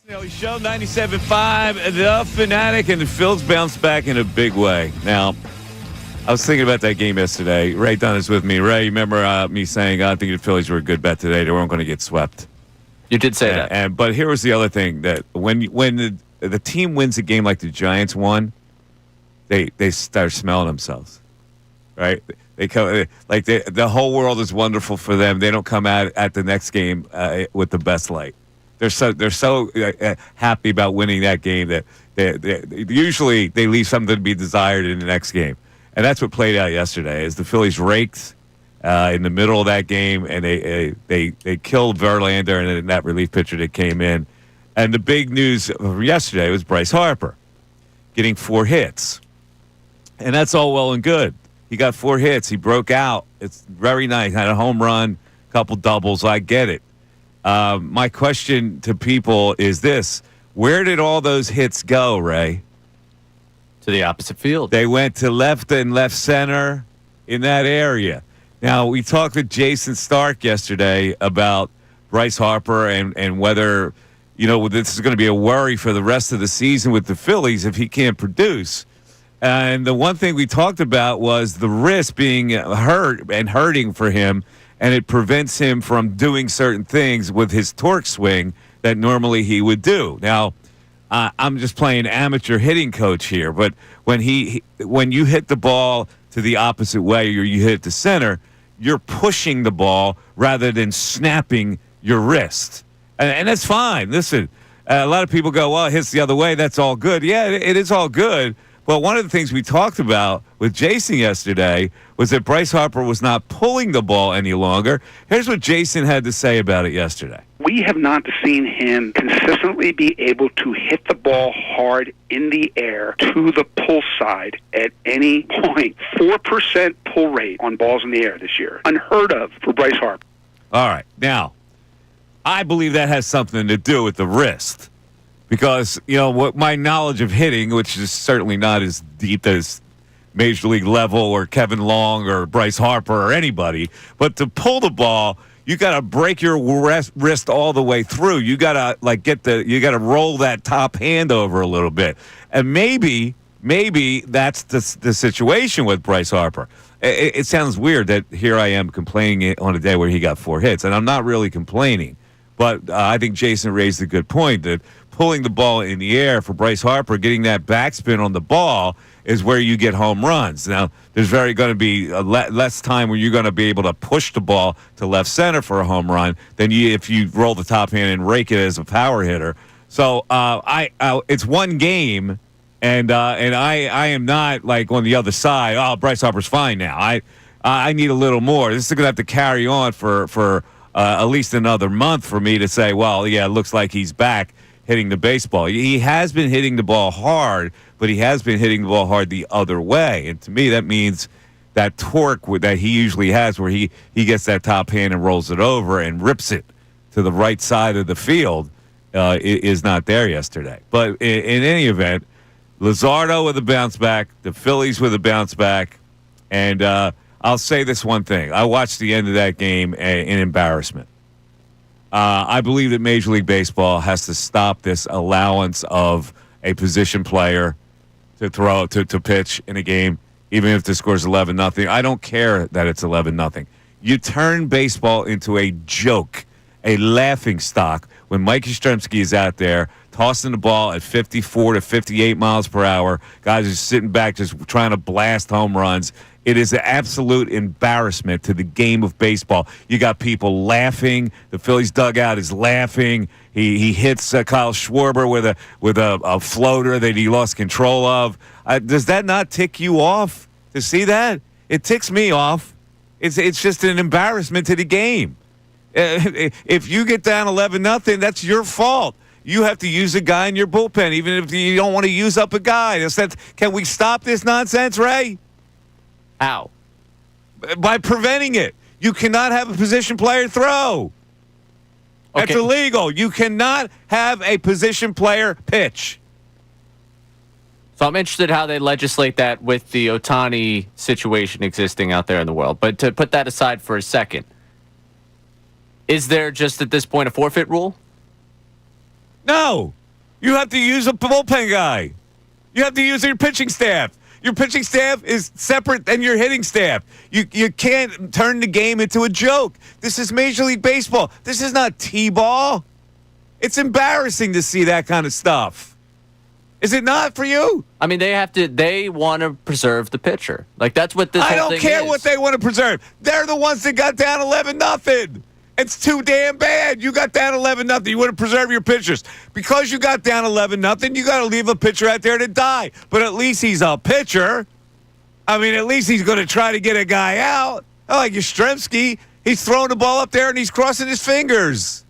Show 97.5, The Fanatic, and the Phils bounced back in a big way. Now, I was thinking about that game yesterday. Ray Dunn is with me. Ray, remember me saying I think the Phillies were a good bet today. They weren't going to get swept. You did say that. But here was the other thing, that when the team wins a game like the Giants won, they start smelling themselves, right? They come like the whole world is wonderful for them. They don't come out at the next game with the best light. They're so happy about winning that game that they usually they leave something to be desired in the next game, and that's what played out yesterday. As the Phillies raked in the middle of that game, and they killed Verlander and that relief pitcher that came in, and the big news from yesterday was Bryce Harper getting 4 hits, and that's all well and good. He got 4 hits. He broke out. It's very nice. Had a home run, couple doubles. I get it. My question to people is this: where did all those hits go, Ray? To the opposite field. They went to left and left center in that area. Now, we talked with Jason Stark yesterday about Bryce Harper and whether, this is going to be a worry for the rest of the season with the Phillies if he can't produce. And the one thing we talked about was the wrist being hurt and hurting for him, and it prevents him from doing certain things with his torque swing that normally he would do. Now, I'm just playing amateur hitting coach here, but when you hit the ball to the opposite way or you hit the center, you're pushing the ball rather than snapping your wrist. And that's fine. Listen, a lot of people go, well, it hits the other way. That's all good. Yeah, it is all good. Well, one of the things we talked about with Jason yesterday was that Bryce Harper was not pulling the ball any longer. Here's what Jason had to say about it yesterday. We have not seen him consistently be able to hit the ball hard in the air to the pull side at any point. 4% pull rate on balls in the air this year. Unheard of for Bryce Harper. All right. Now, I believe that has something to do with the wrist. Because, what my knowledge of hitting, which is certainly not as deep as Major League level or Kevin Long or Bryce Harper or anybody, but to pull the ball, you got to break your wrist all the way through. You got to you got to roll that top hand over a little bit. And maybe that's the situation with Bryce Harper. It sounds weird that here I am complaining on a day where he got 4 hits, and I'm not really complaining. But I think Jason raised a good point that pulling the ball in the air for Bryce Harper, getting that backspin on the ball is where you get home runs. Now, there's going to be less time where you're going to be able to push the ball to left center for a home run than if you roll the top hand and rake it as a power hitter. So it's one game, and I am not like on the other side. Oh, Bryce Harper's fine now. I need a little more. This is going to have to carry on for at least another month for me to say, well, yeah, it looks like he's back hitting the baseball. He has been hitting the ball hard, but he has been hitting the ball hard the other way. And to me, that means that torque that he usually has where he gets that top hand and rolls it over and rips it to the right side of the field is not there yesterday. But in any event, Luzardo with a bounce back, the Phillies with a bounce back, and I'll say this one thing. I watched the end of that game in embarrassment. I believe that Major League Baseball has to stop this allowance of a position player to pitch in a game, even if the score's 11-0. I don't care that it's 11-0. You turn baseball into a joke, a laughing stock when Mike Yastrzemski is out there tossing the ball at 54 to 58 miles per hour. Guys are sitting back just trying to blast home runs. It is an absolute embarrassment to the game of baseball. You got people laughing. The Phillies dugout is laughing. He hits Kyle Schwarber with a floater that he lost control of. Does that not tick you off to see that? It ticks me off. It's just an embarrassment to the game. If you get down 11-0, that's your fault. You have to use a guy in your bullpen, even if you don't want to use up a guy. Can we stop this nonsense, Ray? How? By preventing it. You cannot have a position player throw. Okay. That's illegal. You cannot have a position player pitch. So I'm interested how they legislate that with the Ohtani situation existing out there in the world. But to put that aside for a second, is there just at this point a forfeit rule? No. You have to use a bullpen guy. You have to use your pitching staff. Your pitching staff is separate than your hitting staff. You can't turn the game into a joke. This is Major League Baseball. This is not T-ball. It's embarrassing to see that kind of stuff. Is it not for you? I mean, they want to preserve the pitcher. Like, that's what this I whole don't thing care is. what they want to preserve. They're the ones that got down 11-0. It's too damn bad. You got down 11-0. You want to preserve your pitchers. Because you got down 11-0, you got to leave a pitcher out there to die. But at least he's a pitcher. I mean, at least he's going to try to get a guy out. Like Yastrzemski, he's throwing the ball up there and he's crossing his fingers.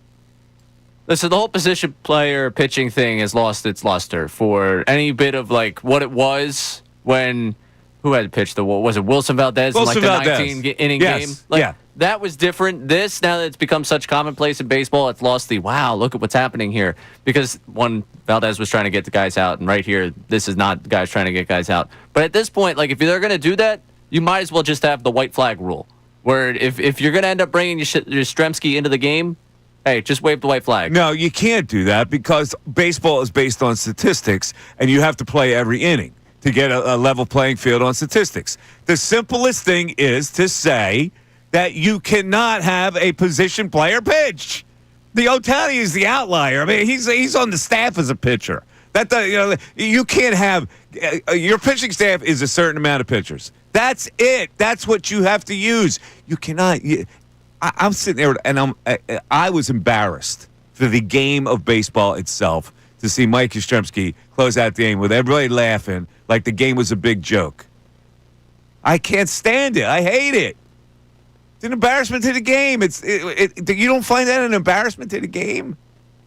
Listen, the whole position player pitching thing has lost its luster for any bit of like what it was when who had pitched was it Wilson Valdez in like the 19 inning game? Like, yeah. That was different. This, now that it's become such commonplace in baseball, it's lost the wow, look at what's happening here. Because one, Valdez was trying to get the guys out, and right here, this is not the guys trying to get guys out. But at this point, like if they're going to do that, you might as well just have the white flag rule, where if you're going to end up bringing Yastrzemski into the game, hey, just wave the white flag. No, you can't do that because baseball is based on statistics, and you have to play every inning to get a level playing field on statistics. The simplest thing is to say that you cannot have a position player pitch. The Ohtani is the outlier. I mean, he's on the staff as a pitcher. You can't have your pitching staff is a certain amount of pitchers. That's it. That's what you have to use. You cannot. I'm sitting there and I was embarrassed for the game of baseball itself to see Mike Yastrzemski close out the game with everybody laughing like the game was a big joke. I can't stand it. I hate it. It's an embarrassment to the game. You don't find that an embarrassment to the game?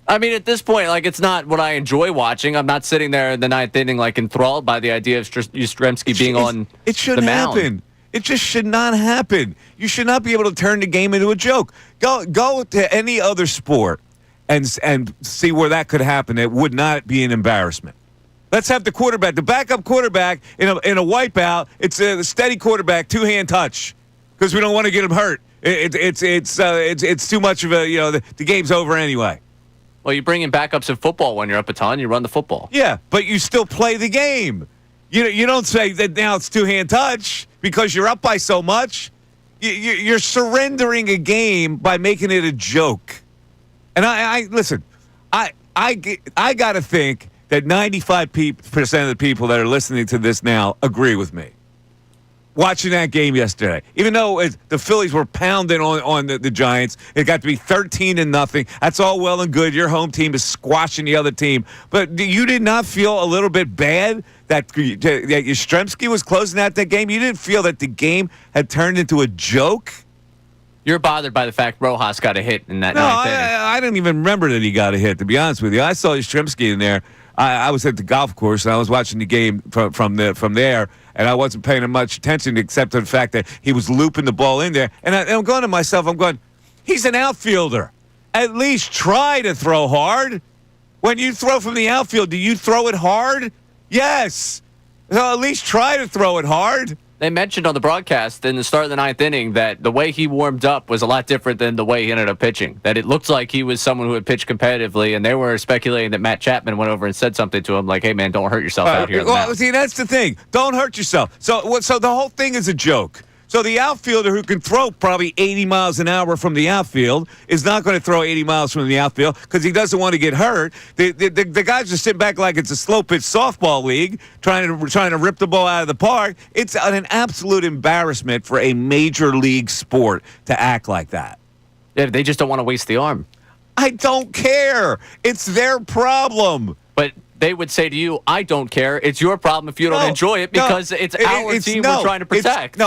I mean, at this point, like, it's not what I enjoy watching. I'm not sitting there in the ninth inning, like, enthralled by the idea of Yastrzemski being on it shouldn't the mound. happen. It just should not happen. You should not be able to turn the game into a joke. Go to any other sport and see where that could happen. It would not be an embarrassment. Let's have the quarterback, the backup quarterback in a wipeout. It's a steady quarterback, two-hand touch, because we don't want to get him hurt. It's too much of a the game's over anyway. Well, you bring in backups in football when you're up a ton. You run the football. Yeah, but you still play the game. You don't say that now it's two-hand touch because you're up by so much. You're surrendering a game by making it a joke. And I listen. I got to think that 95% of the people that are listening to this now agree with me. Watching that game yesterday, even though the Phillies were pounding on the Giants, it got to be 13-0. That's all well and good. Your home team is squashing the other team. But you did not feel a little bit bad that Yastrzemski was closing out that game? You didn't feel that the game had turned into a joke? You're bothered by the fact Rojas got a hit in that ninth inning. I didn't even remember that he got a hit, to be honest with you. I saw Yastrzemski in there. I was at the golf course, and I was watching the game from there, and I wasn't paying much attention except to the fact that he was looping the ball in there. And I'm going to myself, he's an outfielder. At least try to throw hard. When you throw from the outfield, do you throw it hard? Yes. So at least try to throw it hard. They mentioned on the broadcast in the start of the ninth inning that the way he warmed up was a lot different than the way he ended up pitching. That it looked like he was someone who had pitched competitively, and they were speculating that Matt Chapman went over and said something to him like, hey, man, don't hurt yourself out here. Well, see, that's the thing. Don't hurt yourself. So the whole thing is a joke. So the outfielder who can throw probably 80 miles an hour from the outfield is not going to throw 80 miles from the outfield because he doesn't want to get hurt. The guys are sitting back like it's a slow-pitch softball league trying to rip the ball out of the park. It's an absolute embarrassment for a major league sport to act like that. Yeah, they just don't want to waste the arm. I don't care. It's their problem. But they would say to you, I don't care. It's your problem if you don't enjoy it because it's our team we're trying to protect.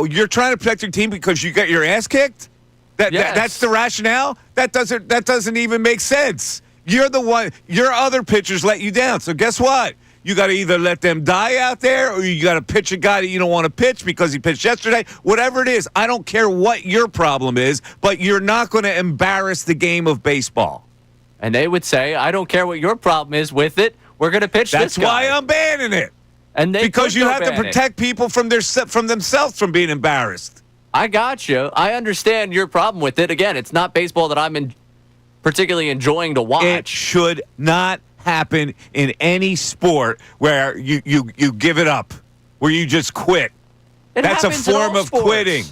You're trying to protect your team because you got your ass kicked? That's the rationale? That doesn't even make sense. You're the one. Your other pitchers let you down. So guess what? You got to either let them die out there or you got to pitch a guy that you don't want to pitch because he pitched yesterday. Whatever it is, I don't care what your problem is, but you're not going to embarrass the game of baseball. And they would say, I don't care what your problem is with it. We're going to pitch this guy. That's why I'm banning it. And because you have to protect people from themselves from being embarrassed. I got you. I understand your problem with it. Again, it's not baseball that I'm particularly enjoying to watch. It should not happen in any sport where you give it up, where you just quit. That's a happens in form all of sports. quitting.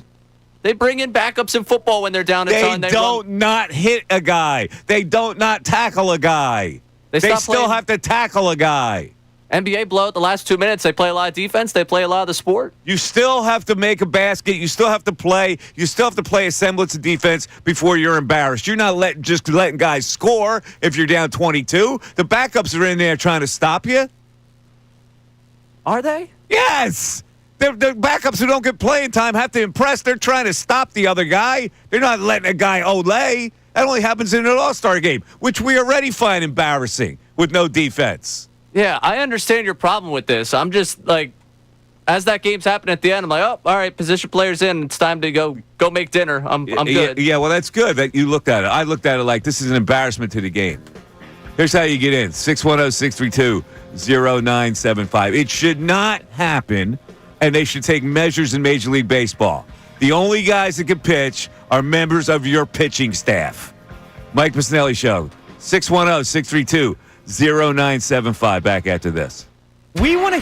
They bring in backups in football when they're down a They ton. don't not hit a guy. They don't not tackle a guy. They stop still playing- have to tackle a guy. NBA blow out the last 2 minutes. They play a lot of defense. They play a lot of the sport. You still have to make a basket. You still have to play. You still have to play a semblance of defense before you're embarrassed. You're not just letting guys score if you're down 22. The backups are in there trying to stop you. Are they? Yes. The backups who don't get playing time have to impress. They're trying to stop the other guy. They're not letting a guy olay. That only happens in an All-Star game, which we already find embarrassing with no defense. Yeah, I understand your problem with this. I'm just like, as that game's happening at the end, I'm like, oh, all right, position players in. It's time to go make dinner. I'm good. Yeah, well, that's good that you looked at it. I looked at it like this is an embarrassment to the game. Here's how you get in. 610-632-0975. It should not happen, and they should take measures in Major League Baseball. The only guys that can pitch are members of your pitching staff. Mike Missanelli Show. 610-632-0975. Back after this. We want to.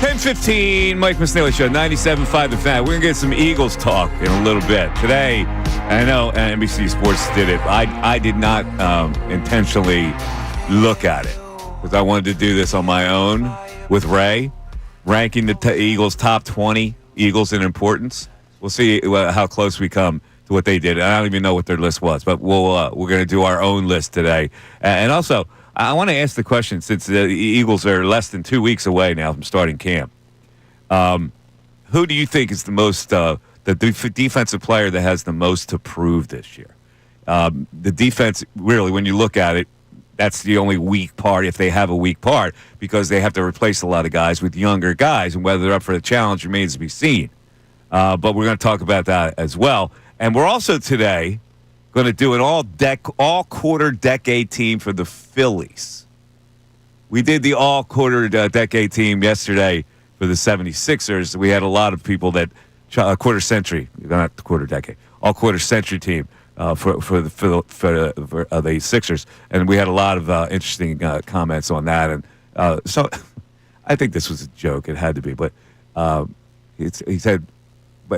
$10:15, Mike Missanelli Show, 97.5 The Fan. We're going to get some Eagles talk in a little bit. Today, I know NBC Sports did it. I did not intentionally look at it because I wanted to do this on my own with Ray, ranking the Eagles top 20 Eagles in importance. We'll see how close we come to what they did. I don't even know what their list was, but we're going to do our own list today. And also, I want to ask the question, since the Eagles are less than 2 weeks away now from starting camp. Who do you think is the most the defensive player that has the most to prove this year? The defense, really, when you look at it, that's the only weak part, if they have a weak part, because they have to replace a lot of guys with younger guys, and whether they're up for the challenge remains to be seen. But we're going to talk about that as well. And we're also today going to do an all-quarter decade team for the Phillies. We did the all-quarter decade team yesterday for the 76ers. We had a lot of people that quarter century, not the quarter decade, all-quarter century team. For the Sixers, and we had a lot of interesting comments on that, and so I think this was a joke. It had to be, but he said,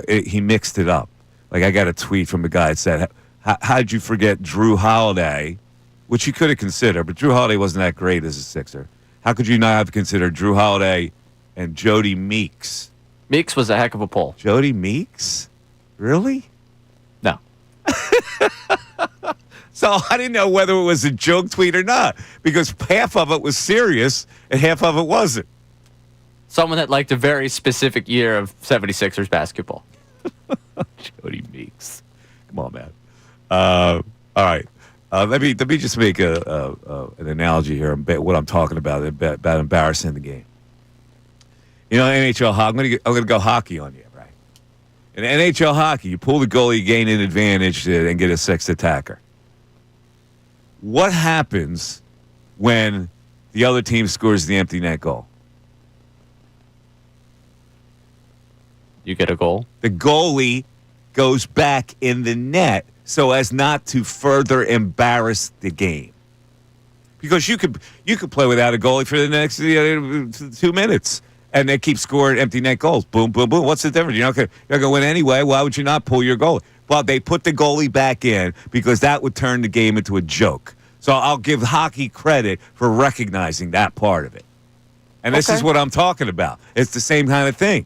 he mixed it up. Like, I got a tweet from a guy that said, "How'd you forget Drew Holiday?" Which you could have considered, but Drew Holiday wasn't that great as a Sixer. How could you not have considered Drew Holiday and Jody Meeks? Meeks was a heck of a pull. Jody Meeks, really? No. So I didn't know whether it was a joke tweet or not, because half of it was serious and half of it wasn't. Someone that liked a very specific year of 76ers basketball. Jody Meeks. Come on, man. All right. Let me just make an analogy here about what I'm talking about embarrassing the game. You know, NHL hockey. I'm gonna go hockey on you, right? In NHL hockey, you pull the goalie, you gain an advantage, and get a sixth attacker. What happens when the other team scores the empty net goal? You get a goal. The goalie goes back in the net so as not to further embarrass the game. Because you could play without a goalie for the next 2 minutes, and they keep scoring empty net goals. Boom, boom, boom. What's the difference? You're not going to win anyway. Why would you not pull your goalie? Well, they put the goalie back in because that would turn the game into a joke. So I'll give hockey credit for recognizing that part of it. And this is what I'm talking about. It's the same kind of thing.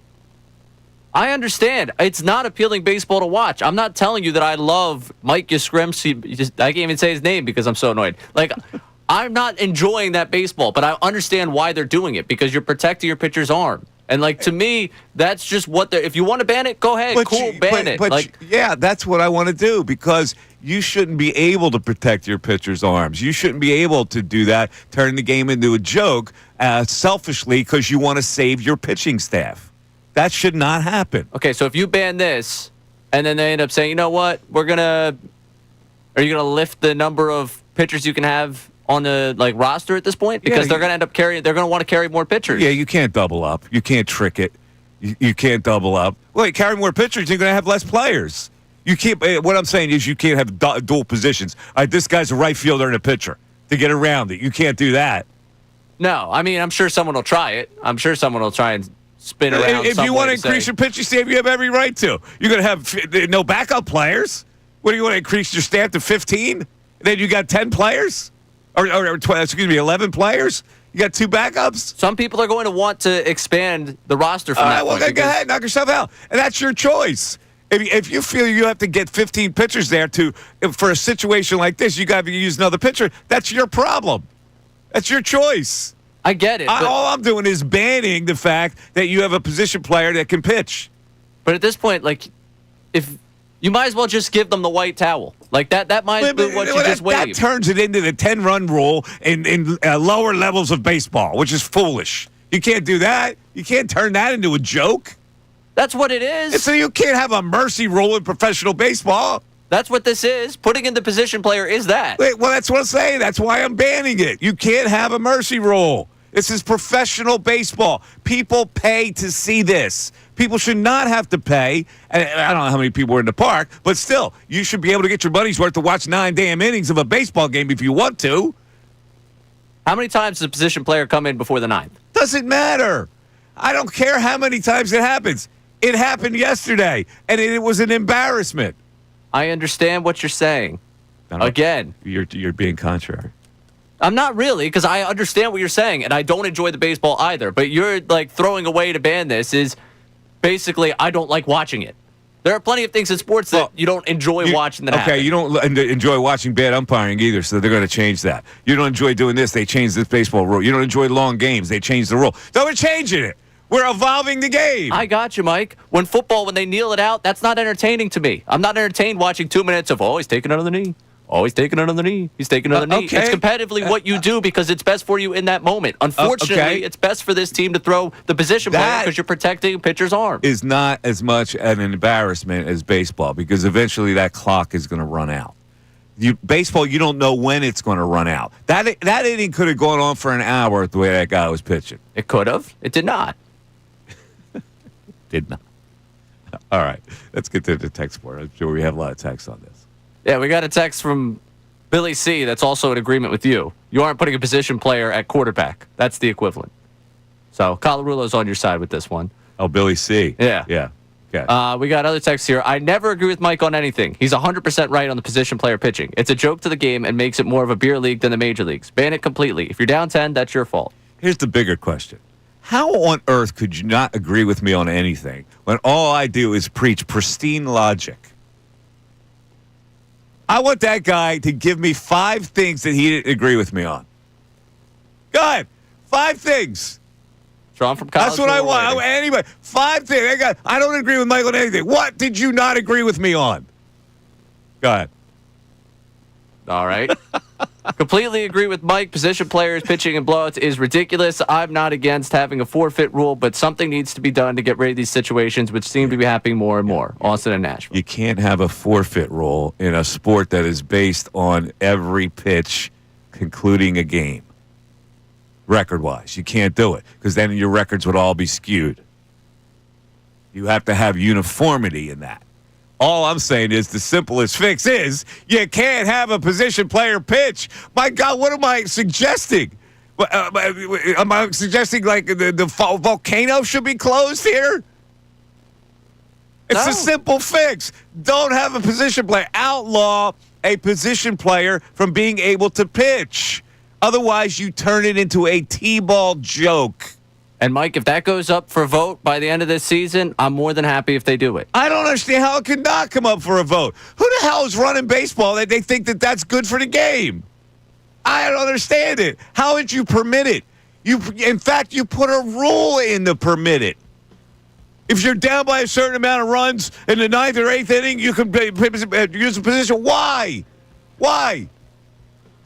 I understand. It's not appealing baseball to watch. I'm not telling you that I love Mike Yastrzemski. I can't even say his name because I'm so annoyed. Like, I'm not enjoying that baseball, but I understand why they're doing it, because you're protecting your pitcher's arm. And, like, to me, that's just what they're... If you want to ban it, go ahead. Ban it. Yeah, that's what I want to do, because you shouldn't be able to protect your pitcher's arms. You shouldn't be able to do that, turn the game into a joke selfishly because you want to save your pitching staff. That should not happen. Okay, so if you ban this, and then they end up saying, you know what, are you going to lift the number of pitchers you can have on the roster at this point? Because they're going to end up they're going to want to carry more pitchers. Yeah, you can't double up. You can't trick it. You can't double up. Well, you carry more pitchers, you're going to have less players. You can't. What I'm saying is you can't have dual positions. All right, this guy's a right fielder and a pitcher to get around it. You can't do that. No, I mean, I'm sure someone will try it. I'm sure someone will try and spin around. If you want to increase your pitching staff, you have every right to. You're going to have no backup players. What do you want to increase your staff to 15? Then you got 10 players? Or 11 players? You got 2 backups? Some people are going to want to expand the roster from that point. Well, go ahead, knock yourself out. And that's your choice. If you feel you have to get 15 pitchers there for a situation like this, you got to use another pitcher, that's your problem. That's your choice. I get it. All I'm doing is banning the fact that you have a position player that can pitch. But at this point, if you might as well just give them the white towel. That might be what you just wave. That turns it into the 10-run rule in lower levels of baseball, which is foolish. You can't do that. You can't turn that into a joke. That's what it is. So you can't have a mercy rule in professional baseball. That's what this is. Putting in the position player is that. Well, that's what I'm saying. That's why I'm banning it. You can't have a mercy rule. This is professional baseball. People pay to see this. People should not have to pay. And I don't know how many people were in the park, but still, you should be able to get your money's worth to watch 9 damn innings of a baseball game if you want to. How many times does a position player come in before the 9th? Doesn't matter. I don't care how many times it happens. It happened yesterday, and it was an embarrassment. I understand what you're saying. Again. You're being contrary. I'm not really, because I understand what you're saying, and I don't enjoy the baseball either. But you're throwing away to ban this is basically I don't like watching it. There are plenty of things in sports that you don't enjoy watching that happen. Okay, you don't enjoy watching bad umpiring either, so they're going to change that. You don't enjoy doing this, they change this baseball rule. You don't enjoy long games, they change the rule. So we're changing it. We're evolving the game. I got you, Mike. When they kneel it out, that's not entertaining to me. I'm not entertained watching 2 minutes of, he's taking it on the knee. Oh, he's taking it on the knee. He's taking it on the knee. Okay. It's competitively what you do because it's best for you in that moment. Unfortunately, it's best for this team to throw the position player because you're protecting a pitcher's arm. Is not as much an embarrassment as baseball because eventually that clock is going to run out. Baseball, you don't know when it's going to run out. That inning could have gone on for an hour the way that guy was pitching. It could have. It did not. Did not. All right. Let's get to the text board. I'm sure we have a lot of text on this. Yeah, we got a text from Billy C. that's also in agreement with you. You aren't putting a position player at quarterback. That's the equivalent. So Colarulo's on your side with this one. Oh, Billy C. Yeah. Yeah. Okay. We got other texts here. I never agree with Mike on anything. He's 100% right on the position player pitching. It's a joke to the game and makes it more of a beer league than the major leagues. Ban it completely. If you're down 10, that's your fault. Here's the bigger question. How on earth could you not agree with me on anything when all I do is preach pristine logic? I want that guy to give me 5 things that he didn't agree with me on. Go ahead. 5 things. Drawn from college. That's what I want. Anyway, 5 things. I don't agree with Mike on anything. What did you not agree with me on? Go ahead. All right. Completely agree with Mike. Position players pitching and blowouts is ridiculous. I'm not against having a forfeit rule, but something needs to be done to get rid of these situations, which seem to be happening more and more. Austin and Nashville. You can't have a forfeit rule in a sport that is based on every pitch concluding a game. Record-wise, you can't do it because then your records would all be skewed. You have to have uniformity in that. All I'm saying is the simplest fix is you can't have a position player pitch. My God, what am I suggesting? Am I suggesting like the volcano should be closed here? It's a simple fix. Don't have a position player. Outlaw a position player from being able to pitch. Otherwise, you turn it into a T-ball joke. And, Mike, if that goes up for a vote by the end of this season, I'm more than happy if they do it. I don't understand how it could not come up for a vote. Who the hell is running baseball that they think that that's good for the game? I don't understand it. How would you permit it? In fact, you put a rule in to permit it. If you're down by a certain amount of runs in the 9th or 8th inning, you can use a position. Why? Why?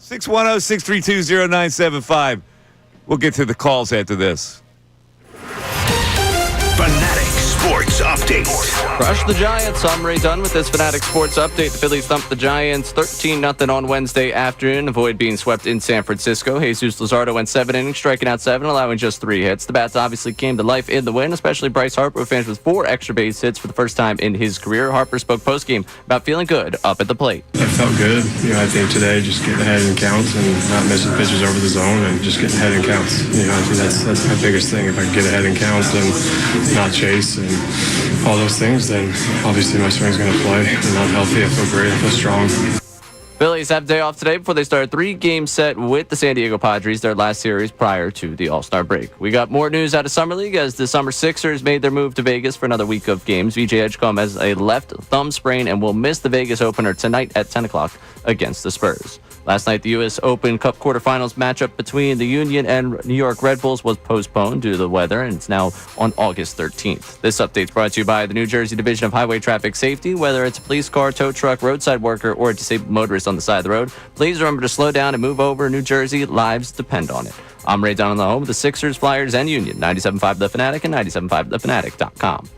610-632-0975. We'll get to the calls after this. Fanatic Sports Update. Crush the Giants. I'm Ray Dunn with this Fanatic Sports Update. The Phillies thumped the Giants 13-0 on Wednesday afternoon. Avoid being swept in San Francisco. Jesus Luzardo went 7 innings, striking out 7, allowing just 3 hits. The Bats obviously came to life in the win, especially Bryce Harper, who finished with 4 extra base hits for the first time in his career. Harper spoke postgame about feeling good up at the plate. I felt good. I think today just getting ahead in counts and not missing pitches over the zone and just getting ahead in counts. I think that's my biggest thing. If I can get ahead in counts and not chase and all those things, then obviously my swing's going to play. I'm not healthy. I feel great. I feel strong. Phillies have a day off today before they start a 3-game set with the San Diego Padres, their last series prior to the All-Star break. We got more news out of Summer League as the Summer Sixers made their move to Vegas for another week of games. VJ Edgecombe has a left thumb sprain and will miss the Vegas opener tonight at 10 o'clock against the Spurs. Last night, the U.S. Open Cup quarterfinals matchup between the Union and New York Red Bulls was postponed due to the weather, and it's now on August 13th. This update's brought to you by the New Jersey Division of Highway Traffic Safety. Whether it's a police car, tow truck, roadside worker, or a disabled motorist on the side of the road, please remember to slow down and move over. New Jersey, lives depend on it. I'm Ray Dunn on the home of the Sixers, Flyers, and Union. 97.5 The Fanatic and 97.5thefanatic.com.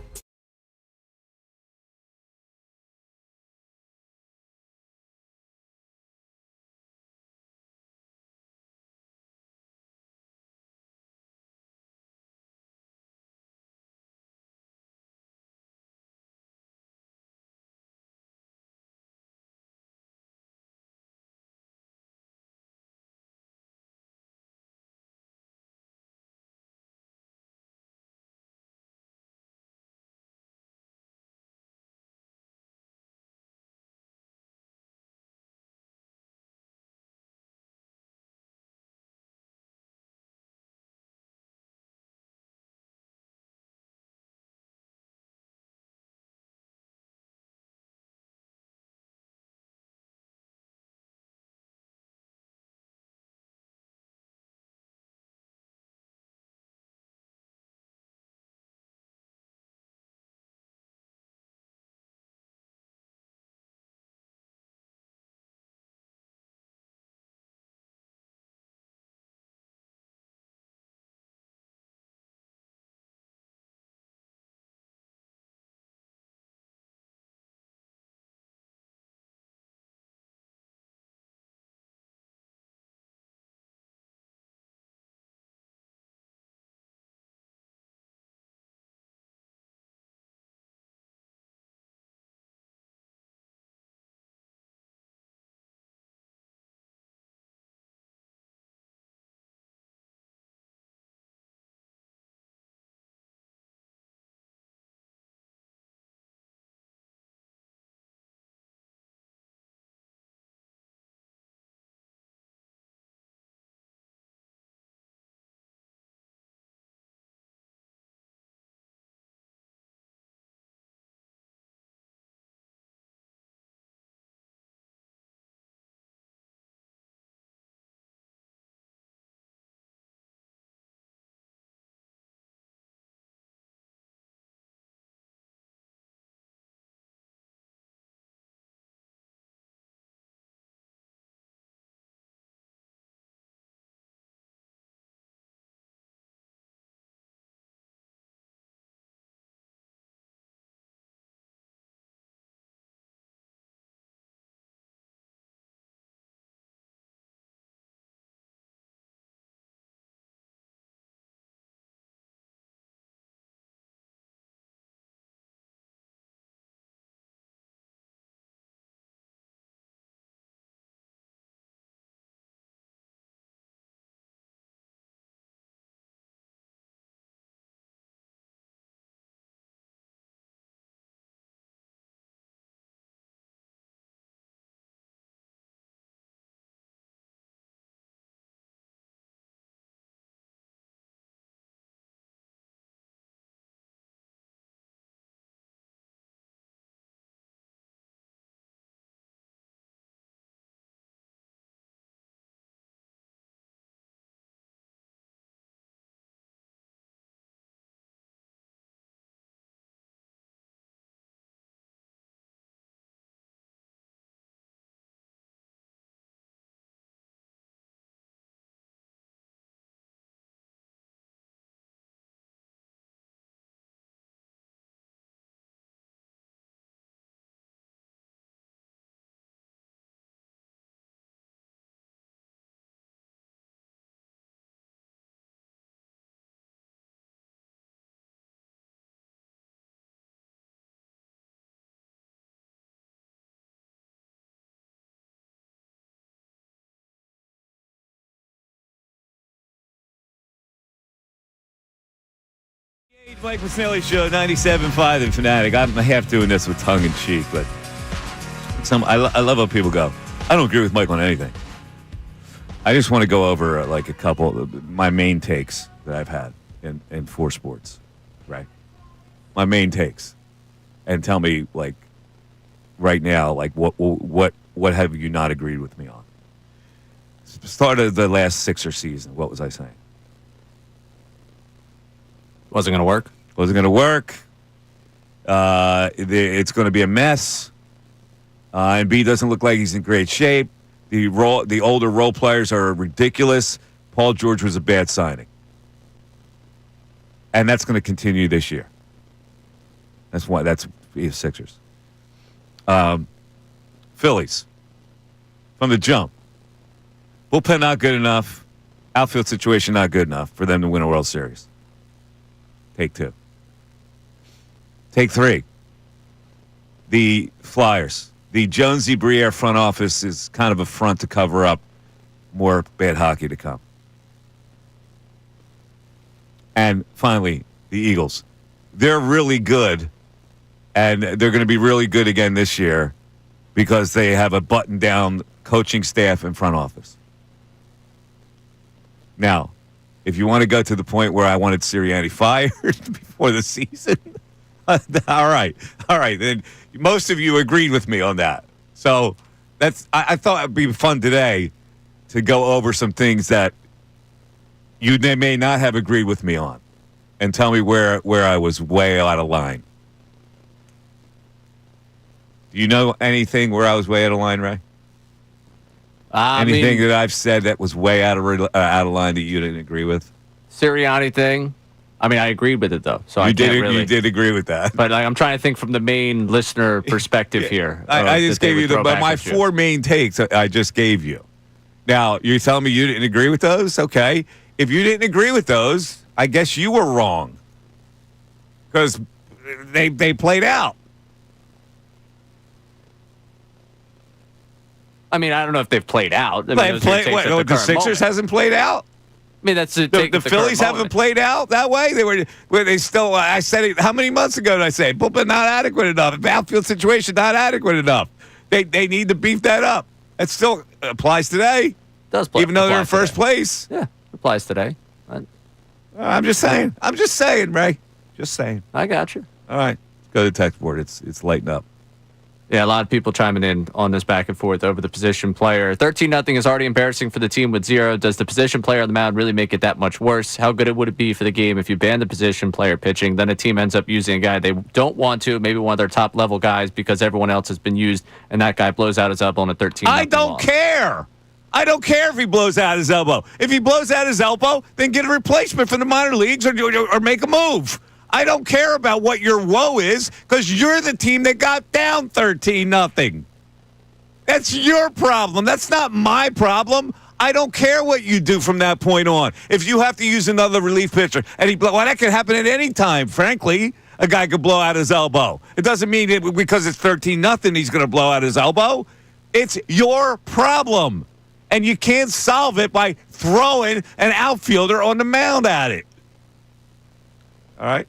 Mike Missanelli Show, 97.5 The Fanatic. I'm half doing this with tongue in cheek, but I love how people go. I don't agree with Mike on anything. I just want to go over like a couple of my main takes that I've had in four sports, right? My main takes, and tell me like right now, like what have you not agreed with me on? Start of the last Sixer season. What was I saying? Wasn't going to work? Wasn't going to work. It's going to be a mess. And B doesn't look like he's in great shape. The older role players are ridiculous. Paul George was a bad signing. And that's going to continue this year. That's why. That's the Sixers. Phillies. From the jump. Bullpen not good enough. Outfield situation not good enough for them to win a World Series. Take two. Take three. The Flyers. The Jonesy Briere front office is kind of a front to cover up more bad hockey to come. And finally, the Eagles. They're really good, and they're going to be really good again this year because they have a button-down coaching staff and front office. Now, if you want to go to the point where I wanted Sirianni fired before the season, all right. Then most of you agreed with me on that. So I thought it'd be fun today to go over some things that you may not have agreed with me on, and tell me where I was way out of line. Do you know anything where I was way out of line, Ray? Anything that I've said that was way out of line that you didn't agree with? Sirianni thing. I mean, I agreed with it though, so you did agree with that. But I'm trying to think from the main listener perspective here. I just gave you my four main takes. I just gave you. Now you're telling me you didn't agree with those? Okay, if you didn't agree with those, I guess you were wrong because they played out. I mean, I don't know if they've played out. I mean, the Sixers hasn't played out. I mean, that's the Phillies haven't played out that way. They still. I said it. How many months ago did I say bullpen not adequate enough? Outfield situation not adequate enough. They need to beef that up. It still applies today. Even though they're in first place. Yeah, applies today. I'm just saying. Ray. Just saying. I got you. All right, let's go to the text board. It's lighting up. Yeah, a lot of people chiming in on this back and forth over the position player. 13-0 is already embarrassing for the team with 0. Does the position player on the mound really make it that much worse? How good would it be for the game if you ban the position player pitching? Then a team ends up using a guy they don't want to, maybe one of their top-level guys because everyone else has been used, and that guy blows out his elbow on a 13-0 I don't care. I don't care if he blows out his elbow. If he blows out his elbow, then get a replacement from the minor leagues or make a move. I don't care about what your woe is because you're the team that got down 13-0. That's your problem. That's not my problem. I don't care what you do from that point on. If you have to use another relief pitcher, and that could happen at any time, frankly. A guy could blow out his elbow. It doesn't mean because it's 13-0 he's going to blow out his elbow. It's your problem. And you can't solve it by throwing an outfielder on the mound at it. All right?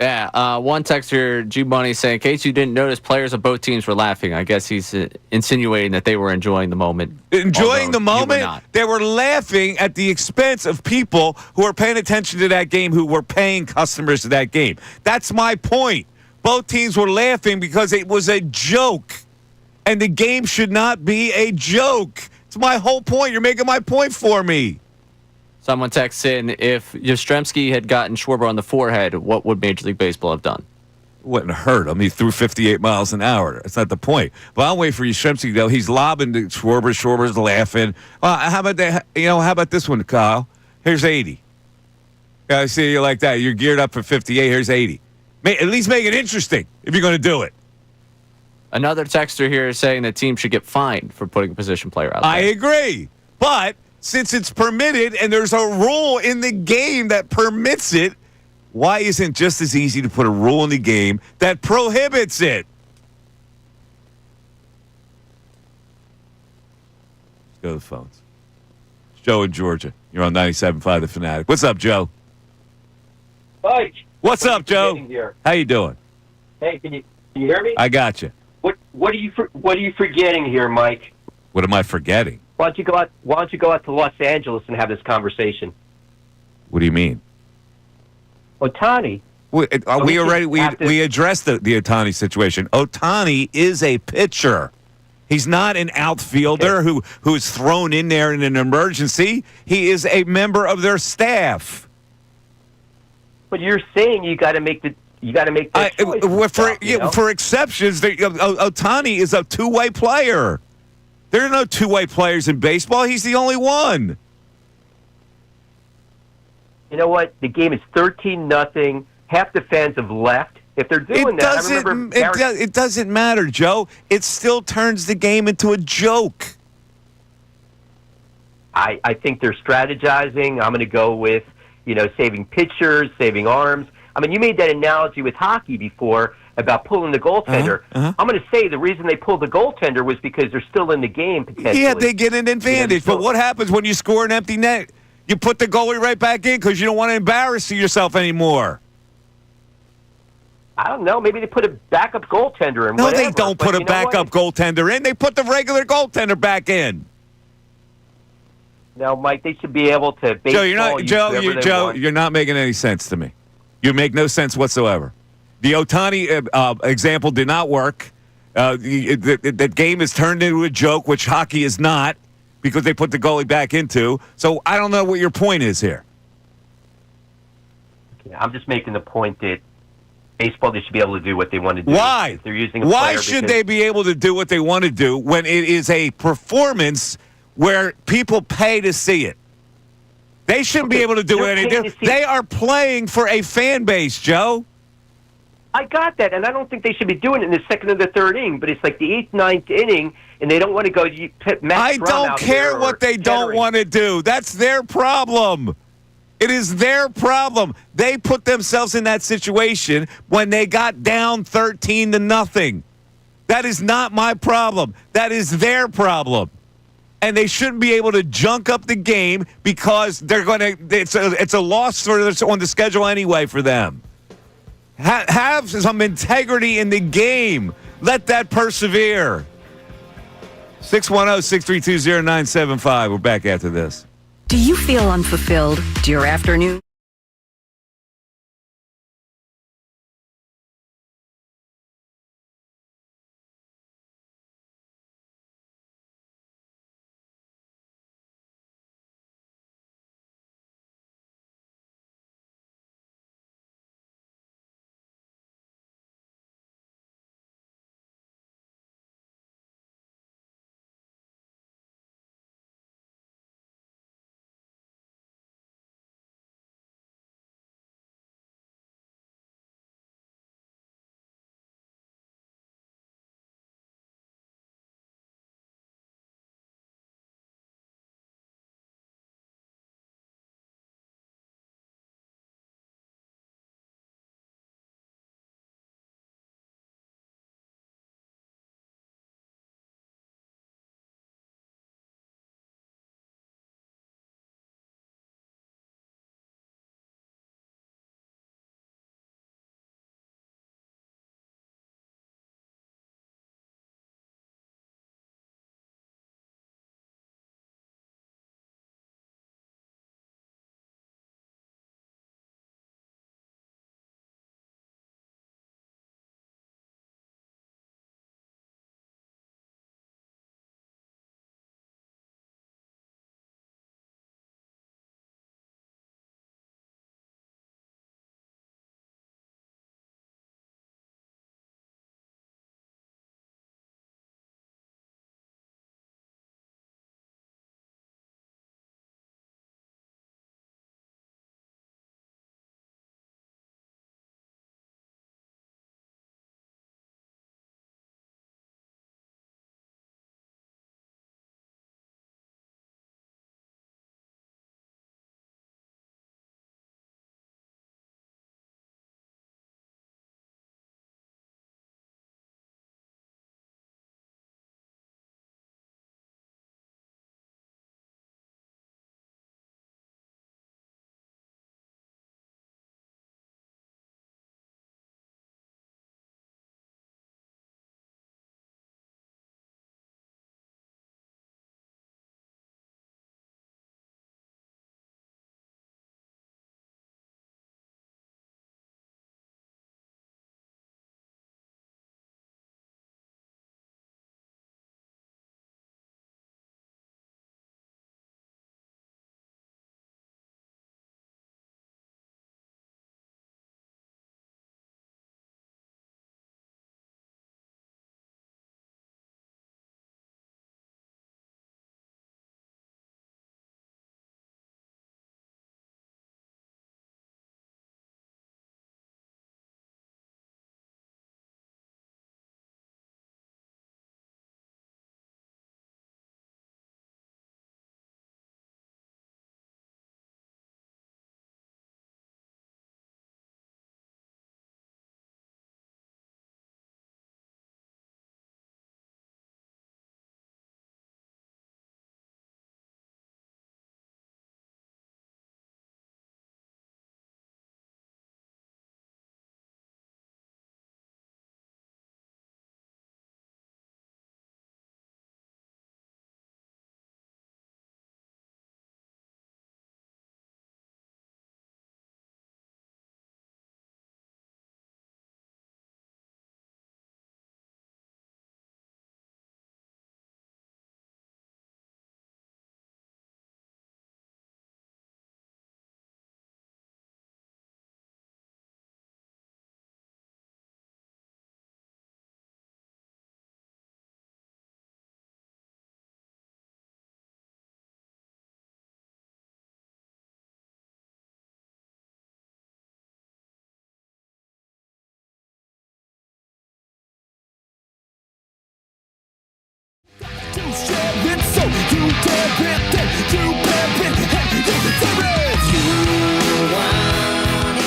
Yeah, one texter, G-Money, saying, in case you didn't notice, players of both teams were laughing. I guess he's insinuating that they were enjoying the moment. Enjoying the moment? They were laughing at the expense of people who were paying attention to that game, who were paying customers to that game. That's my point. Both teams were laughing because it was a joke. And the game should not be a joke. It's my whole point. You're making my point for me. Someone texts in, if Yastrzemski had gotten Schwarber on the forehead, what would Major League Baseball have done? It wouldn't hurt him. He threw 58 miles an hour. That's not the point. But I'll wait for Yastrzemski, though. He's lobbing to Schwarber. Schwarber's laughing. How about that? How about this one, Kyle? Here's 80. I see you like that. You're geared up for 58. Here's 80. At least make it interesting if you're going to do it. Another texter here is saying the team should get fined for putting a position player out there. I agree. But since it's permitted and there's a rule in the game that permits it, why isn't it just as easy to put a rule in the game that prohibits it? Let's go to the phones. It's Joe in Georgia. You're on 97.5 The Fanatic. What's up, Joe? Mike, What's up, Joe? Here? How you doing? Hey, can you hear me? I got you. What are you forgetting here, Mike? What am I forgetting? Why don't you go out to Los Angeles and have this conversation? What do you mean? Ohtani. We addressed the Ohtani situation. Ohtani is a pitcher. He's not an outfielder who's thrown in there in an emergency. He is a member of their staff. But you're saying you got to make that choice. For exceptions, Ohtani is a two-way player. There are no two-way players in baseball. He's the only one. You know what? The game is 13-0. Half the fans have left. If they're doing It doesn't matter, Joe. It still turns the game into a joke. I think they're strategizing. I'm going to go with, saving pitchers, saving arms. I mean, you made that analogy with hockey before about pulling the goaltender. I'm going to say the reason they pulled the goaltender was because they're still in the game potentially. Yeah, they get an advantage. But what happens when you score an empty net? You put the goalie right back in because you don't want to embarrass yourself anymore. I don't know. Maybe they put a backup goaltender in. No, whatever. they don't put a backup goaltender in. They put the regular goaltender back in. No, Mike, they should be able to. You're not making any sense to me. You make no sense whatsoever. The Ohtani example did not work. That game is turned into a joke, which hockey is not, because they put the goalie back into. So I don't know what your point is here. I'm just making the point that baseball, they should be able to do what they want to do. Why? If they're using Why should they be able to do what they want to do when it is a performance where people pay to see it? They shouldn't be able to do anything. They are playing for a fan base, Joe. I got that, and I don't think they should be doing it in the second or the third inning, but it's like the 8th, 9th inning, and they don't want to go. I don't care what they don't want to do. That's their problem. It is their problem. They put themselves in that situation when they got down 13-0. That is not my problem. That is their problem. And they shouldn't be able to junk up the game because they're going to. It's a loss on the schedule anyway for them. Have some integrity in the game. Let that persevere. 610-632-0975. We're back after this. Do you feel unfulfilled? Do your afternoon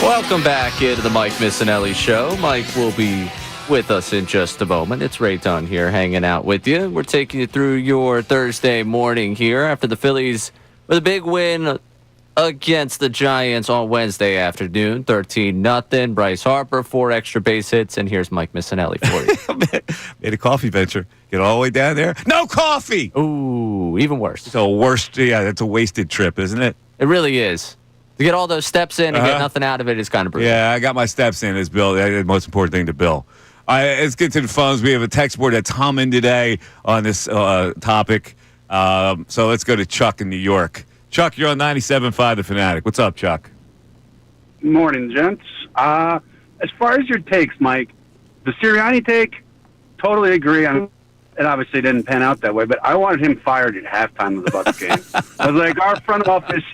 Welcome back into the Mike Missanelli Show. Mike will be with us in just a moment. It's Ray Dunn here hanging out with you. We're taking you through your Thursday morning here after the Phillies with a big win against the Giants on Wednesday afternoon, 13-0. Bryce Harper, 4 extra base hits, and here's Mike Missanelli for you. Made a coffee venture. Get all the way down there. No coffee! Ooh, even worse. It's a worst. Yeah, that's a wasted trip, isn't it? It really is. To get all those steps in and get nothing out of it is kind of brutal. Yeah, I got my steps in as Bill. That's the most important thing to Bill. Let's get to the phones. We have a text board that's humming today on this topic. So let's go to Chuck in New York. Chuck, you're on 97.5 The Fanatic. What's up, Chuck? Morning, gents. As far as your takes, Mike, the Sirianni take, totally agree. It obviously didn't pan out that way, but I wanted him fired at halftime of the Bucs game. I was like, our front office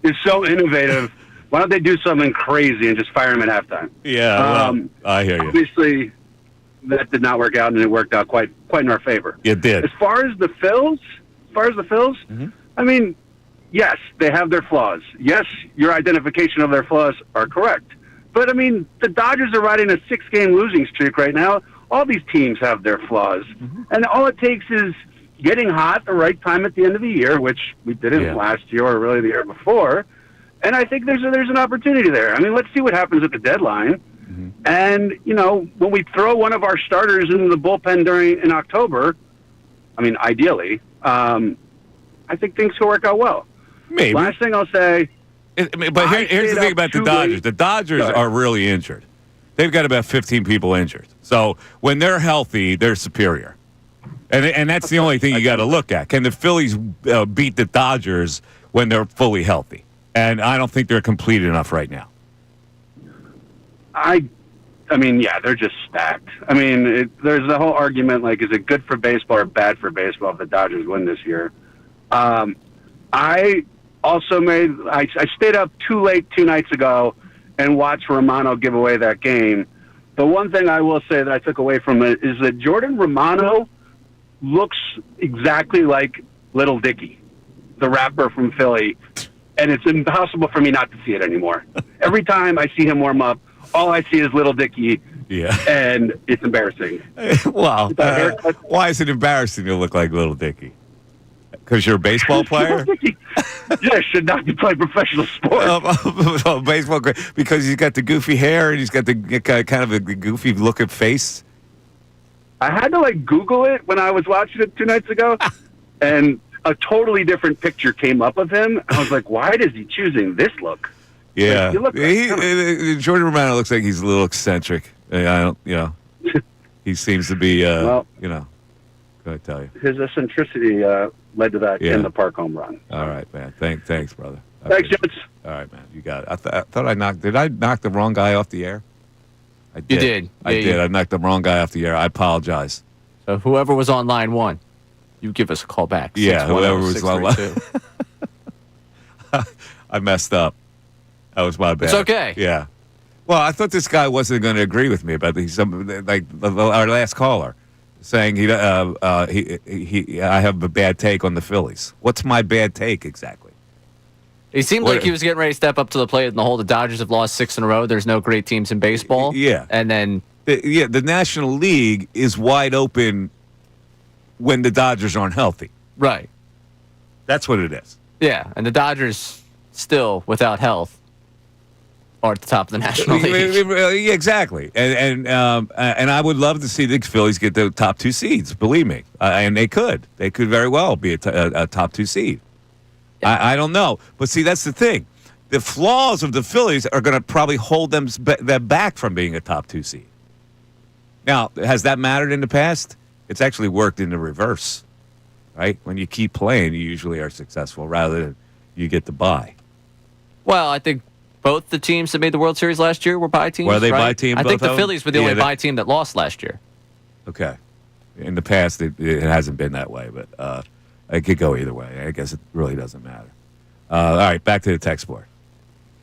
is so innovative. Why don't they do something crazy and just fire him at halftime? Yeah, I hear you. Obviously, that did not work out, and it worked out quite in our favor. It did. As far as the Phils, I mean, yes, they have their flaws. Yes, your identification of their flaws are correct. But, I mean, the Dodgers are riding a 6-game losing streak right now. All these teams have their flaws. And all it takes is getting hot at the right time at the end of the year, which we didn't last year or really the year before. And I think there's an opportunity there. I mean, let's see what happens at the deadline. And, you know, when we throw one of our starters into the bullpen in October, I mean, ideally, I think things will work out well. Maybe. Last thing I'll say. Here's the thing about the Dodgers. The Dodgers are really injured. They've got about 15 people injured. So when they're healthy, they're superior. And that's the only thing you got to look at. Can the Phillies beat the Dodgers when they're fully healthy? And I don't think they're complete enough right now. I mean, yeah, they're just stacked. I mean, there's the whole argument, like, is it good for baseball or bad for baseball if the Dodgers win this year? I also I stayed up too late 2 nights ago and watched Romano give away that game. The one thing I will say that I took away from it is that Jordan Romano looks exactly like Little Dicky, the rapper from Philly, and it's impossible for me not to see it anymore. Every time I see him warm up, all I see is Little Dicky, and it's embarrassing. Wow. Why is it embarrassing to look like Little Dicky? Because you're a baseball player? Yeah, should not be playing professional sports. Baseball, because he's got the goofy hair and he's got the kind of a goofy looking face. I had to Google it when I was watching it 2 nights ago, and a totally different picture came up of him. I was like, why is he choosing this look? Yeah, Jordan Romano looks like he's a little eccentric. He seems to be, Go ahead, tell you. His eccentricity led to that in the park home run. All right, man. Thanks, brother. Thanks, gents. All right, man. You got it. I thought I knocked. Did I knock the wrong guy off the air? I did. You did. I did. I knocked the wrong guy off the air. I apologize. So whoever was on line 1, you give us a call back. Yeah, whoever was on line. I messed up. That was my bad. It's okay. Yeah. Well, I thought this guy wasn't going to agree with me about our last caller saying I have a bad take on the Phillies. What's my bad take exactly? He seemed like he was getting ready to step up to the plate in the whole. The Dodgers have lost 6 in a row. There's no great teams in baseball. Yeah. And then the National League is wide open when the Dodgers aren't healthy. Right. That's what it is. Yeah, and the Dodgers still without health are at the top of the National League. Exactly. And I would love to see the Phillies get the top 2 seeds, believe me. And they could. They could very well be a top 2 seed. Yeah. I don't know. But see, that's the thing. The flaws of the Phillies are going to probably hold them back from being a top 2 seed. Now, has that mattered in the past? It's actually worked in the reverse, right? When you keep playing, you usually are successful rather than you get the bye. Well, I think both the teams that made the World Series last year were bye teams. Were they right? bye teams? I think the Phillies were the only bye team that lost last year. Okay. In the past, it hasn't been that way, but it could go either way. I guess it really doesn't matter. All right, back to the text board.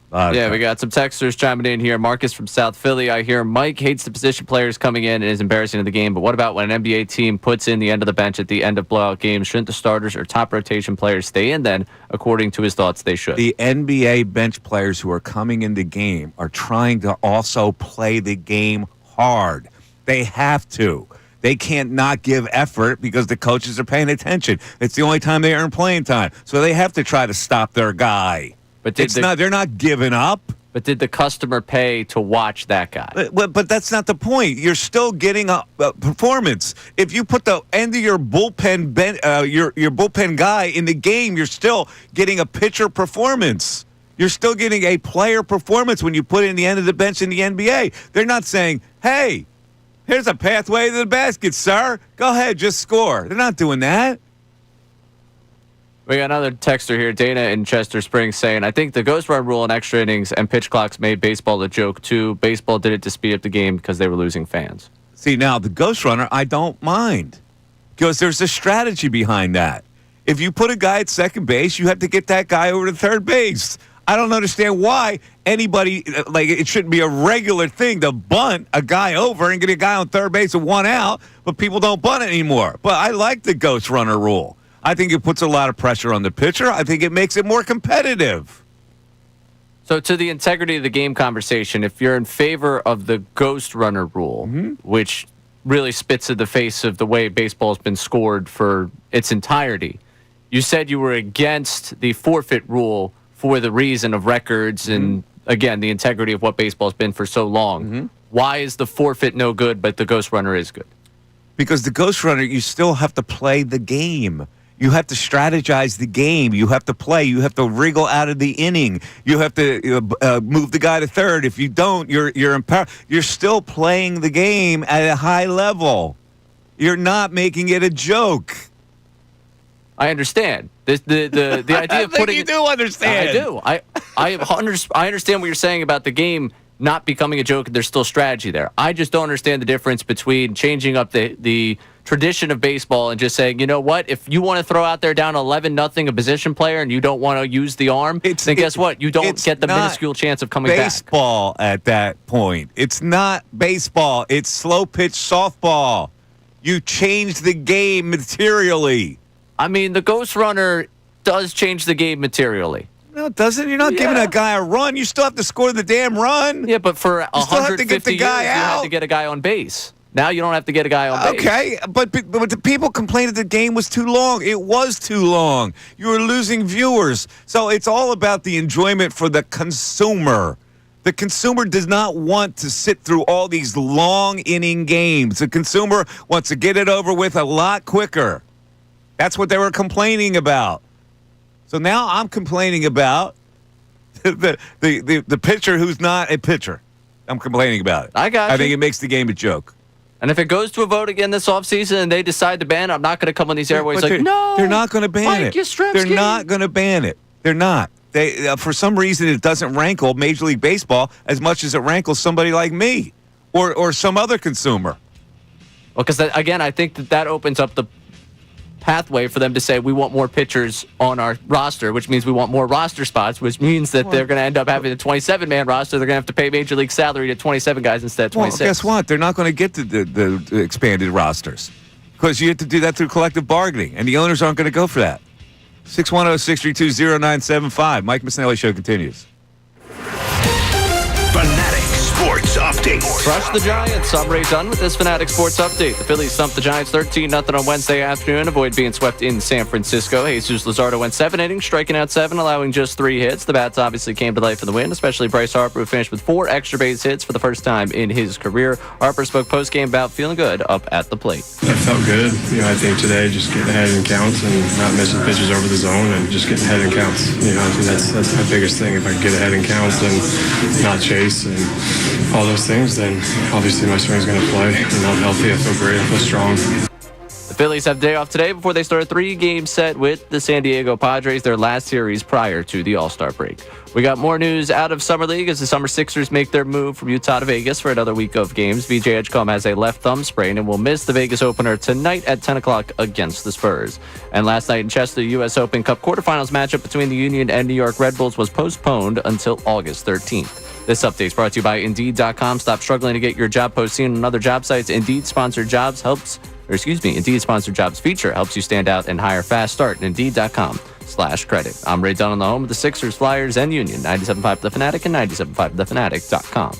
Yeah, we got some texters chiming in here. Marcus from South Philly. I hear Mike hates the position players coming in and is embarrassing to the game. But what about when an NBA team puts in the end of the bench at the end of blowout games? Shouldn't the starters or top rotation players stay in then? According to his thoughts, they should. The NBA bench players who are coming in the game are trying to also play the game hard. They have to. They can't not give effort because the coaches are paying attention. It's the only time they earn playing time. So they have to try to stop their guy. But they're not giving up. But did the customer pay to watch that guy? But that's not the point. You're still getting a performance. If you put the end of your bullpen your bullpen guy in the game, you're still getting a pitcher performance. You're still getting a player performance when you put in the end of the bench in the NBA. They're not saying, hey, here's a pathway to the basket, sir. Go ahead, just score. They're not doing that. We got another texter here, Dana in Chester Springs, saying, I think the ghost run rule and extra innings and pitch clocks made baseball a joke, too. Baseball did it to speed up the game because they were losing fans. See, now, the ghost runner, I don't mind because there's a strategy behind that. If you put a guy at second base, you have to get that guy over to third base. I don't understand why anybody, it shouldn't be a regular thing to bunt a guy over and get a guy on third base with one out, but people don't bunt it anymore. But I like the ghost runner rule. I think it puts a lot of pressure on the pitcher. I think it makes it more competitive. So to the integrity of the game conversation, if you're in favor of the ghost runner rule, which really spits in the face of the way baseball's been scored for its entirety, you said you were against the forfeit rule for the reason of records and, again, the integrity of what baseball's been for so long. Why is the forfeit no good, but the ghost runner is good? Because the ghost runner, you still have to play the game. You have to strategize the game. You have to play. You have to wriggle out of the inning. You have to move the guy to third. If you don't, you're still playing the game at a high level. You're not making it a joke. I understand. The idea of putting you do understand. I do. I understand what you're saying about the game not becoming a joke. There's still strategy there. I just don't understand the difference between changing up the tradition of baseball and just saying, you know what? If you want to throw out there down 11-0 a position player and you don't want to use the arm, then guess what? You don't get the minuscule chance of coming back. Baseball at that point. It's not baseball. It's slow pitch softball. You change the game materially. I mean, the ghost runner does change the game materially. No, it doesn't. You're not giving a guy a run. You still have to score the damn run. Yeah, but for 150 years, you have to get a guy on base. Now you don't have to get a guy on base. Okay, but the people complained that the game was too long. It was too long. You were losing viewers. So it's all about the enjoyment for the consumer. The consumer does not want to sit through all these long inning games. The consumer wants to get it over with a lot quicker. That's what they were complaining about. So now I'm complaining about the pitcher who's not a pitcher. I'm complaining about it. I think it makes the game a joke. And if it goes to a vote again this offseason and they decide to ban it, I'm not going to come on these airways no. They're not going to ban it. Yastrzemski. They're not going to ban it. They're not. They for some reason, it doesn't rankle Major League Baseball as much as it rankles somebody like me or some other consumer. Well, because, again, I think that opens up the pathway for them to say we want more pitchers on our roster, which means we want more roster spots, which means that they're going to end up having a 27-man roster. They're going to have to pay Major League salary to 27 guys instead of 26. Well, guess what? They're not going to get to the expanded rosters because you have to do that through collective bargaining, and the owners aren't going to go for that. 610-632-0975. Mike Missanelli Show continues. Fanatic Sports Update. Crush the Giants. I'm Ray Dunn with this Fanatic Sports Update. The Phillies thumped the Giants 13-0 on Wednesday afternoon. Avoid being swept in San Francisco. Jesus Luzardo went 7 innings, striking out 7, allowing just 3 hits. The bats obviously came to life in the win, especially Bryce Harper, who finished with 4 extra base hits for the first time in his career. Harper spoke post-game about feeling good up at the plate. I felt good. I think today just getting ahead in counts and not missing pitches over the zone and just getting ahead in counts. I think that's my biggest thing. If I can get ahead in counts and not chase and all those things, then obviously my swing's going to play. And I'm healthy. I feel great. I feel strong. The Phillies have day off today before they start a 3-game set with the San Diego Padres, their last series prior to the All-Star break. We got more news out of Summer League as the Summer Sixers make their move from Utah to Vegas for another week of games. VJ Edgecombe has a left thumb sprain and will miss the Vegas opener tonight at 10 o'clock against the Spurs. And last night in chess, the U.S. Open Cup quarterfinals matchup between the Union and New York Red Bulls was postponed until August 13th. This update is brought to you by Indeed.com. Stop struggling to get your job post seen on other job sites. Indeed-sponsored jobs Indeed-sponsored jobs feature helps you stand out and hire fast. Start at Indeed.com/credit. I'm Ray Dunn on the home of the Sixers, Flyers, and Union. 97.5 The Fanatic and 97.5thefanatic.com.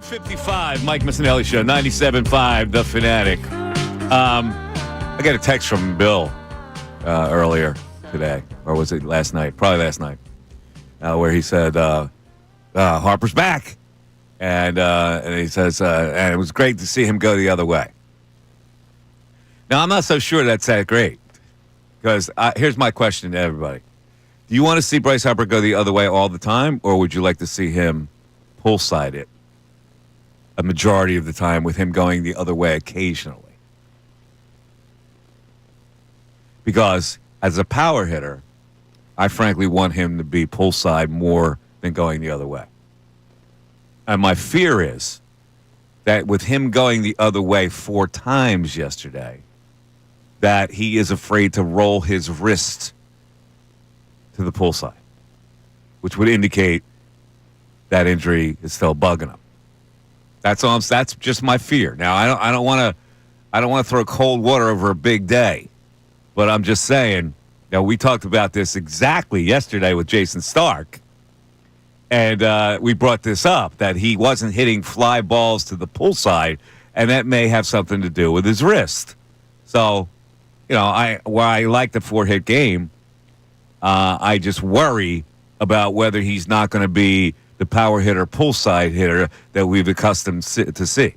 .55, Mike Missanelli Show, 97.5 The Fanatic. I got a text from Bill earlier today, or was it last night? Probably last night, where he said, Harper's back. And he says, and it was great to see him go the other way. Now, I'm not so sure that's that great, Because here's my question to everybody. Do you want to see Bryce Harper go the other way all the time, or would you like to see him pull side it a majority of the time with him going the other way occasionally? Because as a power hitter, I frankly want him to be pull side more than going the other way. And my fear is that with him going the other way 4 times yesterday, that he is afraid to roll his wrist to the pull side, which would indicate that injury is still bugging him. That's just my fear. Now I don't want to throw cold water over a big day, but I'm just saying. Now we talked about this exactly yesterday with Jason Stark, and we brought this up that he wasn't hitting fly balls to the pull side, and that may have something to do with his wrist. So, while I like the 4-hit game, I just worry about whether he's not going to be the power hitter, pull side hitter that we've accustomed to see.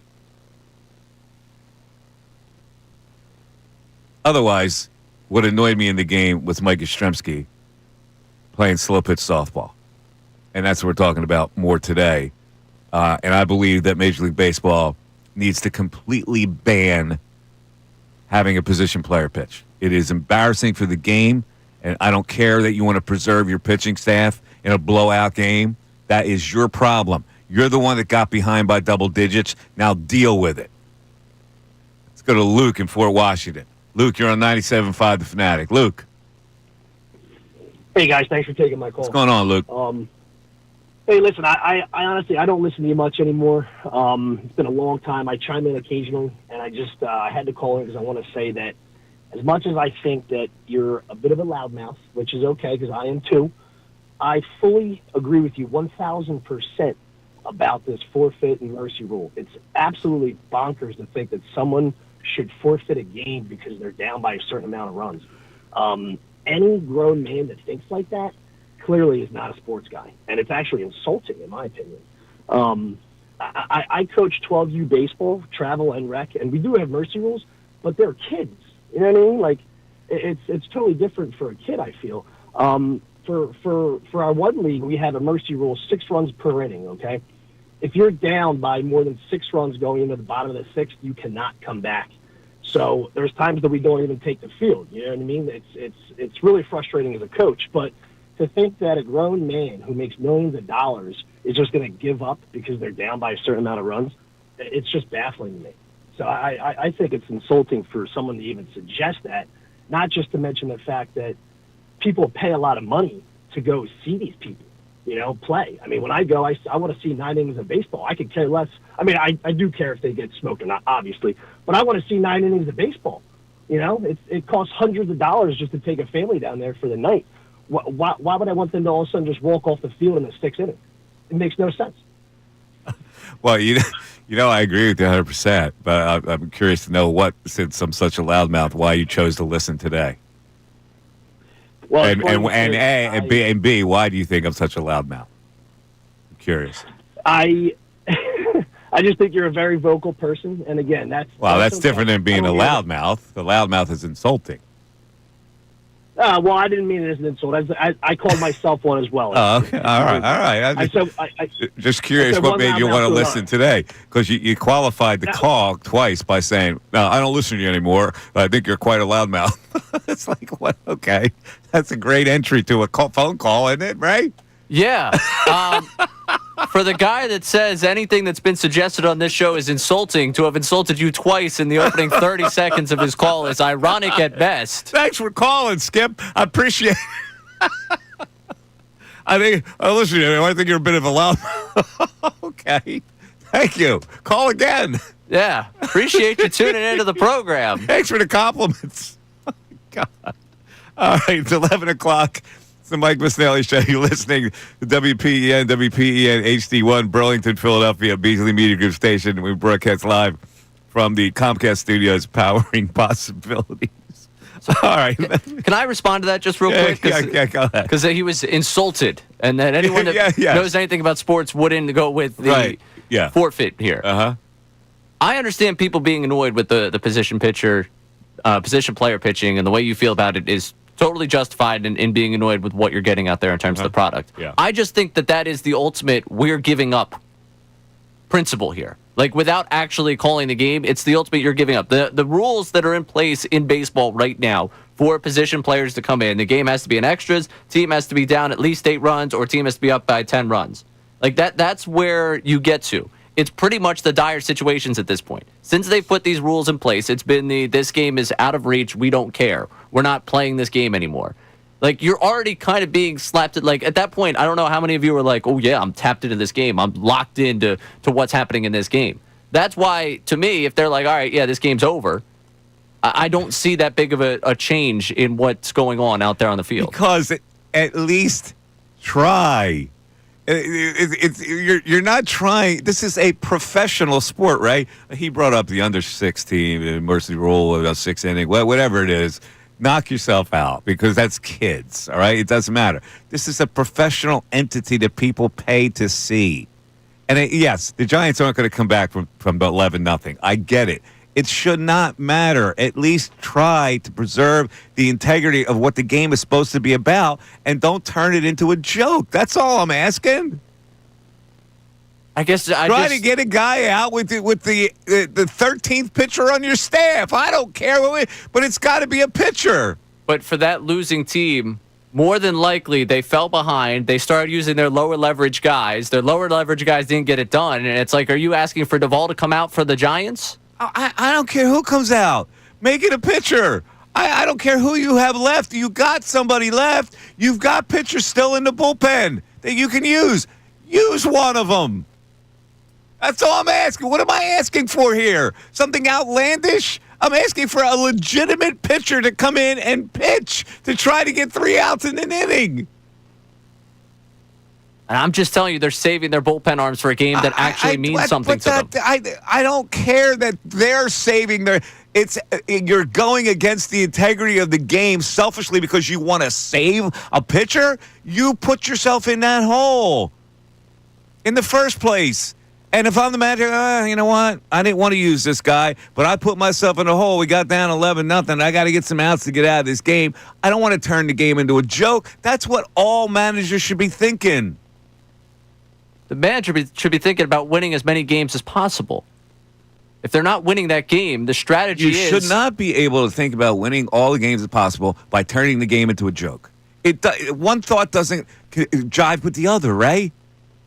Otherwise, what annoyed me in the game was Mike Yastrzemski playing slow pitch softball. And that's what we're talking about more today. And I believe that Major League Baseball needs to completely ban having a position player pitch. It is embarrassing for the game, and I don't care that you want to preserve your pitching staff in a blowout game. That is your problem. You're the one that got behind by double digits. Now deal with it. Let's go to Luke in Fort Washington. Luke, you're on 97.5 The Fanatic. Luke. Hey, guys. Thanks for taking my call. What's going on, Luke? Hey, listen, I honestly, I don't listen to you much anymore. It's been a long time. I chime in occasionally, and I had to call in because I want to say that as much as I think that you're a bit of a loudmouth, which is okay because I am too, I fully agree with you 1,000% about this forfeit and mercy rule. It's absolutely bonkers to think that someone should forfeit a game because they're down by a certain amount of runs. Any grown man that thinks like that clearly is not a sports guy, and it's actually insulting in my opinion. I coach 12U baseball, travel and rec, and we do have mercy rules, but they're kids. You know what I mean? Like, it's totally different for a kid, I feel. For our one league, we have a mercy rule, 6 runs per inning, okay? If you're down by more than 6 runs going into the bottom of the 6th, you cannot come back. So there's times that we don't even take the field. You know what I mean? It's really frustrating as a coach. But to think that a grown man who makes millions of dollars is just going to give up because they're down by a certain amount of runs, it's just baffling to me. So I think it's insulting for someone to even suggest that, not just to mention the fact that people pay a lot of money to go see these people, play. I mean, when I go, I want to see 9 innings of baseball. I could care less. I mean, I do care if they get smoked or not, obviously, but I want to see 9 innings of baseball. It costs hundreds of dollars just to take a family down there for the night. Why would I want them to all of a sudden just walk off the field in the 6th inning? It makes no sense. Well, I agree with you 100%, but I'm curious to know since I'm such a loudmouth, why you chose to listen today. Well, and B, why do you think I'm such a loudmouth? I'm curious. I just think you're a very vocal person, and again, that's different than being a loudmouth. The loudmouth is insulting. Well, I didn't mean it as an insult. I called myself one as well. Oh, okay. All right. Just curious what made you want to listen today, because you qualified the call twice by saying, "No, I don't listen to you anymore. I think you're quite a loudmouth." It's like, what? Okay, that's a great entry to a phone call, isn't it? Right? Yeah. For the guy that says anything that's been suggested on this show is insulting, to have insulted you twice in the opening 30 seconds of his call is ironic at best. Thanks for calling, Skip. I appreciate it. Listen, I think you're a bit of a loud. Okay. Thank you. Call again. Yeah. Appreciate you tuning into the program. Thanks for the compliments. Oh, God. All right. It's 11 o'clock. It's the Mike Missanelli Show. You're listening to WPEN HD1, Burlington, Philadelphia, Beasley Media Group Station. We broadcast live from the Comcast studios, powering possibilities. All right. Can I respond to that just real quick? Yeah, go ahead. Because he was insulted, and that anyone that knows anything about sports wouldn't go with the forfeit here. Uh-huh. I understand people being annoyed with the position pitcher position player pitching and the way you feel about it is totally justified in being annoyed with what you're getting out there in terms of the product. Yeah. I just think that is the ultimate we're giving up principle here. Like, without actually calling the game, it's the ultimate you're giving up. The rules that are in place in baseball right now for position players to come in, the game has to be in extras, team has to be down at least 8 runs, or team has to be up by 10 runs. Like, that's where you get to. It's pretty much the dire situations at this point. Since they've put these rules in place, it's been this game is out of reach, we don't care. We're not playing this game anymore. Like, you're already kind of being slapped at, like, at that point, I don't know how many of you are like, oh yeah, I'm tapped into this game. I'm locked into what's happening in this game. That's why, to me, if they're like, all right, yeah, this game's over, I don't see that big of a change in what's going on out there on the field. Because at least try. You're not trying. This is a professional sport, right? He brought up the under 16 and mercy rule of a 6 inning, whatever it is. Knock yourself out because that's kids, all right? It doesn't matter. This is a professional entity that people pay to see. And yes, the Giants aren't going to come back from 11-0. I get it. It should not matter. At least try to preserve the integrity of what the game is supposed to be about and don't turn it into a joke. That's all I'm asking. I guess Try to get a guy out with the 13th pitcher on your staff. I don't care, but it's got to be a pitcher. But for that losing team, more than likely they fell behind. They started using their lower leverage guys. Their lower leverage guys didn't get it done. And it's like, are you asking for Duvall to come out for the Giants? I don't care who comes out. Make it a pitcher. I don't care who you have left. You got somebody left. You've got pitchers still in the bullpen that you can use. Use one of them. That's all I'm asking. What am I asking for here? Something outlandish? I'm asking for a legitimate pitcher to come in and pitch to try to get 3 outs in an inning. And I'm just telling you, they're saving their bullpen arms for a game that actually means something to them. I don't care that they're saving their. You're going against the integrity of the game selfishly because you want to save a pitcher. You put yourself in that hole in the first place. And if I'm the manager, you know what? I didn't want to use this guy, but I put myself in a hole. We got down 11-0. I got to get some outs to get out of this game. I don't want to turn the game into a joke. That's what all managers should be thinking. The manager should be thinking about winning as many games as possible. If they're not winning that game, the strategy is... You should not be able to think about winning all the games as possible by turning the game into a joke. One thought doesn't jive with the other, right?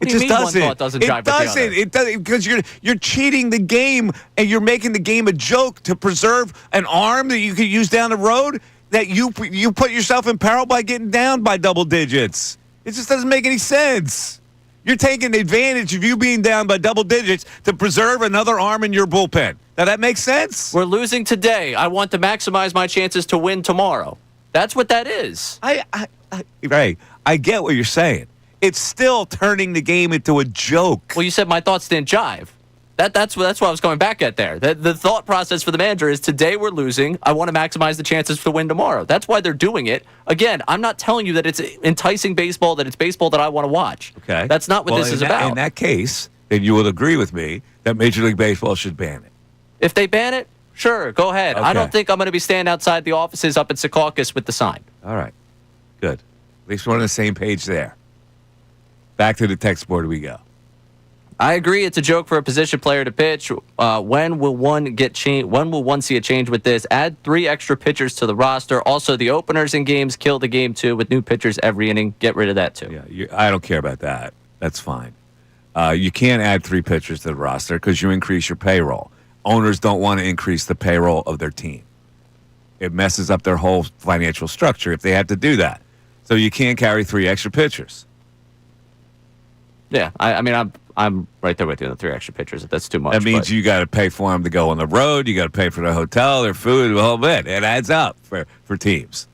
It just doesn't. One thought doesn't jive with the other? It doesn't because you're cheating the game and you're making the game a joke to preserve an arm that you could use down the road that you put yourself in peril by getting down by double digits. It just doesn't make any sense. You're taking advantage of you being down by double digits to preserve another arm in your bullpen. Now, that makes sense? We're losing today. I want to maximize my chances to win tomorrow. That's what that is. Right. I get what you're saying. It's still turning the game into a joke. Well, you said my thoughts didn't jive. That's what I was going back at there. The thought process for the manager is today we're losing. I want to maximize the chances to win tomorrow. That's why they're doing it. Again, I'm not telling you that it's enticing baseball, that it's baseball that I want to watch. Okay. That's not what this is about. In that case, then you will agree with me that Major League Baseball should ban it. If they ban it, sure, go ahead. Okay. I don't think I'm going to be standing outside the offices up at Secaucus with the sign. All right. Good. At least we're on the same page there. Back to the text board we go. I agree. It's a joke for a position player to pitch. When will one get change? When will one see a change with this? Add 3 extra pitchers to the roster. Also, the openers in games kill the game too with new pitchers every inning. Get rid of that too. Yeah, I don't care about that. That's fine. You can't add 3 pitchers to the roster because you increase your payroll. Owners don't want to increase the payroll of their team. It messes up their whole financial structure if they have to do that. So you can't carry 3 extra pitchers. Yeah, I mean, I'm right there with you. The 3 extra pitchers. That's too much. That means you got to pay for them to go on the road. You got to pay for the hotel, their food, the whole bit. It adds up for teams.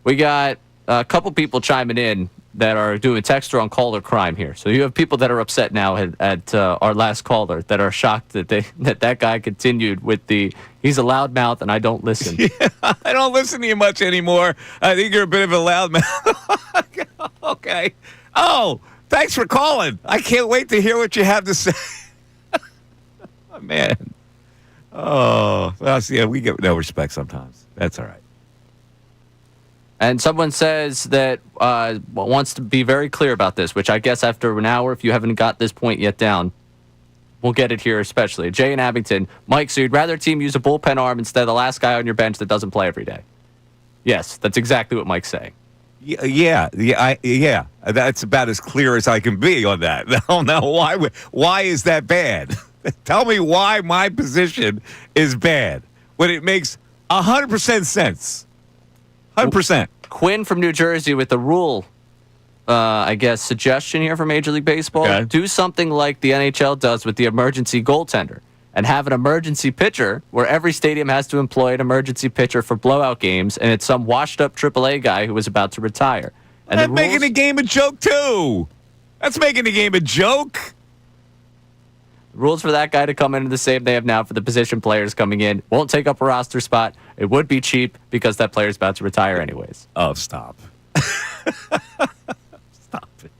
We got a couple people chiming in that are doing text or on caller crime here. So you have people that are upset now at our last caller that are shocked that that guy continued with he's a loudmouth and I don't listen. Yeah, I don't listen to you much anymore. I think you're a bit of a loudmouth. Okay. Oh, thanks for calling. I can't wait to hear what you have to say. Oh, man. Oh, well, see, we get no respect sometimes. That's all right. And someone says that wants to be very clear about this, which I guess after an hour, if you haven't got this point yet down, we'll get it here especially. Jay in Abington. Mike, so you'd rather a team use a bullpen arm instead of the last guy on your bench that doesn't play every day? Yes, that's exactly what Mike's saying. Yeah. That's about as clear as I can be on that. No, why is that bad? Tell me why my position is bad when it makes 100% sense. 100%. Quinn from New Jersey with the rule, I guess, suggestion here for Major League Baseball. Okay. Do something like the NHL does with the emergency goaltender and have an emergency pitcher where every stadium has to employ an emergency pitcher for blowout games, and it's some washed-up AAA guy who is about to retire. And That's making the game a joke, too. That's making the game a joke. Rules for that guy to come in are the same they have now for the position players coming in. Won't take up a roster spot. It would be cheap because that player's about to retire anyways. Oh, stop. Stop it.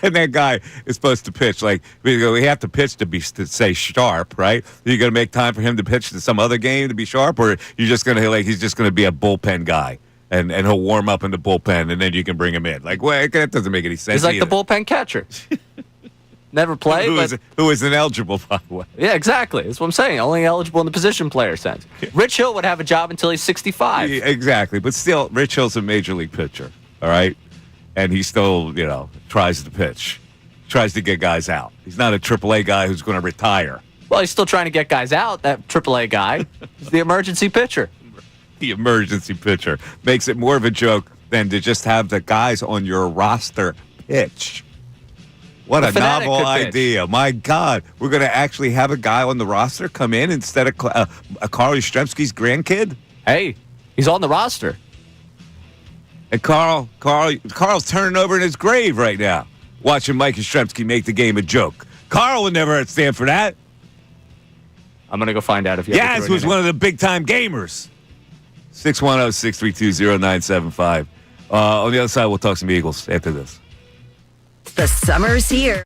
And that guy is supposed to pitch. Like, we have to pitch to stay sharp, right? Are you going to make time for him to pitch to some other game to be sharp? Or you're just going to, he's just going to be a bullpen guy? And he'll warm up in the bullpen, and then you can bring him in. Like, well, that doesn't make any sense. He's like either. the bullpen catcher. Never played, who is ineligible, by the way. Yeah, exactly. That's what I'm saying. Only eligible in the position player sense. Rich Hill would have a job until he's 65. Yeah, exactly. But still, Rich Hill's a major league pitcher, all right? And he still, tries to pitch, tries to get guys out. He's not a AAA guy who's going to retire. Well, he's still trying to get guys out, that AAA guy. He's the emergency pitcher. The emergency pitcher makes it more of a joke than to just have the guys on your roster pitch. What a novel idea. My God. We're going to actually have a guy on the roster come in instead of Carl Yastrzemski's grandkid? Hey, he's on the roster. And Carl's turning over in his grave right now, watching Mike Yastrzemski make the game a joke. Carl would never stand for that. I'm going to go find out if you Yaz was one of the big-time gamers. 610-632-0975. On the other side, we'll talk some Eagles after this. The summer's here.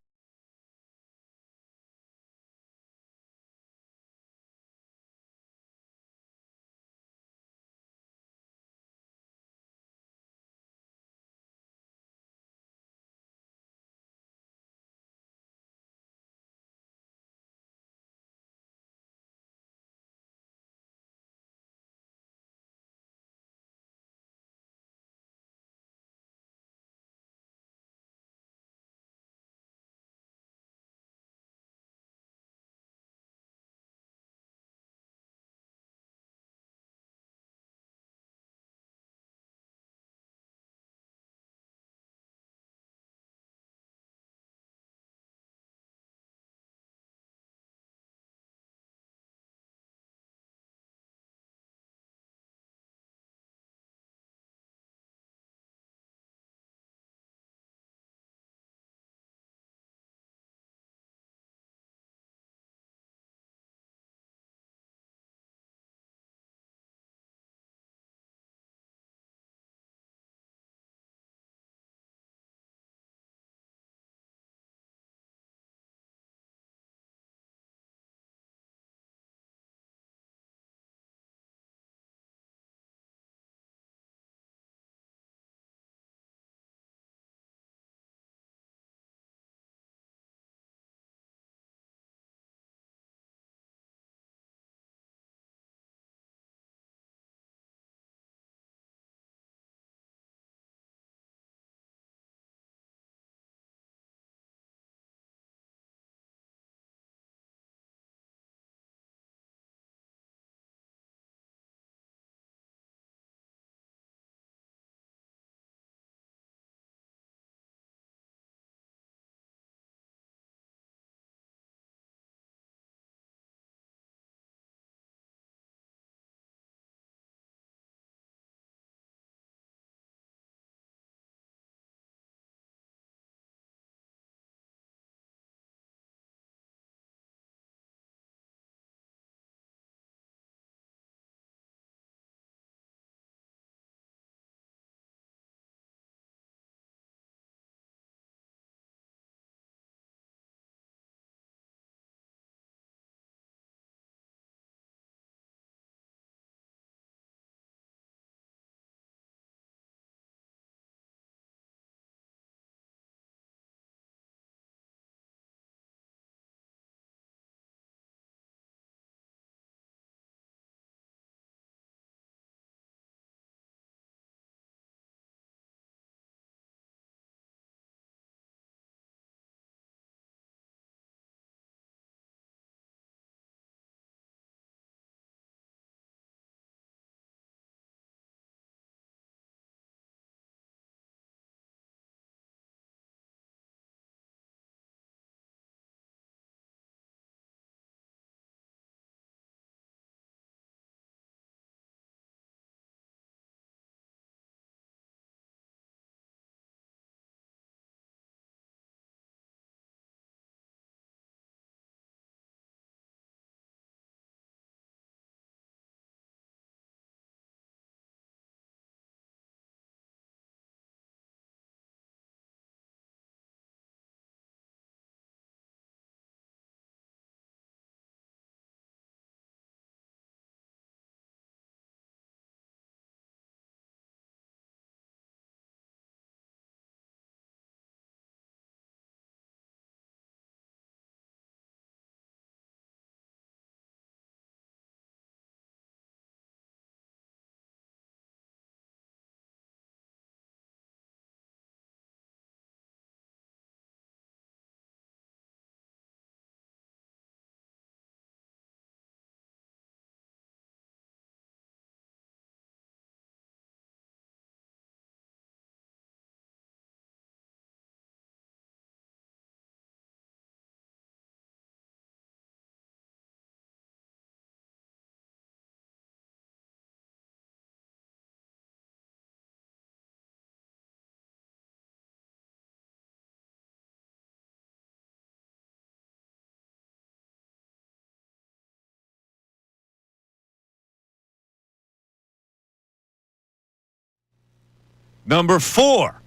Number 4,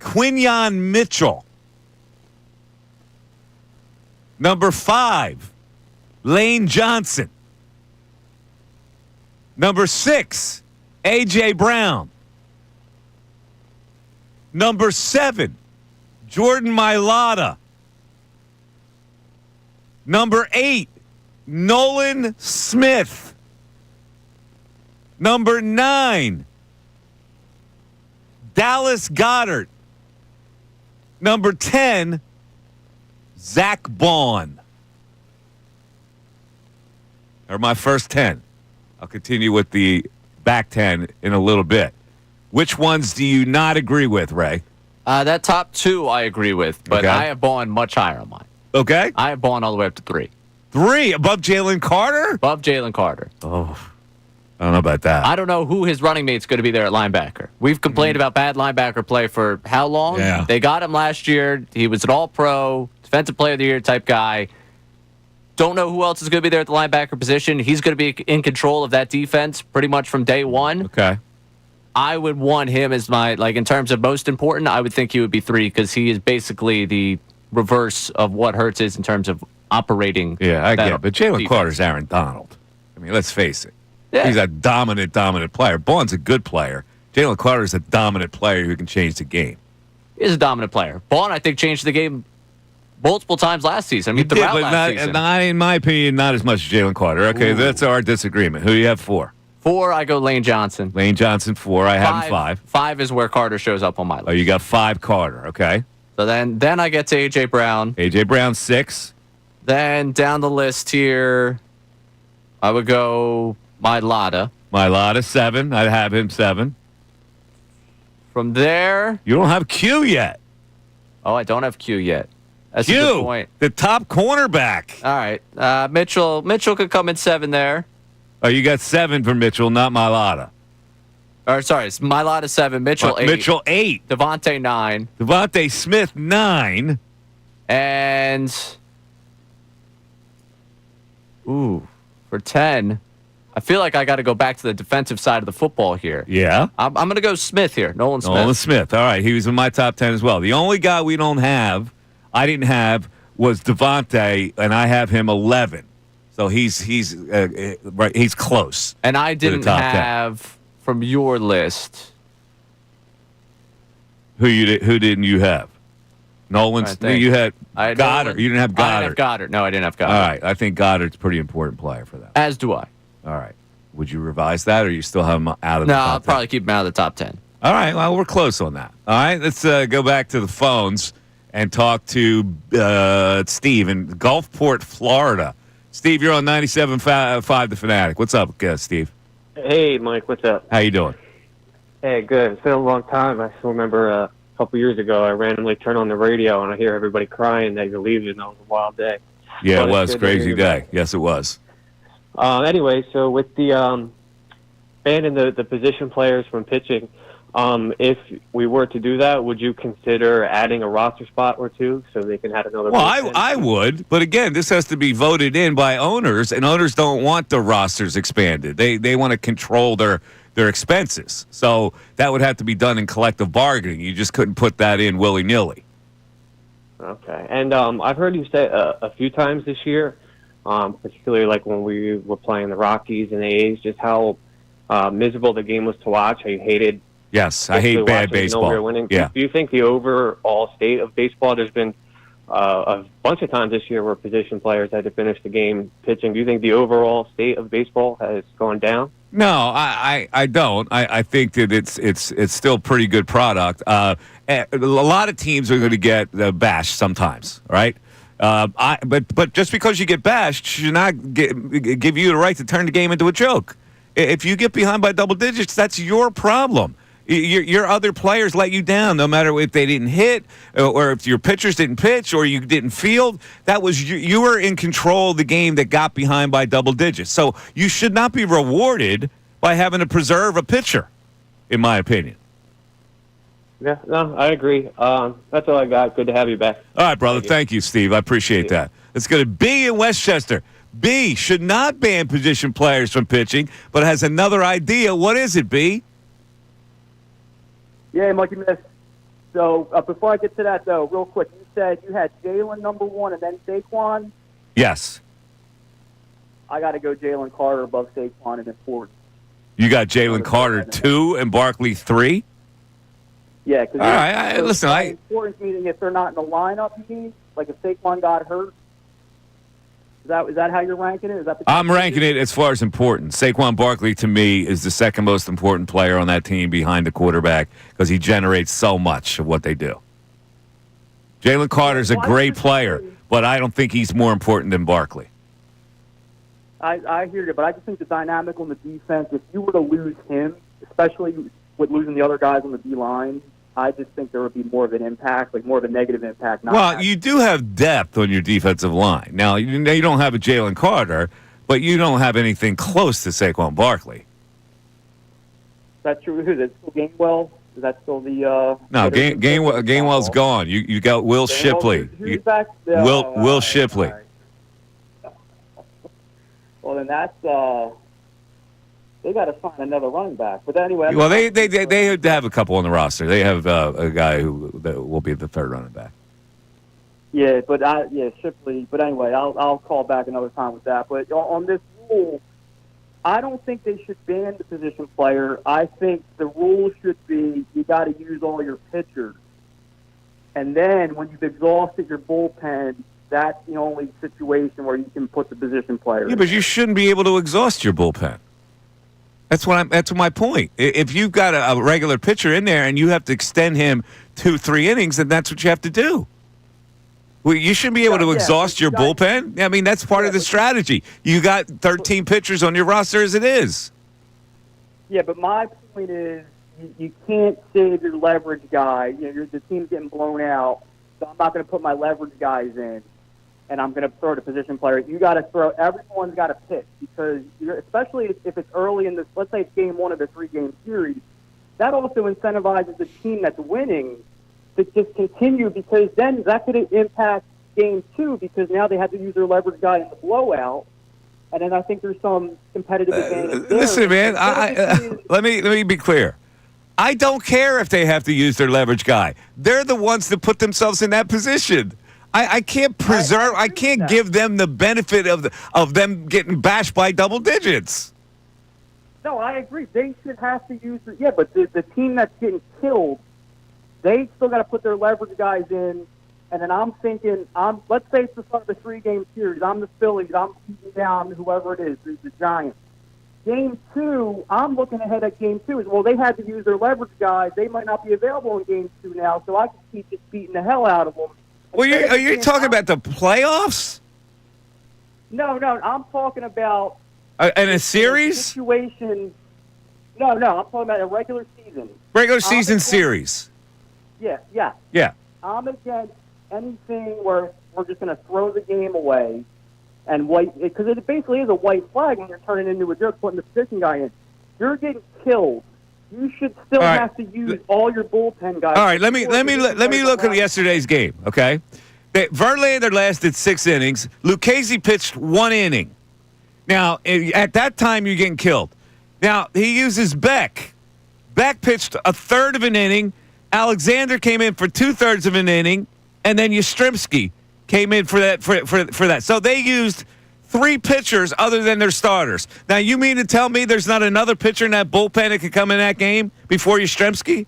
Quinyon Mitchell. Number 5, Lane Johnson. Number 6, A.J. Brown. Number 7, Jordan Mailata. Number 8, Nolan Smith. Number 9, Dallas Goedert. Number 10, Zach Bond. Are my first 10. I'll continue with the back 10 in a little bit. Which ones do you not agree with, Ray? That top 2 I agree with, but Okay. I have Bond much higher on mine. Okay. I have Bond all the way up to 3. 3 above Jalen Carter? Above Jalen Carter. Oh, I don't know about that. I don't know who his running mate's going to be there at linebacker. We've complained about bad linebacker play for how long? Yeah. They got him last year. He was an all-pro, defensive player of the year type guy. Don't know who else is going to be there at the linebacker position. He's going to be in control of that defense pretty much from day one. Okay. I would want him as my, in terms of most important, I would think he would be 3 because he is basically the reverse of what Hurts is in terms of operating. Yeah, I get it. But Jalen defense. Carter's Aaron Donald. I mean, let's face it. Yeah. He's a dominant player. Bond's a good player. Jalen Carter's a dominant player who can change the game. He is a dominant player. Bond, I think, changed the game multiple times last season. I mean, Did, throughout but last season. not, in my opinion, not as much as Jalen Carter. Okay, that's our disagreement. Who do you have 4? 4, I go Lane Johnson. Lane Johnson, 4. I have him 5. 5 is where Carter shows up on my list. Oh, you got 5 Carter. Okay. So then I get to A.J. Brown. A.J. Brown, 6. Then down the list here, I would go Mailata. Mailata, 7. I'd have him 7. From there, You don't have Q yet. I don't have Q yet. That's a good Q, point. the top cornerback. All right. Mitchell could come in 7 there. Oh, you got 7 for Mitchell, not Mailata. Or sorry, it's Mailata 7, Mitchell 8. Mitchell, 8. Devontae 9. Devontae Smith, 9. And for 10, I feel like I got to go back to the defensive side of the football here. Yeah. I'm going to go Smith here, Nolan Smith. Nolan Smith. All right. He was in my top 10 as well. The only guy I didn't have, was Devontae, and I have him 11. So he's close. And I to the didn't top 10. have from your list. Who didn't you have? Nolan's. You had Goddard. You didn't have Goddard. I didn't have Goddard. No, I didn't have Goddard. All right. I think Goddard's a pretty important player for that. As do I. All right. Would you revise that, or you still have him out of the No, top I'll 10? probably keep him out of the top 10. All right. Well, we're close on that. All right. Let's go back to the phones and talk to Steve in Gulfport, Florida. Steve, you're on 97.5 The Fanatic. What's up, Steve? Hey, Mike. What's up? How you doing? Hey, good. It's been a long time. I still remember a couple years ago, I randomly turned on the radio and I hear everybody crying that you're leaving. That was a wild day. Yeah, But it was it's a good to crazy hear day. that. Yes, it was. Anyway, so with the banning the position players from pitching, if we were to do that, would you consider adding a roster spot or two so they can have another? Well, bullpen? I would, but again, this has to be voted in by owners, and owners don't want the rosters expanded. They want to control their expenses. So that would have to be done in collective bargaining. You just couldn't put that in willy-nilly. Okay. And I've heard you say a few times this year, particularly like when we were playing the Rockies and the A's, just how miserable the game was to watch, how you hated. Yes, I hate bad baseball. Winning. Yeah. Do you think the overall state of baseball, there's been a bunch of times this year where position players had to finish the game pitching. Do you think the overall state of baseball has gone down? No, I don't. I think that it's still a pretty good product. A lot of teams are going to get bashed sometimes, right? But just because you get bashed should not give you the right to turn the game into a joke. If you get behind by double digits, that's your problem. Your other players let you down, no matter if they didn't hit or if your pitchers didn't pitch or you didn't field. That was you were in control of the game that got behind by double digits. So you should not be rewarded by having to preserve a pitcher, in my opinion. Yeah, no, I agree. That's all I got. Good to have you back. All right, brother. Thank you, Steve. I appreciate that. Let's go to B in Westchester. B should not ban position players from pitching, but has another idea. What is it, B? Yeah, Mikey Miss. So before I get to that, though, real quick, you said you had Jalen number 1 and then Saquon. Yes. I got to go Jalen Carter above Saquon in importance. You got Jalen Carter 2 and Barkley 3? Yeah. Cause all right. Listen, importance meaning if they're not in the lineup, you mean? Like if Saquon got hurt? Is that how you're ranking it? Is that I'm ranking it as far as importance. Saquon Barkley, to me, is the second most important player on that team behind the quarterback because he generates so much of what they do. Jalen Carter's a great player, but I don't think he's more important than Barkley. I hear you, but I just think the dynamic on the defense, if you were to lose him, especially with losing the other guys on the D-line, I just think there would be more of an impact, like more of a negative impact. Well, you do have depth on your defensive line. Now, you don't have a Jalen Carter, but you don't have anything close to Saquon Barkley. That's true. Is it still Gainwell? Is that still the... No, Gainwell's gone. You got Will Shipley. Who's back? Will Shipley. Right. Well, then that's... They got to find another running back. But anyway... Well, they have a couple on the roster. They have a guy who will be the third running back. Yeah, but Shipley. But anyway, I'll call back another time with that. But on this rule, I don't think they should ban the position player. I think the rule should be you got to use all your pitchers. And then when you've exhausted your bullpen, that's the only situation where you can put the position player. Yeah, but you shouldn't be able to exhaust your bullpen. That's my point. If you've got a regular pitcher in there and you have to extend him 2-3 innings, then that's what you have to do. Well, you shouldn't be able to exhaust your bullpen. I mean, that's part of the strategy. You got 13 pitchers on your roster as it is. Yeah, but my point is you can't save your leverage guy. The team's getting blown out, so I'm not going to put my leverage guys in, and I'm going to throw the position player. You got to throw. Everyone's got to pitch because, especially if it's early in this. Let's say it's game 1 of the 3-game series. That also incentivizes the team that's winning to just continue because then that could impact game 2 because now they have to use their leverage guy in the blowout, and then I think there's some competitive advantage. Listen, man, let me be clear. I don't care if they have to use their leverage guy. They're the ones that put themselves in that position. I can't preserve. I can't give them the benefit of them getting bashed by double digits. No, I agree. They should have to use it. Yeah, but the team that's getting killed, they still got to put their leverage guys in. And then I'm thinking, let's say it's the start of the 3-game series. I'm the Phillies. I'm keeping down whoever it is, the Giants. Game 2, I'm looking ahead at game 2. Well, they had to use their leverage guys. They might not be available in game 2 now, so I can keep just beating the hell out of them. Well, are you talking about the playoffs? No, I'm talking about in a series situation. No, I'm talking about a regular season. Regular season series. Yeah. I'm against anything where we're just going to throw the game away and wait, because it basically is a white flag when you're turning into a joke, putting the position guy in. You're getting killed. You should still have to use all your bullpen guys. All right, let me look at yesterday's game. Okay, Verlander lasted 6 innings. Lucchesi pitched 1 inning. Now, at that time, you're getting killed. Now he uses Beck. Beck pitched a third of an inning. Alexander came in for 2/3 of an inning, and then Yastrzemski came in for that. So they used 3 pitchers other than their starters. Now, you mean to tell me there's not another pitcher in that bullpen that could come in that game before Yastrzemski?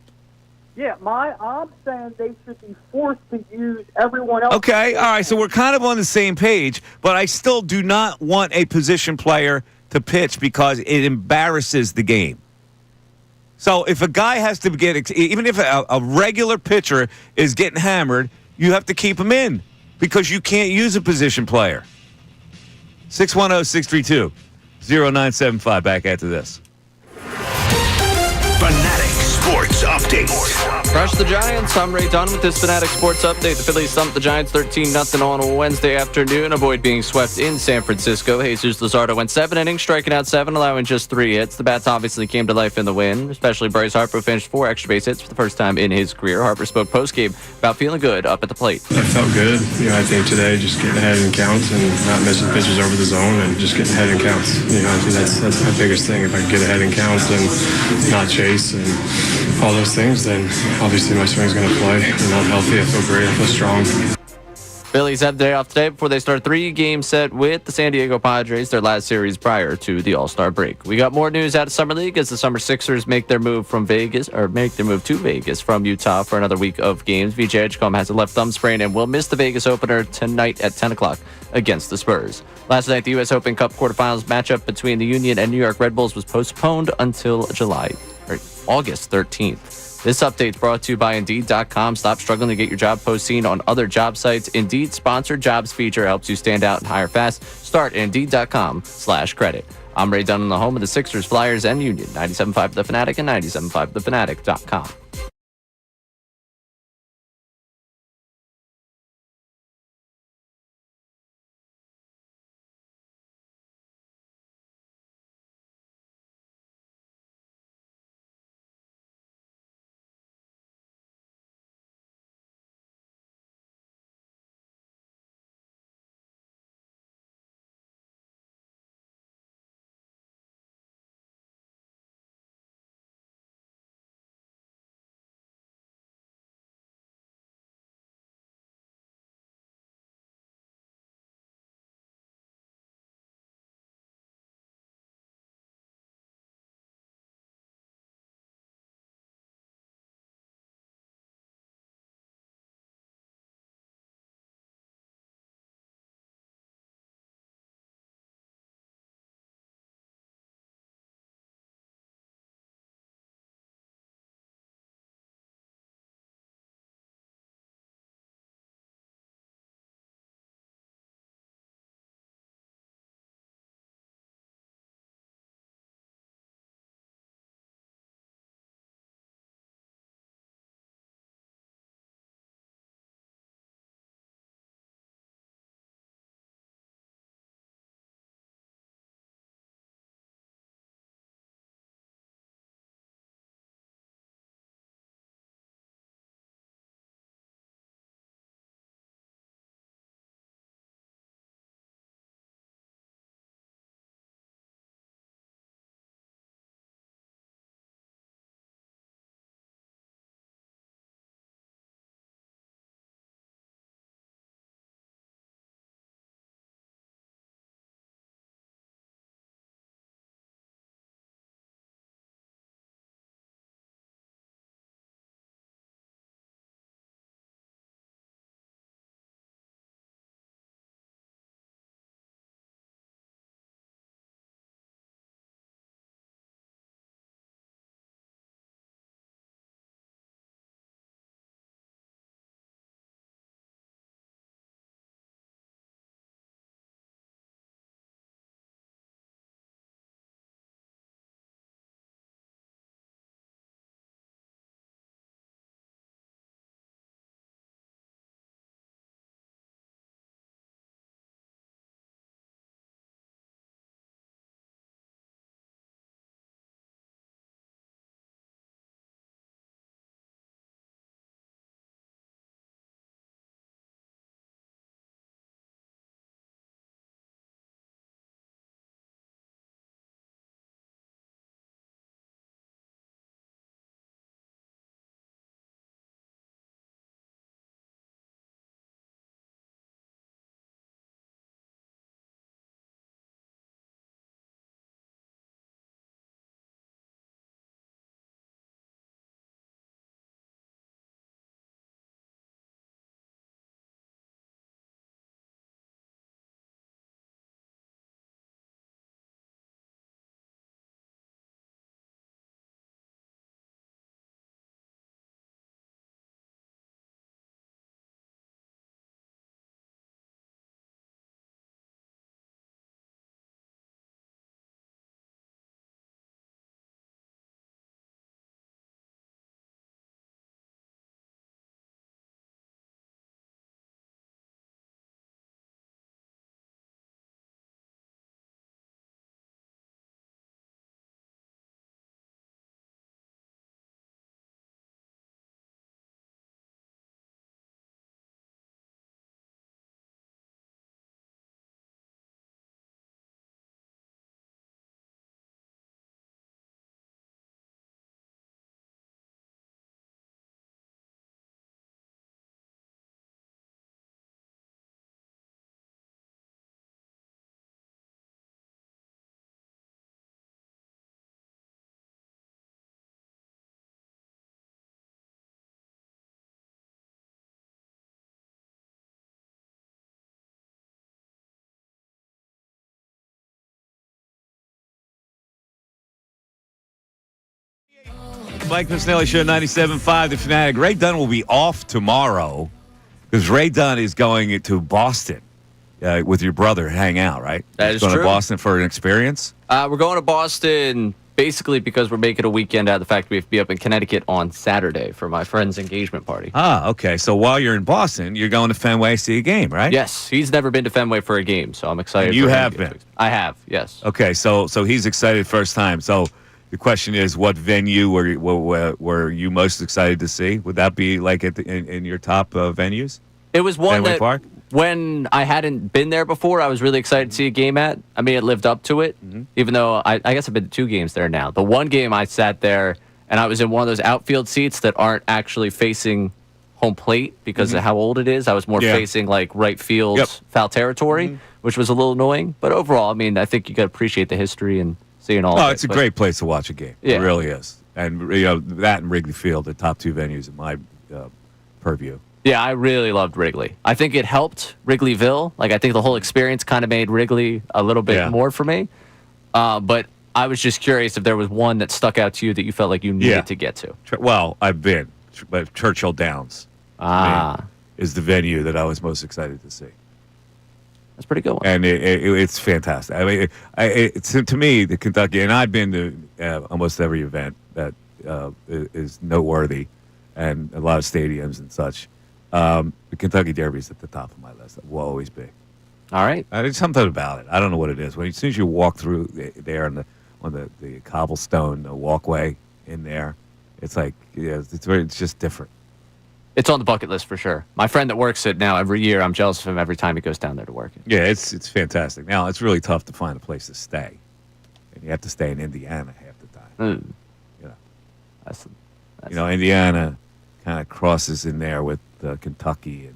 Yeah, I'm saying they should be forced to use everyone else. Okay, all right, so we're kind of on the same page, but I still do not want a position player to pitch because it embarrasses the game. So if a guy has to even if a regular pitcher is getting hammered, you have to keep him in because you can't use a position player. 610-632-0975. Back after this. Fanatic Sports Update. Crush the Giants. I'm Ray Dunn with this Fanatic Sports Update. The Phillies thumped the Giants 13-0 on a Wednesday afternoon. Avoid being swept in San Francisco. Jesus Luzardo went 7 innings, striking out 7, allowing just 3 hits. The bats obviously came to life in the win, especially Bryce Harper finished 4 extra base hits for the first time in his career. Harper spoke post-game about feeling good up at the plate. I felt good. I think today just getting ahead in counts and not missing pitches over the zone and just getting ahead in counts. I think that's my biggest thing. If I can get ahead in counts and not chase chase and all those things, then obviously my swing's going to play. And I'm healthy. I feel great. I feel strong. Phillies have the day off today before they start a 3-game set with the San Diego Padres, their last series prior to the All-Star break. We got more news out of Summer League as the Summer Sixers make their move to Vegas from Utah for another week of games. VJ Edgecombe has a left thumb sprain and will miss the Vegas opener tonight at 10 o'clock against the Spurs. Last night, the U.S. Open Cup quarterfinals matchup between the Union and New York Red Bulls was postponed until August 13th. This update is brought to you by Indeed.com. Stop struggling to get your job post seen on other job sites. Indeed sponsored jobs feature helps you stand out and hire fast. Start at Indeed.com/credit. I'm Ray Dunn, the home of the Sixers, Flyers, and Union. 97.5 The Fanatic and 97.5thefanatic.com. Mike Missanelli Show 97.5 The Fanatic. Ray Dunn will be off tomorrow because Ray Dunn is going to Boston with your brother, hang out, right? That He's is going true. to Boston for an experience? We're going to Boston basically because we're making a weekend out of the fact we have to be up in Connecticut on Saturday for my friend's engagement party. Ah, okay. So while you're in Boston, you're going to Fenway to see a game, right? Yes, he's never been to Fenway for a game, so I'm excited. And you for him have to get been? to- I have, yes. Okay, so he's excited first time. So the question is, what venue were you most excited to see? Would that be like in your top venues? It was one Fenway that Park? when I hadn't been there before, I was really excited to see a game at. I mean, it lived up to it, even though I guess I've been to 2 games there now. The one game I sat there, and I was in one of those outfield seats that aren't actually facing home plate because of how old it is. I was more facing like right field foul territory, which was a little annoying. But overall, I mean, I think you got to appreciate the history and seeing all of it. Oh, it's a great place to watch a game. Yeah. It really is. And, that and Wrigley Field, the top 2 venues in my purview. Yeah, I really loved Wrigley. I think it helped Wrigleyville. Like, I think the whole experience kind of made Wrigley a little bit more for me. But I was just curious if there was one that stuck out to you that you felt like you needed to get to. Well, I've been, but Churchill Downs is the venue that I was most excited to see. That's a pretty good one. And it's fantastic. I mean, it's to me, the Kentucky, and I've been to almost every event that is noteworthy and a lot of stadiums and such. The Kentucky Derby is at the top of my list. It will always be. All right. There's something about it. I don't know what it is. As soon as you walk through there on the cobblestone walkway in there, it's like it's just different. It's on the bucket list for sure. My friend that works it now every year, I'm jealous of him every time he goes down there to work. Yeah, it's fantastic. Now, it's really tough to find a place to stay. And you have to stay in Indiana half the time. That's Indiana kind of crosses in there with Kentucky and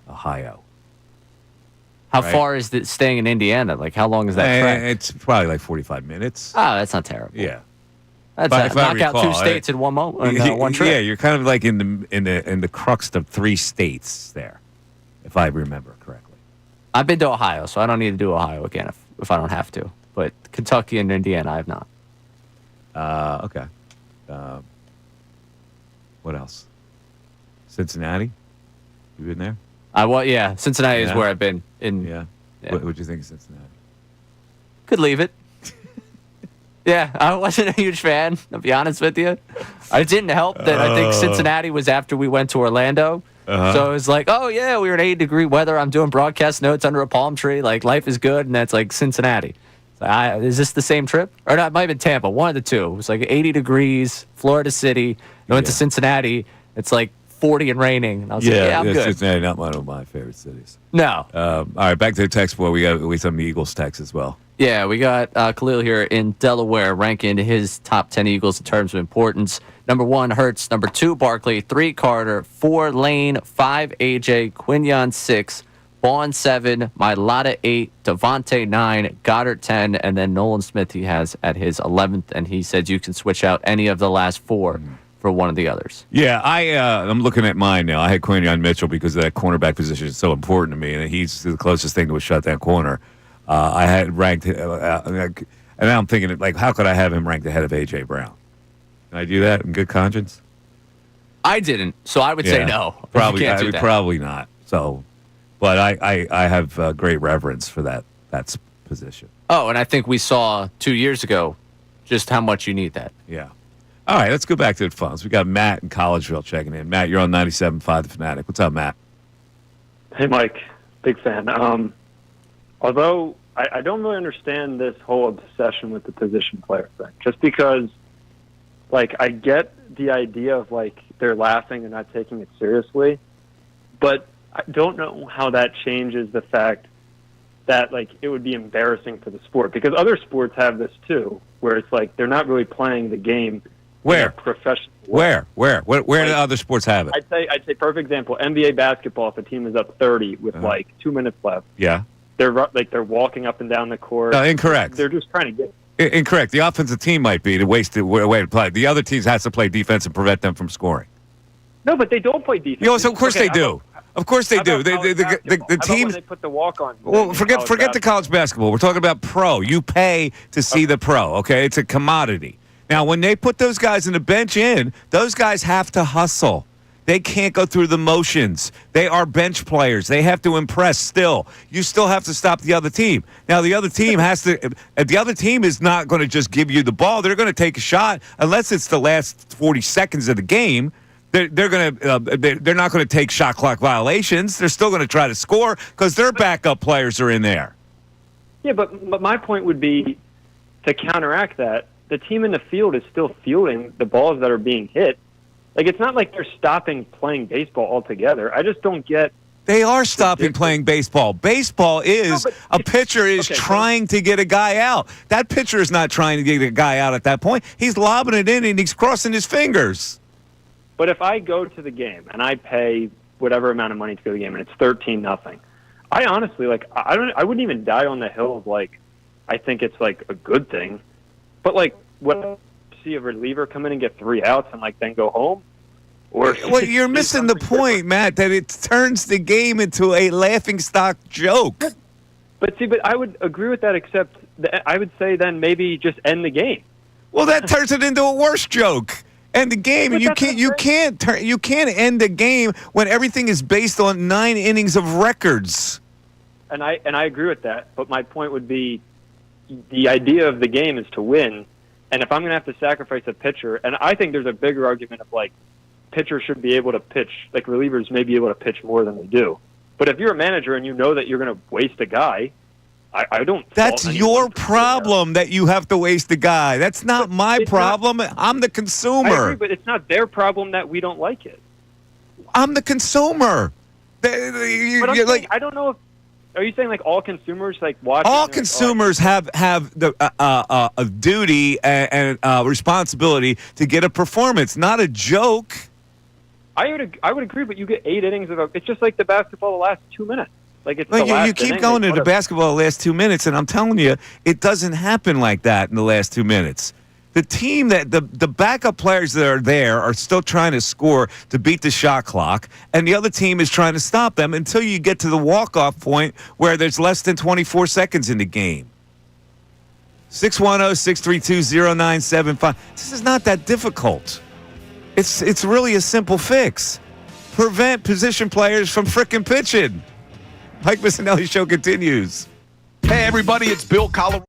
Ohio. How far is it staying in Indiana? Like, how long is that trek? It's probably like 45 minutes. Oh, that's not terrible. Yeah. That's If I knock out recall, 2 states in one moment, one trip. Yeah, you're kind of like in the crux of 3 states there, if I remember correctly. I've been to Ohio, so I don't need to do Ohio again if I don't have to. But Kentucky and Indiana, I have not. Okay. What else? Cincinnati? You been there? Cincinnati is where I've been. Yeah. What would you think of Cincinnati? Could leave it. Yeah, I wasn't a huge fan, to be honest with you. It didn't help that I think Cincinnati was after we went to Orlando. So it was like, oh, yeah, we were in 80-degree weather. I'm doing broadcast notes under a palm tree. Like, life is good, and that's like Cincinnati. So is this the same trip? Or no, it might have been Tampa, one of the two. It was like 80 degrees, Florida City. I went to Cincinnati. It's like 40 and raining. And I was like, I'm good. Cincinnati, not one of my favorite cities. No. All right, back to the text board. We got some Eagles text as well. Yeah, we got Khalil here in Delaware ranking his top 10 Eagles in terms of importance. Number 1, Hurts. Number 2, Barkley. 3, Carter. 4, Lane. 5, AJ. Quinion, 6. Vaughn, 7. Mailata, 8. Devontae, 9. Goddard, 10. And then Nolan Smith he has at his 11th. And he said you can switch out any of the last 4 for one of the others. Yeah, I'm looking at mine now. I had Quinion Mitchell because that cornerback position is so important to me, and he's the closest thing to a shutdown corner. I had ranked, and now I'm thinking, like, how could I have him ranked ahead of A.J. Brown? Can I do that in good conscience? I didn't, so I would say no. Probably, You can't do that. probably not. So, but I have great reverence for that position. Oh, and I think we saw 2 years ago just how much you need that. Yeah. All right, let's go back to the phones. We got Matt in Collegeville checking in. Matt, you're on 97.5 The Fanatic. What's up, Matt? Hey, Mike. Big fan. Although I don't really understand this whole obsession with the position player thing. Just because, like, I get the idea of, like, they're laughing and not taking it seriously, but I don't know how that changes the fact that, like, it would be embarrassing for the sport. Because other sports have this, too, where it's like they're not really playing the game Where? Professional. Where do other sports have it? I'd say perfect example, NBA basketball, if a team is up 30 with like 2 minutes left. Yeah. They're walking up and down the court. No, incorrect. They're just trying to get. Incorrect. The offensive team might be the way to play. The other teams has to play defense and prevent them from scoring. No, but they don't play defense. So of course they do. Of course they do. The teams. They put the walk on. Well, forget the college basketball. We're talking about pro. You pay to see the pro. Okay, it's a commodity. Now, when they put those guys in the bench those guys have to hustle. They can't go through the motions. They are bench players. They have to impress still. You still have to stop the other team. Now, the other team the other team is not going to just give you the ball. They're going to take a shot unless it's the last 40 seconds of the game. They're not going to take shot clock violations. They're still going to try to score because their backup players are in there. Yeah, but my point would be to counteract that, the team in the field is still fielding the balls that are being hit. Like, it's not like they're stopping playing baseball altogether. I just don't get. They are stopping playing baseball. Baseball is a pitcher is trying to get a guy out. That pitcher is not trying to get a guy out at that point. He's lobbing it in and he's crossing his fingers. But if I go to the game and I pay whatever amount of money to go to the game and it's 13-0, I honestly I wouldn't even die on the hill of I think it's a good thing. But when I see a reliever come in and get 3 outs and then go home, well, you're missing the point, Matt, that it turns the game into a laughingstock joke. But I would agree with that, except I would say then maybe just end the game. Well, that turns it into a worse joke. End the game, and you can't end the game when everything is based on 9 innings of records. And I agree with that. But my point would be, the idea of the game is to win. And if I'm going to have to sacrifice a pitcher, and I think there's a bigger argument of pitchers should be able to pitch, relievers may be able to pitch more than they do. But if you're a manager and you know that you're going to waste a guy, I don't. That's your problem that you have to waste a guy. That's not my problem. I'm the consumer. I agree, but it's not their problem that we don't like it. I'm the consumer. I don't know if. Are you saying all consumers watch? All consumers have the a duty and responsibility to get a performance, not a joke. I would agree, but you get 8 innings of it's just like the basketball the last 2 minutes. You keep going to the basketball the last 2 minutes, and I'm telling you, it doesn't happen like that in the last 2 minutes. The team the backup players that are there are still trying to score to beat the shot clock, and the other team is trying to stop them until you get to the walk-off point where there's less than 24 seconds in the game. 610-632-0975. This is not that difficult. It's really a simple fix. Prevent position players from frickin' pitching. Mike Missanelli Show continues. Hey, everybody, it's Bill Colorado.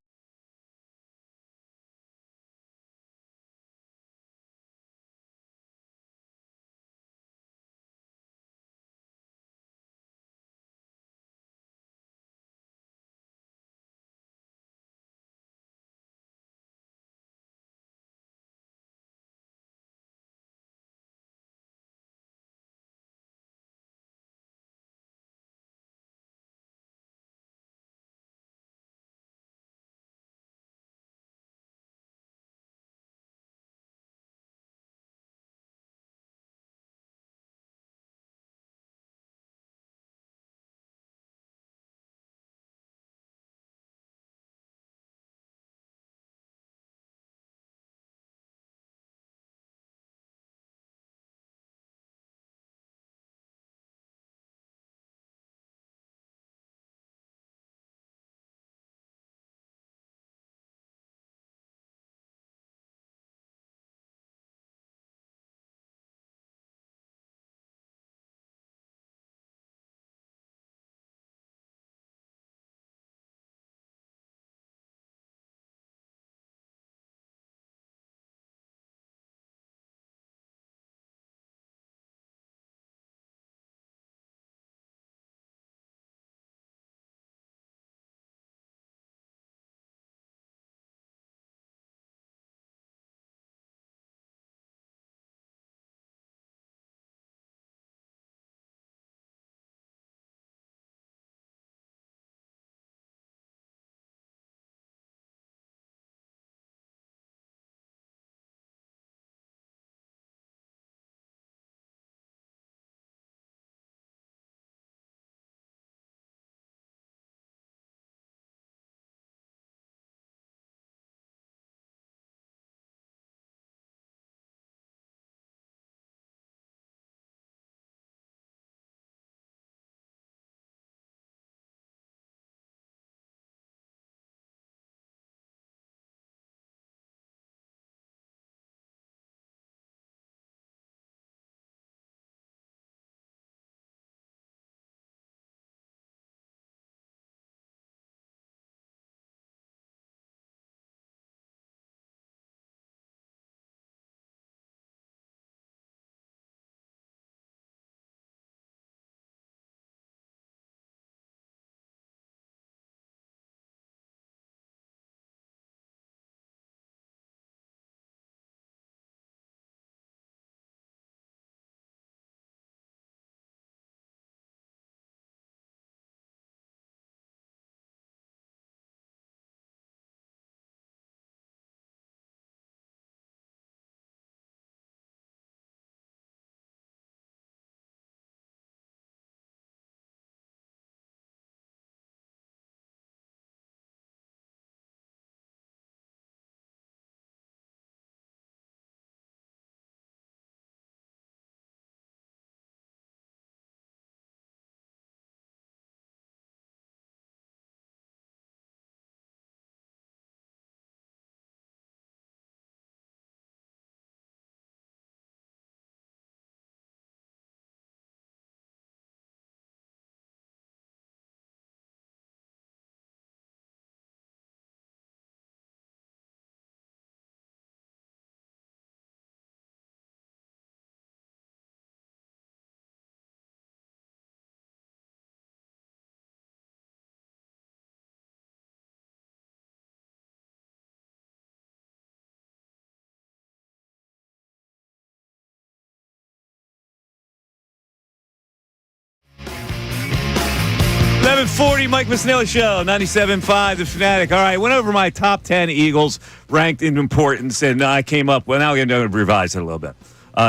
740, Mike Missanelli Show, 97.5, The Fanatic. All right, went over my top 10 Eagles ranked in importance, and I came up, well, now I'm going to revise it a little bit.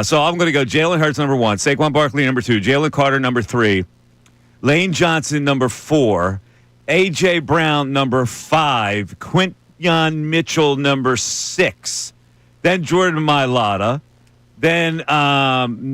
So I'm going to go Jalen Hurts, number 1, Saquon Barkley, number 2, Jalen Carter, number 3, Lane Johnson, number 4, A.J. Brown, number 5, Quinton Mitchell, number 6, then Jordan Mailata, then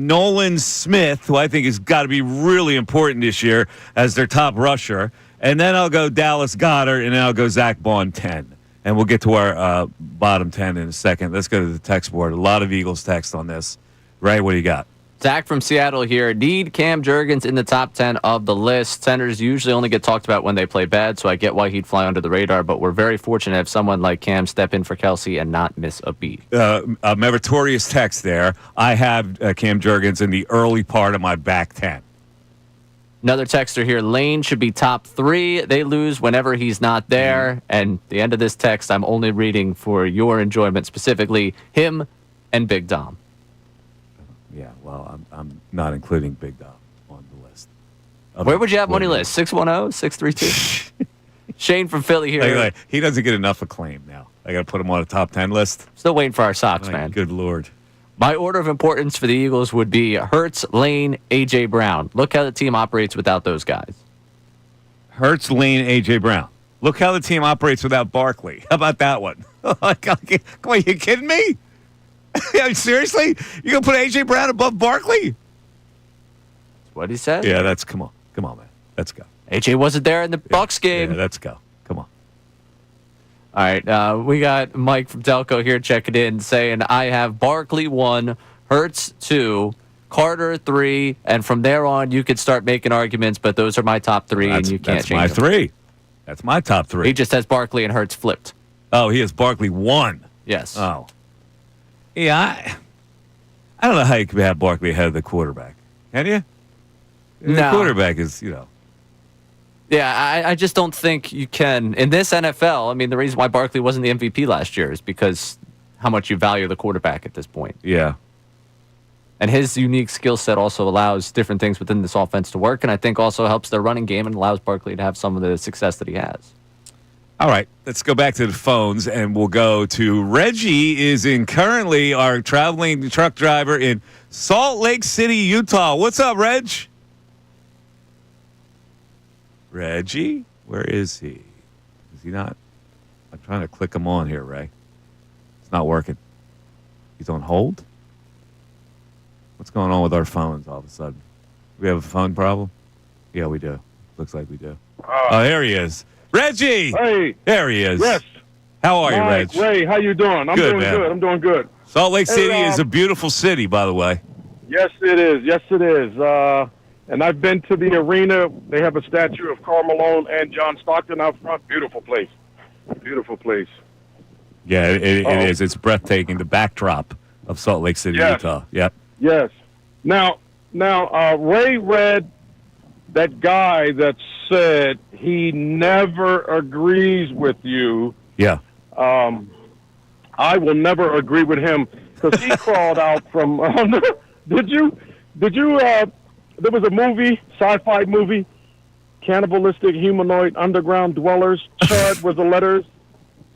Nolan Smith, who I think has got to be really important this year as their top rusher. And then I'll go Dallas Goedert, and then I'll go Zach Bond 10. And we'll get to our bottom 10 in a second. Let's go to the text board. A lot of Eagles text on this. Ray, what do you got? Zach from Seattle here. Need Cam Jurgens in the top 10 of the list. Centers usually only get talked about when they play bad, so I get why he'd fly under the radar, but we're very fortunate to have someone like Cam step in for Kelsey and not miss a beat. A meritorious text there. I have Cam Jurgens in the early part of my back 10. Another texter here. Lane should be top 3. They lose whenever he's not there. And the end of this text, I'm only reading for your enjoyment, specifically him and Big Dom. Yeah, well, I'm not including Big Dom on the list. Where would you have money list? 610, 632? Shane from Philly here. He doesn't get enough acclaim now. I got to put him on a top 10 list. Still waiting for our socks, man. Good Lord. My order of importance for the Eagles would be Hurts, Lane, A.J. Brown. Look how the team operates without those guys. Hurts, Lane, A.J. Brown. Look how the team operates without Barkley. How about that one? Come on, you kidding me? Seriously? You going to put A.J. Brown above Barkley? That's what he said. Yeah, come on, man. Let's go. A.J. wasn't there in the Bucs game. Yeah, let's go. Come on. All right, we got Mike from Delco here checking in, saying I have Barkley 1, Hurts 2, Carter 3, and from there on you could start making arguments, but those are my top 3, and you can't change them. That's my 3. That's my top 3. He just has Barkley and Hurts flipped. Oh, he has Barkley 1. Yes. Oh. Yeah, I don't know how you can have Barkley ahead of the quarterback. Can you? The quarterback is, Yeah, I just don't think you can. In this NFL, I mean, the reason why Barkley wasn't the MVP last year is because how much you value the quarterback at this point. Yeah. And his unique skill set also allows different things within this offense to work, and I think also helps their running game and allows Barkley to have some of the success that he has. All right, let's go back to the phones, and we'll go to Reggie is currently our traveling truck driver in Salt Lake City, Utah. What's up, Reg? Reggie? Where is he? Is he not? I'm trying to click him on here, Ray. It's not working. He's on hold? What's going on with our phones all of a sudden? Do we have a phone problem? Yeah, we do. Looks like we do. Oh, here he is. Reggie! Hey. There he is. Yes. How are you, Reg? Ray, how you doing? I'm doing good. I'm doing good. Salt Lake City is a beautiful city, by the way. Yes, it is. Yes, it is. And I've been to the arena. They have a statue of Karl Malone and John Stockton out front. Beautiful place. Beautiful place. Yeah, it is. It's breathtaking. The backdrop of Salt Lake City, Utah. Yep. Yes. Now, Ray read that guy that said he never agrees with you. Yeah. I will never agree with him because he crawled out from. Did you? There was a movie, sci-fi movie, Cannibalistic Humanoid Underground Dwellers. Chud were the letters.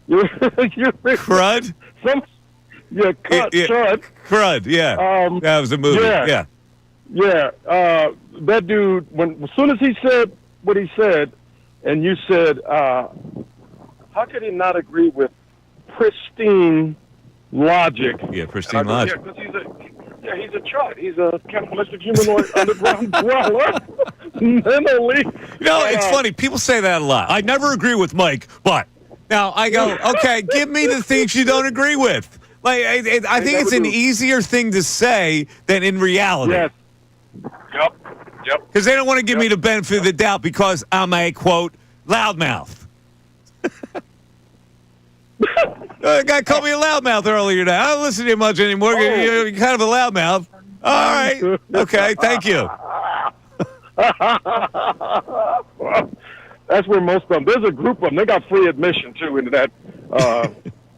Crud? Chud. Crud, yeah. That was a movie, yeah. Yeah, that dude, as soon as he said what he said, and you said, how could he not agree with pristine logic? Yeah, pristine logic. Yeah, because he's a chud. He's a cannibalistic humanoid underground dweller. Mentally. It's funny. People say that a lot. I never agree with Mike, but now I go, okay, give me the things you don't agree with. Like, I think it's an easier thing to say than in reality. Yes. Yep. Because they don't want to give me the benefit of the doubt because I'm a, quote, loudmouth. A guy called me a loudmouth earlier today. I don't listen to you much anymore. You're kind of a loudmouth. All right. Okay, thank you. That's where most of them. There's a group of them. They got free admission, too, into that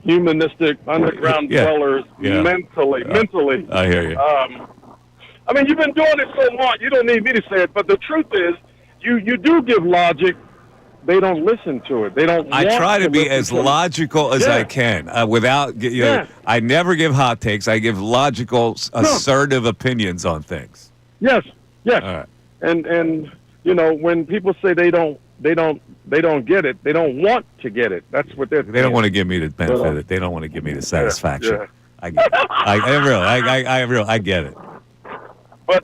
humanistic underground dwellers mentally. I hear you. I mean, you've been doing it so long, you don't need me to say it, but the truth is, you do give logic. They don't listen to it. They don't. I try to be listen as to it. logical as I can without. I never give hot takes. I give logical, assertive opinions on things. Yes. All right. And when people say they don't get it, they don't want to get it. That's what they're. They don't want to give me the benefit of it. They don't want to give me the satisfaction. Yeah. I get it. I get it. But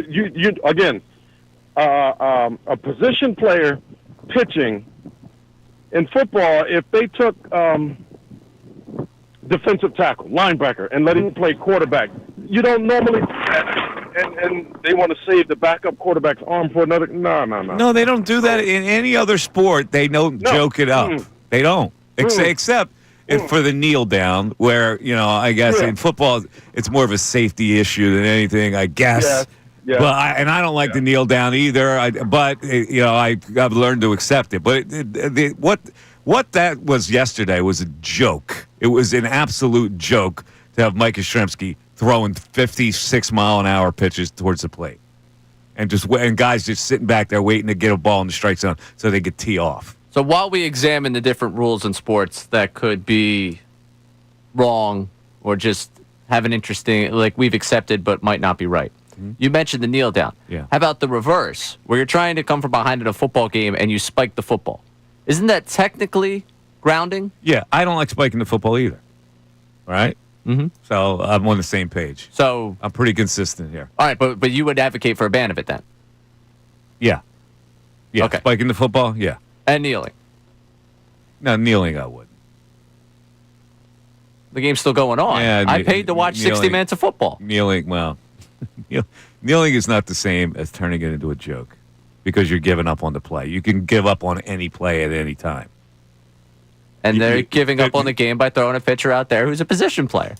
you again, a position player pitching in football. If they took defensive tackle, linebacker, and let him play quarterback, you don't normally do that. And they want to save the backup quarterback's arm for another. No. No, they don't do that in any other sport. They don't joke it up. They don't. Except for the kneel down, where I guess in football it's more of a safety issue than anything. I guess. Yeah. But I don't like the kneel down either. I've learned to accept it. But what that was yesterday was a joke. It was an absolute joke to have Mike Yastrzemski throwing 56-mile-an-hour pitches towards the plate, and guys just sitting back there waiting to get a ball in the strike zone so they could tee off. So while we examine the different rules in sports that could be wrong or just have an interesting, like we've accepted but might not be right. You mentioned the kneel down. Yeah. How about the reverse, where you're trying to come from behind in a football game and you spike the football? Isn't that technically grounding? Yeah, I don't like spiking the football either. All right? Mm-hmm. So I'm on the same page. So I'm pretty consistent here. All right, but you would advocate for a ban of it then? Yeah. Yeah. Okay. Spiking the football? Yeah. And kneeling? No, kneeling I would. The game's still going on. Yeah, I paid to watch 60 minutes of football. Kneeling, well, kneeling is not the same as turning it into a joke because you're giving up on the play. You can give up on any play at any time. And they're giving up on the game by throwing a pitcher out there who's a position player.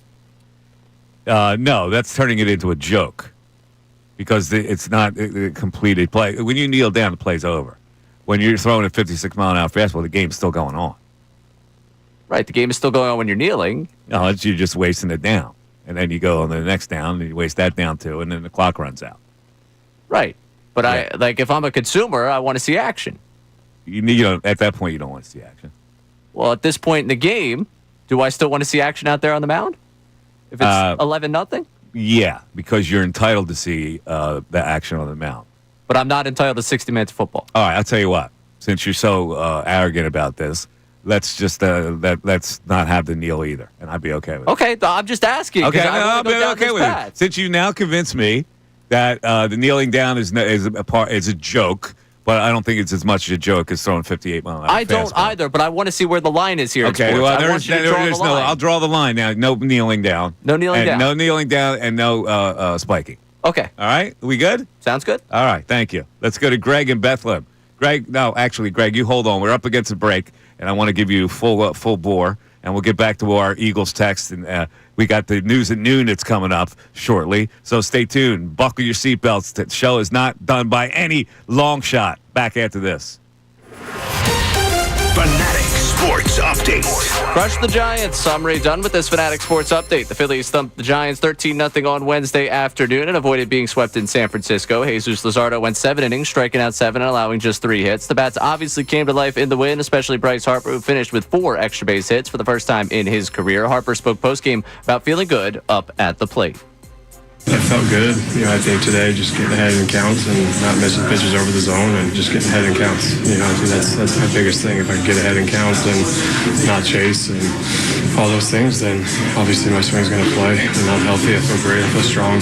No, that's turning it into a joke because it's not a completed play. When you kneel down, the play's over. When you're throwing a 56-mile-an-hour fastball, the game's still going on. Right, the game is still going on when you're kneeling. No, you're just wasting it down. And then you go on the next down, and you waste that down too, and then the clock runs out. Right. But if I'm a consumer, I want to see action. At that point, you don't want to see action. Well, at this point in the game, do I still want to see action out there on the mound? If it's 11-0? Yeah, because you're entitled to see the action on the mound. But I'm not entitled to 60 minutes of football. All right, I'll tell you what. Since you're so arrogant about this, let's just let's not have the kneel either, and I'd be okay with it. Okay, I'm just asking. Okay, I'll be okay with it. Since you now convinced me that the kneeling down is a joke, but I don't think it's as much a joke as throwing 58-mile-an-hour I don't either, but I want to see where the line is here. Okay, well, I'll draw the line now. No kneeling down. No kneeling down. No kneeling down, and no spiking. Okay. All right, we good? Sounds good. All right, thank you. Let's go to Greg in Bethlehem. Greg, you hold on. We're up against a break, and I want to give you full bore, and we'll get back to our Eagles text, and we got the news at noon that's coming up shortly, so stay tuned. Buckle your seatbelts. The show is not done by any long shot. Back after this. Fanatic Sports Update. Crush the Giants. I'm Ray done with this Fanatic Sports Update. The Phillies thumped the Giants 13-0 on Wednesday afternoon and avoided being swept in San Francisco. Jesus Luzardo went 7 innings, striking out 7 and allowing just 3 hits. The bats obviously came to life in the win, especially Bryce Harper, who finished with 4 extra base hits for the first time in his career. Harper spoke postgame about feeling good up at the plate. I felt good. I think today just getting ahead in counts and not missing pitches over the zone and just getting ahead in counts. I think that's my biggest thing. If I can get ahead in counts and not chase and all those things, then obviously my swing's going to play. I'm not healthy. I feel great. I feel strong.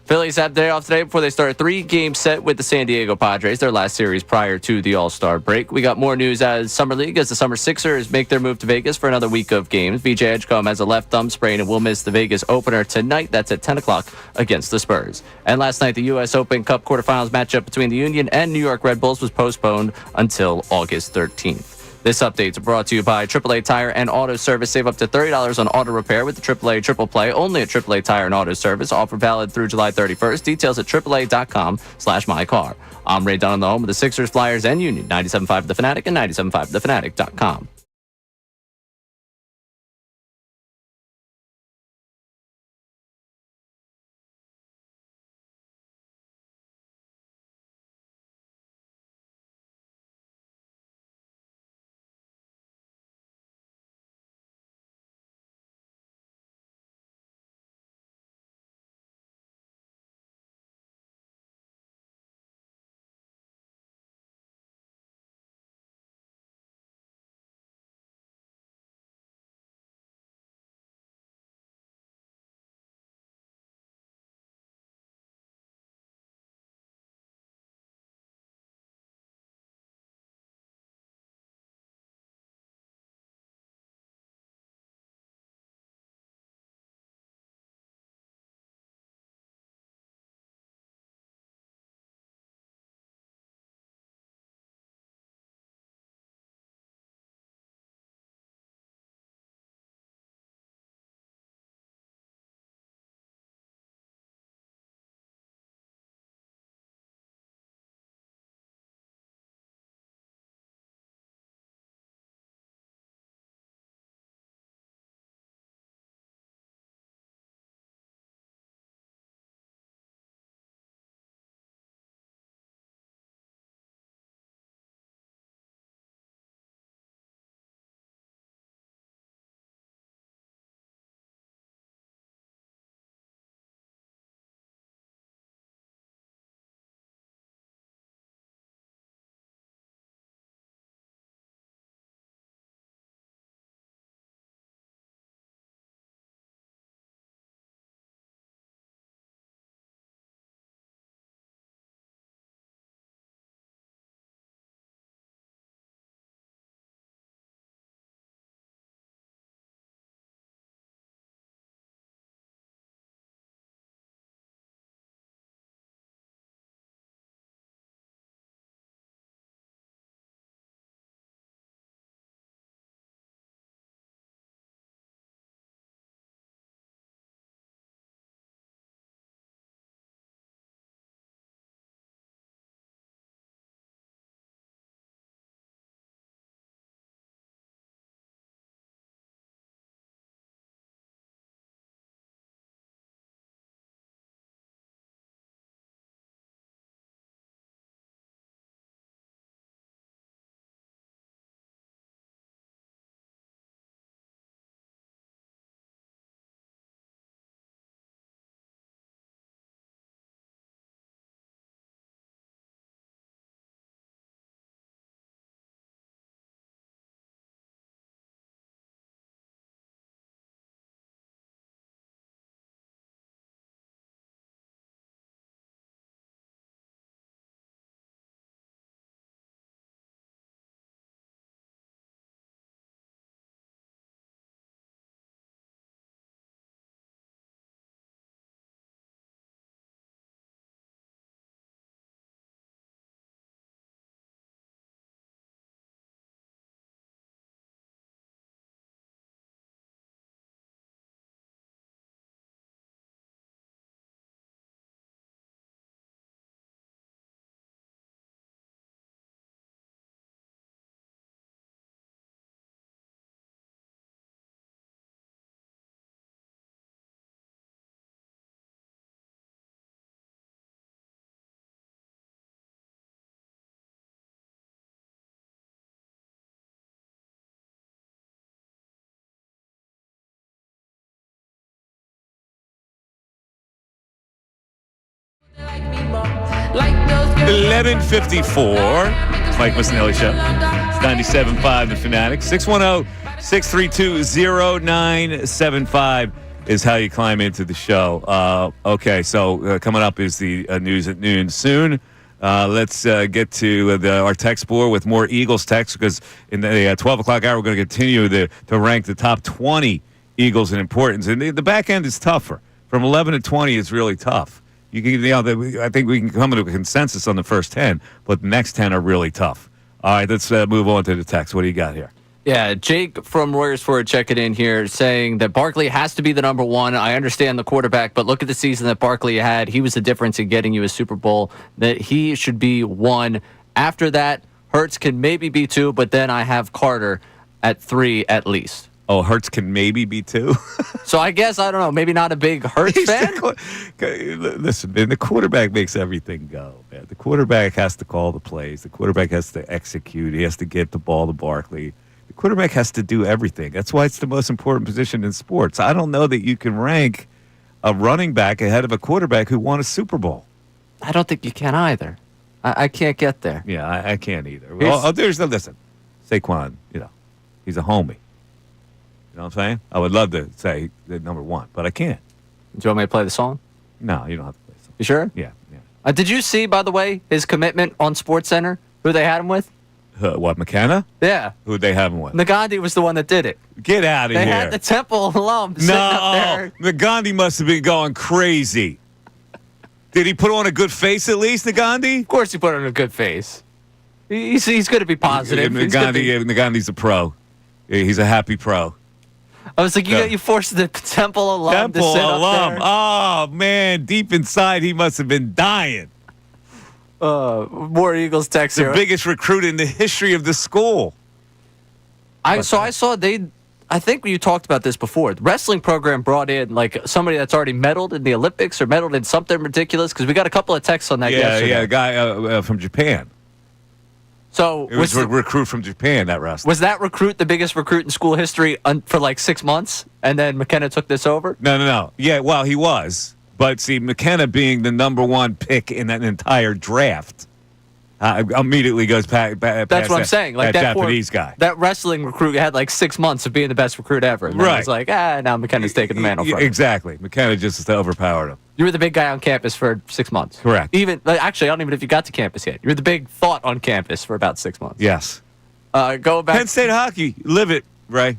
Phillies had the day off today before they start a 3-game set with the San Diego Padres, their last series prior to the All-Star break. We got more news as Summer League as the Summer Sixers make their move to Vegas for another week of games. BJ Edgecombe has a left thumb sprain and will miss the Vegas opener tonight. That's at 10 o'clock against the Spurs. And last night, the U.S. Open Cup quarterfinals matchup between the Union and New York Red Bulls was postponed until August 13th. This update is brought to you by AAA Tire and Auto Service. Save up to $30 on auto repair with the AAA Triple Play only at AAA Tire and Auto Service. Offer valid through July 31st. Details at AAA.com/mycar. I'm Ray Dunn on the home of the Sixers, Flyers, and Union. 97.5 The Fanatic and 97.5thefanatic.com. 11:54. Mike Missanelli Show. It's 97.5 The Fanatic. 610-632-0975 is how you climb into the show. Okay, so coming up is the news at noon soon. Let's get to our text board with more Eagles text, because in the 12 o'clock hour, we're going to continue to rank the top 20 Eagles in importance. And the back end is tougher. From 11 to 20 is really tough. I think we can come to a consensus on the first 10, but the next 10 are really tough. All right, let's move on to the text. What do you got here? Yeah, Jake from Royersford checking in here saying that Barkley has to be the number one. I understand the quarterback, but look at the season that Barkley had. He was the difference in getting you a Super Bowl. That he should be one. After that, Hurts can maybe be two, but then I have Carter at three at least. Oh, Hurts can maybe be two? So I guess, I don't know, maybe not a big Hurts fan? Listen, man, the quarterback makes everything go, man. The quarterback has to call the plays. The quarterback has to execute. He has to get the ball to Barkley. The quarterback has to do everything. That's why it's the most important position in sports. I don't know that you can rank a running back ahead of a quarterback who won a Super Bowl. I don't think you can either. I can't get there. Yeah, I can't either. Listen, Saquon, he's a homie. You know what I'm saying? I would love to say the number one, but I can't. Do you want me to play the song? No, you don't have to play the song. You sure? Yeah. Did you see, by the way, his commitment on SportsCenter? Who they had him with? What, McKenna? Yeah. Who'd they have him with? Nagandi was the one that did it. Get out of here. They had the Temple alum sitting up there. Nagandi must have been going crazy. Did he put on a good face at least, Nagandi? Of course he put on a good face. He's going to be positive. Nagandi's a pro. He's a happy pro. I was like, you forced the Temple alum to sit up there. Oh, man. Deep inside, he must have been dying. More Eagles text The here. biggest recruit in the history of the school. I think you talked about this before. The wrestling program brought in like somebody that's already medaled in the Olympics or medaled in something ridiculous, because we got a couple of texts on that yesterday. Yeah, a guy from Japan. So it was a recruit from Japan, that wrestler. Was that recruit the biggest recruit in school history for like 6 months, and then McKenna took this over? No. Yeah, well, he was. But see, McKenna being the number one pick in that entire draft immediately goes past That's what I'm saying. Like that Japanese guy. That wrestling recruit had like 6 months of being the best recruit ever. And then It's like, now McKenna's taking the mantle from him. Exactly. McKenna just overpowered him. You were the big guy on campus for 6 months. Correct. Actually, I don't even know if you got to campus yet. You were the big thought on campus for about 6 months. Yes. Go back. Penn State hockey. Live it, Ray.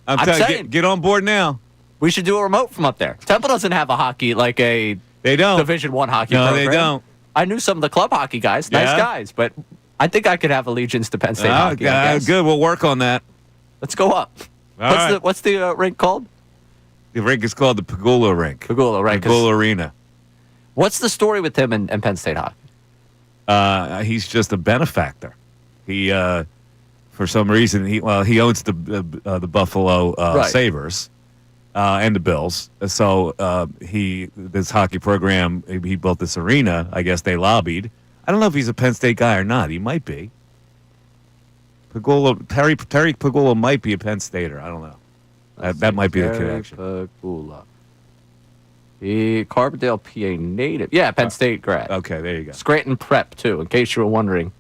I'm telling you, get on board now. We should do a remote from up there. Temple doesn't have a hockey like a Division I hockey program. No, they don't. I knew some of the club hockey guys, nice guys, but I think I could have allegiance to Penn State hockey. Good, we'll work on that. Let's go up. What's the rink called? The rink is called the Pagula Rink. Pagula, right? Pagula Arena. What's the story with him and Penn State hockey? He's just a benefactor. He, for some reason, he owns the Buffalo Sabres. And the Bills. So this hockey program, he built this arena. I guess they lobbied. I don't know if he's a Penn State guy or not. He might be. Terry Pagula might be a Penn Stater. I don't know. That might be the connection. Pagula. Carbondale, PA native. Yeah, Penn State grad. Okay, there you go. Scranton Prep, too, in case you were wondering.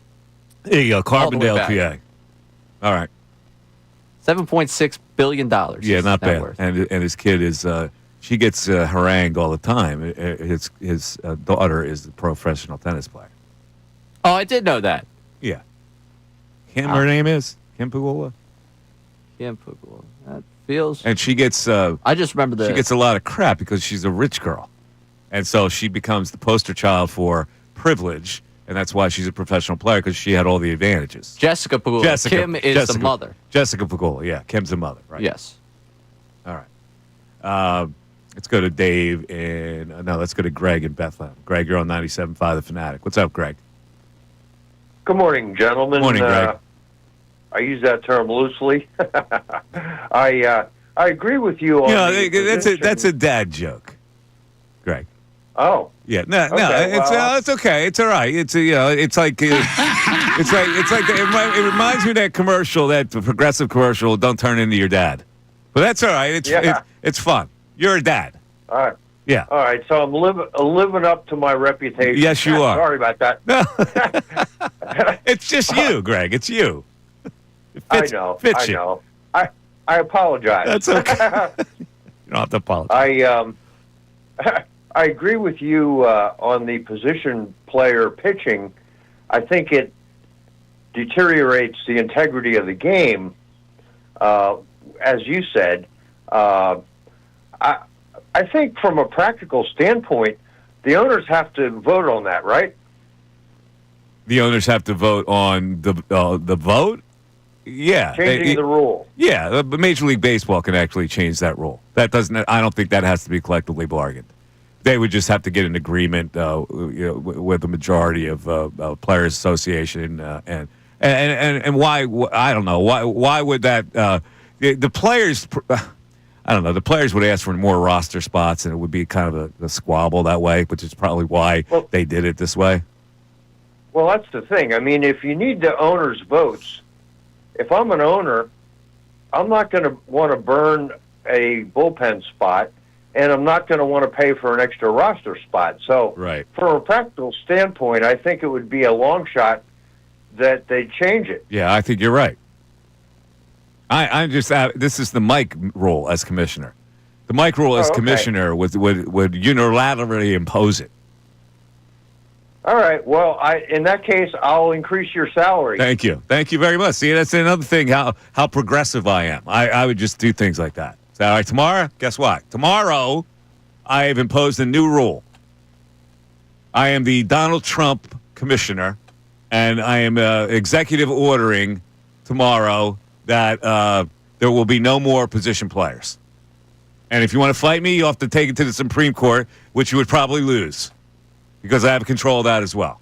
There you go, Carbondale, PA. All right. $7.6 billion. Yeah, not bad. And his kid is, she gets harangued all the time. His daughter is a professional tennis player. Oh, I did know that. Yeah. Her name is? Kim Pagula? Kim Pagula. That feels... And she gets... I just remember she gets a lot of crap because she's a rich girl. And so she becomes the poster child for privilege. And that's why she's a professional player, because she had all the advantages. Jessica Pagula. Kim is the mother. Jessica Pagula, yeah. Kim's the mother, right? Yes. All right. Let's go to Dave let's go to Greg in Bethlehem. Greg, you're on 97.5 The Fanatic. What's up, Greg? Good morning, gentlemen. Morning, Greg. I use that term loosely. I agree with you on that's a dad joke, Greg. Oh. Yeah, it's okay. It's all right. It's like it reminds me of that commercial, that progressive commercial. Don't turn into your dad, but that's all right. It's fun. You're a dad. All right. Yeah. All right, so I'm living up to my reputation. Yes, you are. Sorry about that. It's just you, Greg. It's you. I know. I apologize. That's okay. You don't have to apologize. I agree with you on the position player pitching. I think it deteriorates the integrity of the game, as you said. I think from a practical standpoint, the owners have to vote on that, right? The owners have to vote on the vote? Yeah. Changing the rule. Yeah, but Major League Baseball can actually change that rule. That doesn't. I don't think that has to be collectively bargained. They would just have to get an agreement with the majority of Players Association and why I don't know why would that the players. I don't know. The players would ask for more roster spots, and it would be kind of a squabble that way, which is probably why they did it this way. Well, that's the thing. I mean, if you need the owners' votes, if I'm an owner, I'm not going to want to burn a bullpen spot, and I'm not going to want to pay for an extra roster spot. So, from a practical standpoint, I think it would be a long shot that they change it. Yeah, I think you're right. I'm just this is the Mike rule as commissioner. The Mike rule as commissioner would unilaterally impose it. All right. Well, in that case, I'll increase your salary. Thank you. Thank you very much. See, that's another thing, how progressive I am. I would just do things like that. So, all right, tomorrow, guess what? Tomorrow, I have imposed a new rule. I am the Donald Trump commissioner, and I am executive ordering tomorrow that there will be no more position players. And if you want to fight me, you'll have to take it to the Supreme Court, which you would probably lose, because I have control of that as well.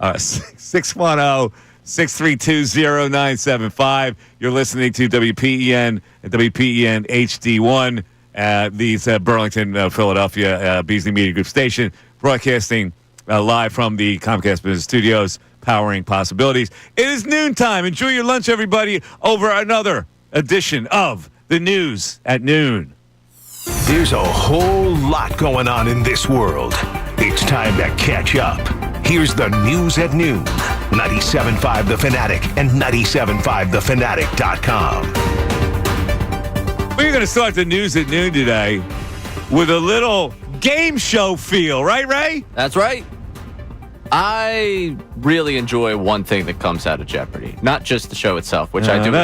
610-632-0975. You're listening to WPEN and WPEN HD1, these Burlington, Philadelphia, Beasley Media Group station, broadcasting live from the Comcast Business Studios, powering possibilities. It is noontime. Enjoy your lunch, everybody, over another edition of the News at Noon. There's a whole lot going on in this world. It's time to catch up. Here's the News at Noon. 97.5 The Fanatic and 97.5thefanatic.com. We're going to start the News at Noon today with a little game show feel. Right, Ray? That's right. I really enjoy one thing that comes out of Jeopardy. Not just the show itself, which I do enjoy.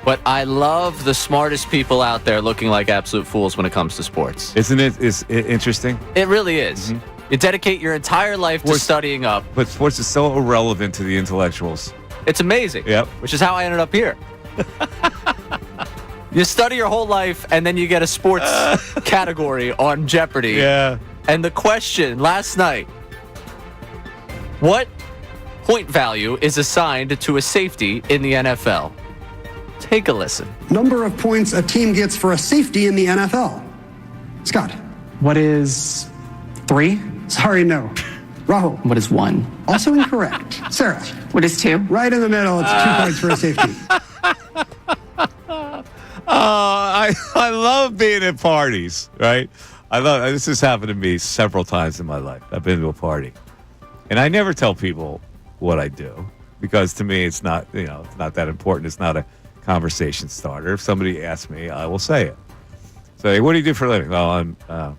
But I love the smartest people out there looking like absolute fools when it comes to sports. Isn't it? Is it interesting? It really is. Mm-hmm. You dedicate your entire life to studying up. But sports is so irrelevant to the intellectuals. It's amazing. Yep. Which is how I ended up here. You study your whole life, and then you get a sports category on Jeopardy. Yeah. And the question last night, what point value is assigned to a safety in the NFL? Take a listen. Number of points a team gets for a safety in the NFL. Scott. What is 3? Sorry, no. Rahul. What is 1? Also incorrect. Sarah. What is 2? Right in the middle. It's 2 points for a safety. I love being at parties, right? This has happened to me several times in my life. I've been to a party, and I never tell people what I do, because to me it's not, it's not that important. It's not a conversation starter. If somebody asks me, I will say it. So, hey, what do you do for a living? Well, I'm a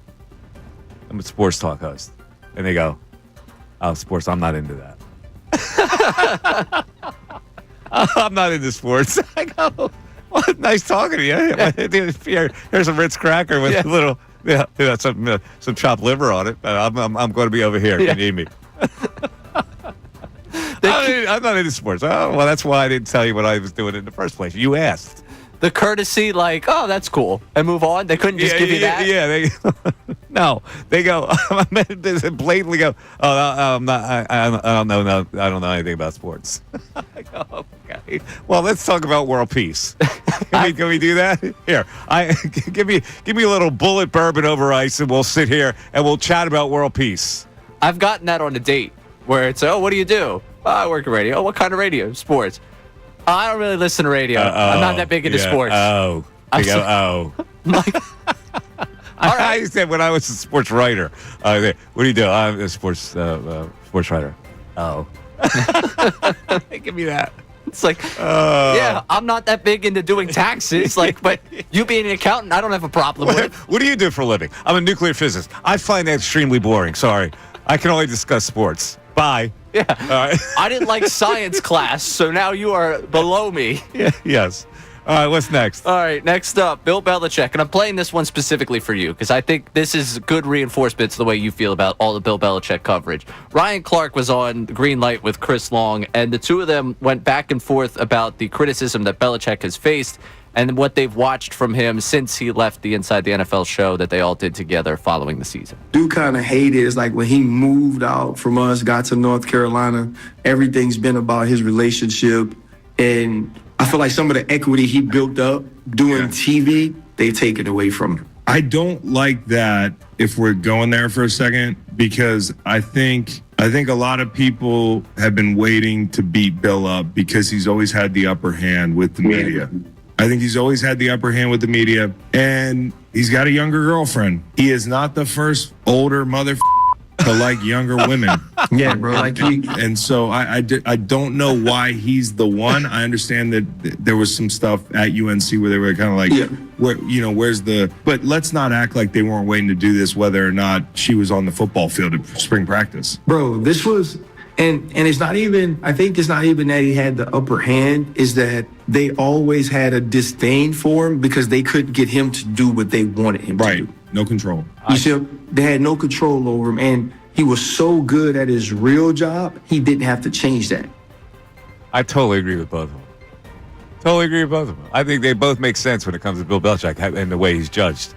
sports talk host. And they go, oh, sports, I'm not into that. I'm not into sports. I go, well, nice talking to you. Here's a Ritz cracker with a little, some chopped liver on it. I'm going to be over here if you need me. I'm not into sports. Oh, well, that's why I didn't tell you what I was doing in the first place. You asked. The courtesy, like, oh, that's cool, and move on. They couldn't just give you that. Yeah, no, they go. They blatantly go. Oh, I'm not. I don't know. No, I don't know anything about sports. I go, okay. Well, let's talk about world peace. Can we do that? Here, give me a little bullet bourbon over ice, and we'll sit here and we'll chat about world peace. I've gotten that on a date where it's, oh, what do you do? Oh, I work at radio. Oh, what kind of radio? Sports. I don't really listen to radio. I'm not that big into sports. I said when I was a sports writer. What do you do? I'm a sports writer. Oh. Give me that. It's like, yeah, I'm not that big into doing taxes. Like, but you being an accountant, I don't have a problem with it. What do you do for a living? I'm a nuclear physicist. I find that extremely boring. Sorry. I can only discuss sports. Bye. Yeah. All right. I didn't like science class, so now you are below me. Yeah, yes. All right, what's next? All right, next up, Bill Belichick. And I'm playing this one specifically for you because I think this is good reinforcement to the way you feel about all the Bill Belichick coverage. Ryan Clark was on Green Light with Chris Long, and the two of them went back and forth about the criticism that Belichick has faced and what they've watched from him since he left the Inside the NFL show that they all did together following the season. Do kind of hate it. It's like when he moved out from us, got to North Carolina, everything's been about his relationship. And I feel like some of the equity he built up doing TV, they've taken away from him. I don't like that if we're going there for a second, because I think a lot of people have been waiting to beat Bill up because he's always had the upper hand with the media. I think he's always had the upper hand with the media, and he's got a younger girlfriend. He is not the first older to like younger women. Yeah, bro. Like and so I don't know why he's the one. I understand that there was some stuff at UNC where they were kind of like, where's the? But let's not act like they weren't waiting to do this, whether or not she was on the football field at spring practice. Bro, this was. And it's not even, I think it's not even that he had the upper hand, is that they always had a disdain for him because they couldn't get him to do what they wanted him to do. No control. You see, they had no control over him, and he was so good at his real job, he didn't have to change that. I totally agree with both of them. I think they both make sense when it comes to Bill Belichick and the way he's judged.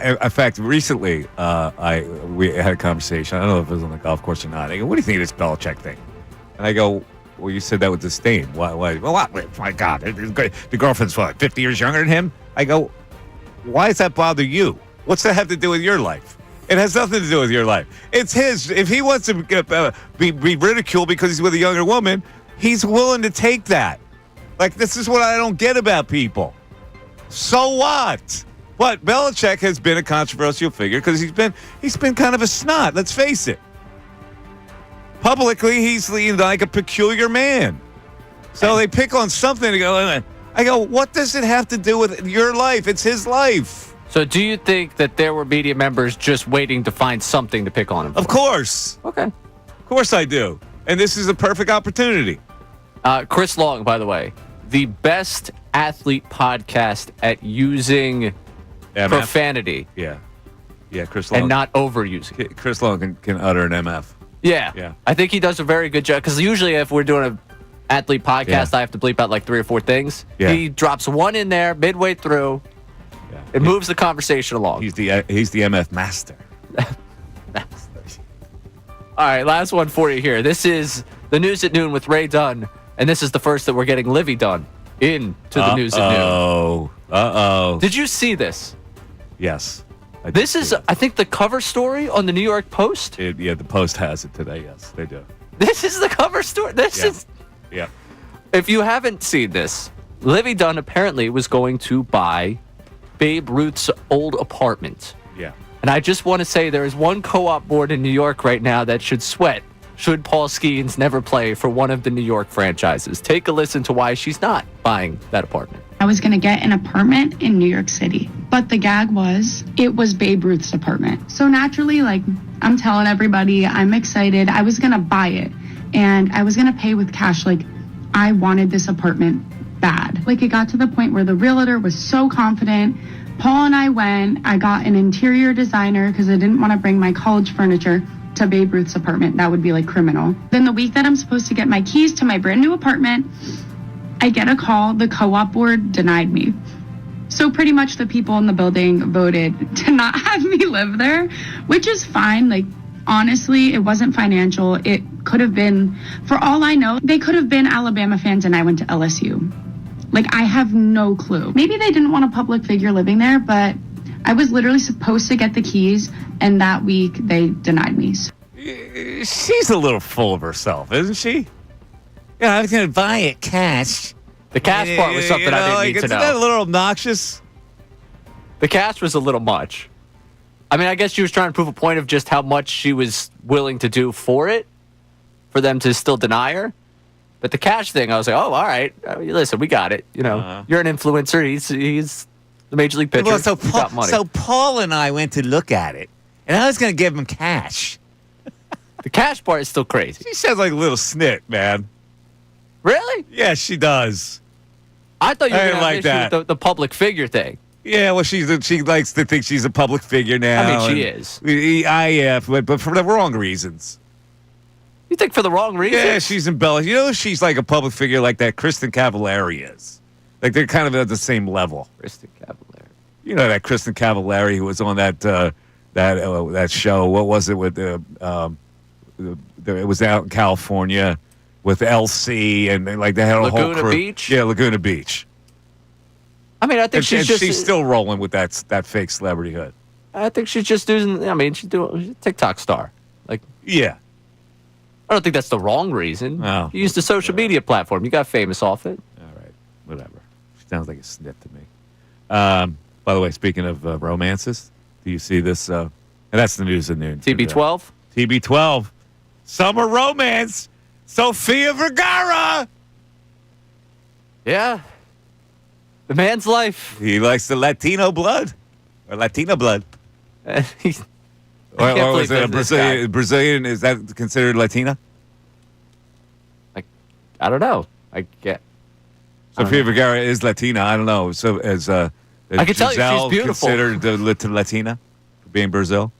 In fact, recently, we had a conversation. I don't know if it was on the golf course or not. I go, what do you think of this Belichick thing? And I go, well, you said that with disdain. Why? Well, my God, the girlfriend's 50 years younger than him? I go, why does that bother you? What's that have to do with your life? It has nothing to do with your life. It's his. If he wants to be ridiculed because he's with a younger woman, he's willing to take that. Like, this is what I don't get about people. So what? But Belichick has been a controversial figure because he's been kind of a snot. Let's face it. Publicly, he's like a peculiar man. So they pick on something to go. I go, what does it have to do with your life? It's his life. So do you think that there were media members just waiting to find something to pick on him for? Of course. Okay. Of course I do. And this is a perfect opportunity. Chris Long, by the way, the best athlete podcast at using profanity. Yeah, Chris Long. And not overusing it. Chris Long can utter an MF. Yeah. I think he does a very good job. Because usually if we're doing an athlete podcast, I have to bleep out like 3 or 4 things. Yeah. He drops one in there midway through. Yeah. It moves the conversation along. He's the MF master. All right, last one for you here. This is the News at Noon with Ray Dunn. And this is the first that we're getting Livy Dunn into the News at Noon. Uh-oh. Did you see this? Yes. This is, I think, the cover story on the New York Post. The Post has it today. Yes, they do. This is the cover story. This is. Yeah. If you haven't seen this, Livy Dunn apparently was going to buy Babe Ruth's old apartment. Yeah. And I just want to say there is one co-op board in New York right now that should sweat should Paul Skeens never play for one of the New York franchises. Take a listen to why she's not buying that apartment. I was going to get an apartment in New York City, but the gag was, it was Babe Ruth's apartment. So naturally, I'm telling everybody, I'm excited. I was going to buy it, and I was going to pay with cash. I wanted this apartment bad. It got to the point where the realtor was so confident. Paul and I went. I got an interior designer because I didn't want to bring my college furniture to Babe Ruth's apartment. That would be criminal. Then the week that I'm supposed to get my keys to my brand new apartment, I get a call. The co-op board denied me. So pretty much the people in the building voted to not have me live there, which is fine. Honestly, it wasn't financial. It could have been, for all I know, they could have been Alabama fans and I went to LSU. I have no clue. Maybe they didn't want a public figure living there, but I was literally supposed to get the keys, and that week they denied me. She's a little full of herself, isn't she? Yeah, I was going to buy it cash. The cash part was something I didn't need to Isn't know. that a little obnoxious? The cash was a little much. I mean, I guess she was trying to prove a point of just how much she was willing to do for it, for them to still deny her. But the cash thing, I was like, oh, all right. Listen, we got it. You know, you're an influencer. He's the major league pitcher. Well, He's got money. so Paul and I went to look at it, and I was going to give him cash. The cash part is still crazy. She sounds like a little snit, man. Really? Yeah, she does. I thought you were I going didn't to like have that. issue with the public figure thing. Yeah, well, she likes to think she's a public figure now. I mean, she is. But for the wrong reasons. You think for the wrong reasons? Yeah, she's embellished. You know, she's like a public figure like that Kristen Cavallari is. Like, they're kind of at the same level. Kristen Cavallari. You know that Kristen Cavallari who was on that show. What was it with it was out in California with LC and like they had a whole Laguna crew. Beach? Yeah, Laguna Beach. I mean, I think she's still rolling with that fake celebrity hood. I think she's just doing. I mean, she's a TikTok star. Like, yeah. I don't think that's the wrong reason. Oh, you used a social media platform. You got famous off it. All right, whatever. She sounds like a snip to me. By the way, speaking of romances, do you see this? And that's the news at noon. TB12. TB12. Summer romance. Sofia Vergara. Yeah. The man's life. He likes the Latino blood. Or Latina blood. Or was it a Brazilian? Is that considered Latina? I don't know. I get. Sofia Vergara is Latina. I don't know. So as I can tell you she's beautiful. Considered Latina for being Brazil.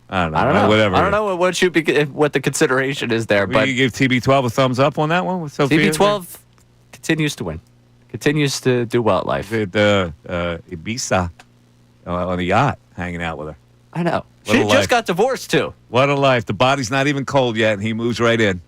I don't know. know. Whatever. I don't know what the consideration is there. But you give TB12 a thumbs up on that one with Sofia? TB12 continues to win. Continues to do well at life. Ibiza on the yacht, hanging out with her. I know. She just got divorced, too. What a life. The body's not even cold yet, and he moves right in.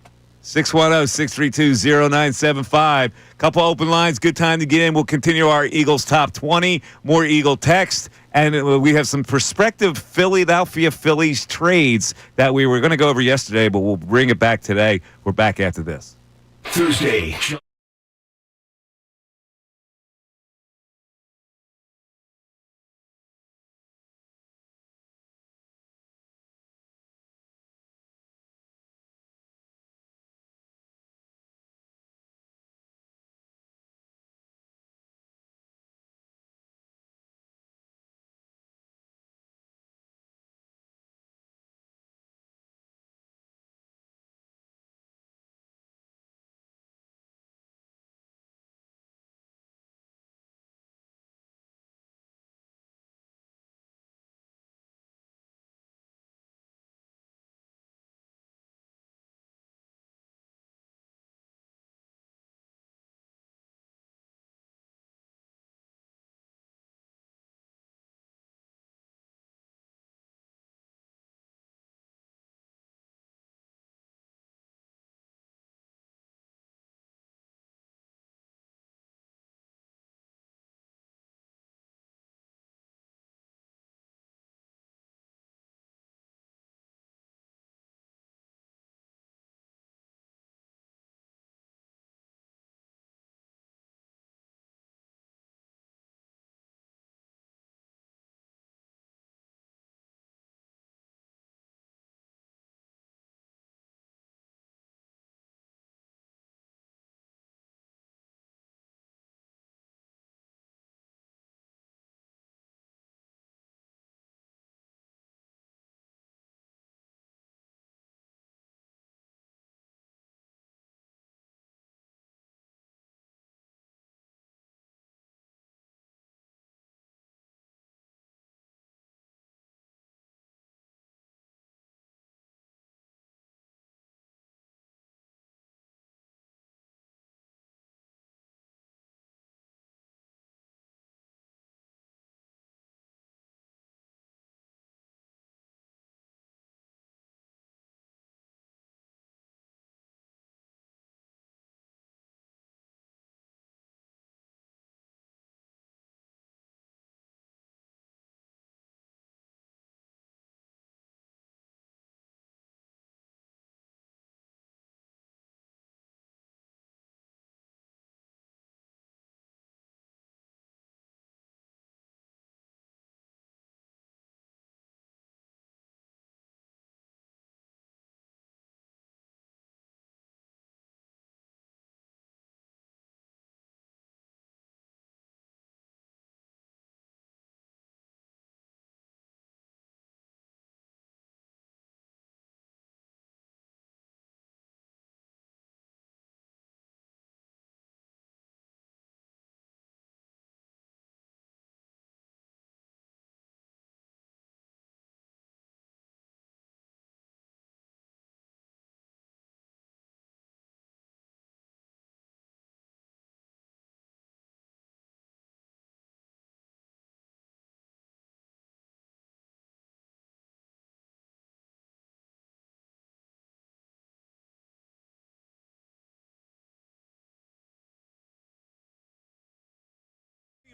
610-632-0975. Couple open lines. Good time to get in. We'll continue our Eagles Top 20. More Eagle text. And we have some prospective Philadelphia Phillies trades that we were going to go over yesterday, but we'll bring it back today. We're back after this. Thursday.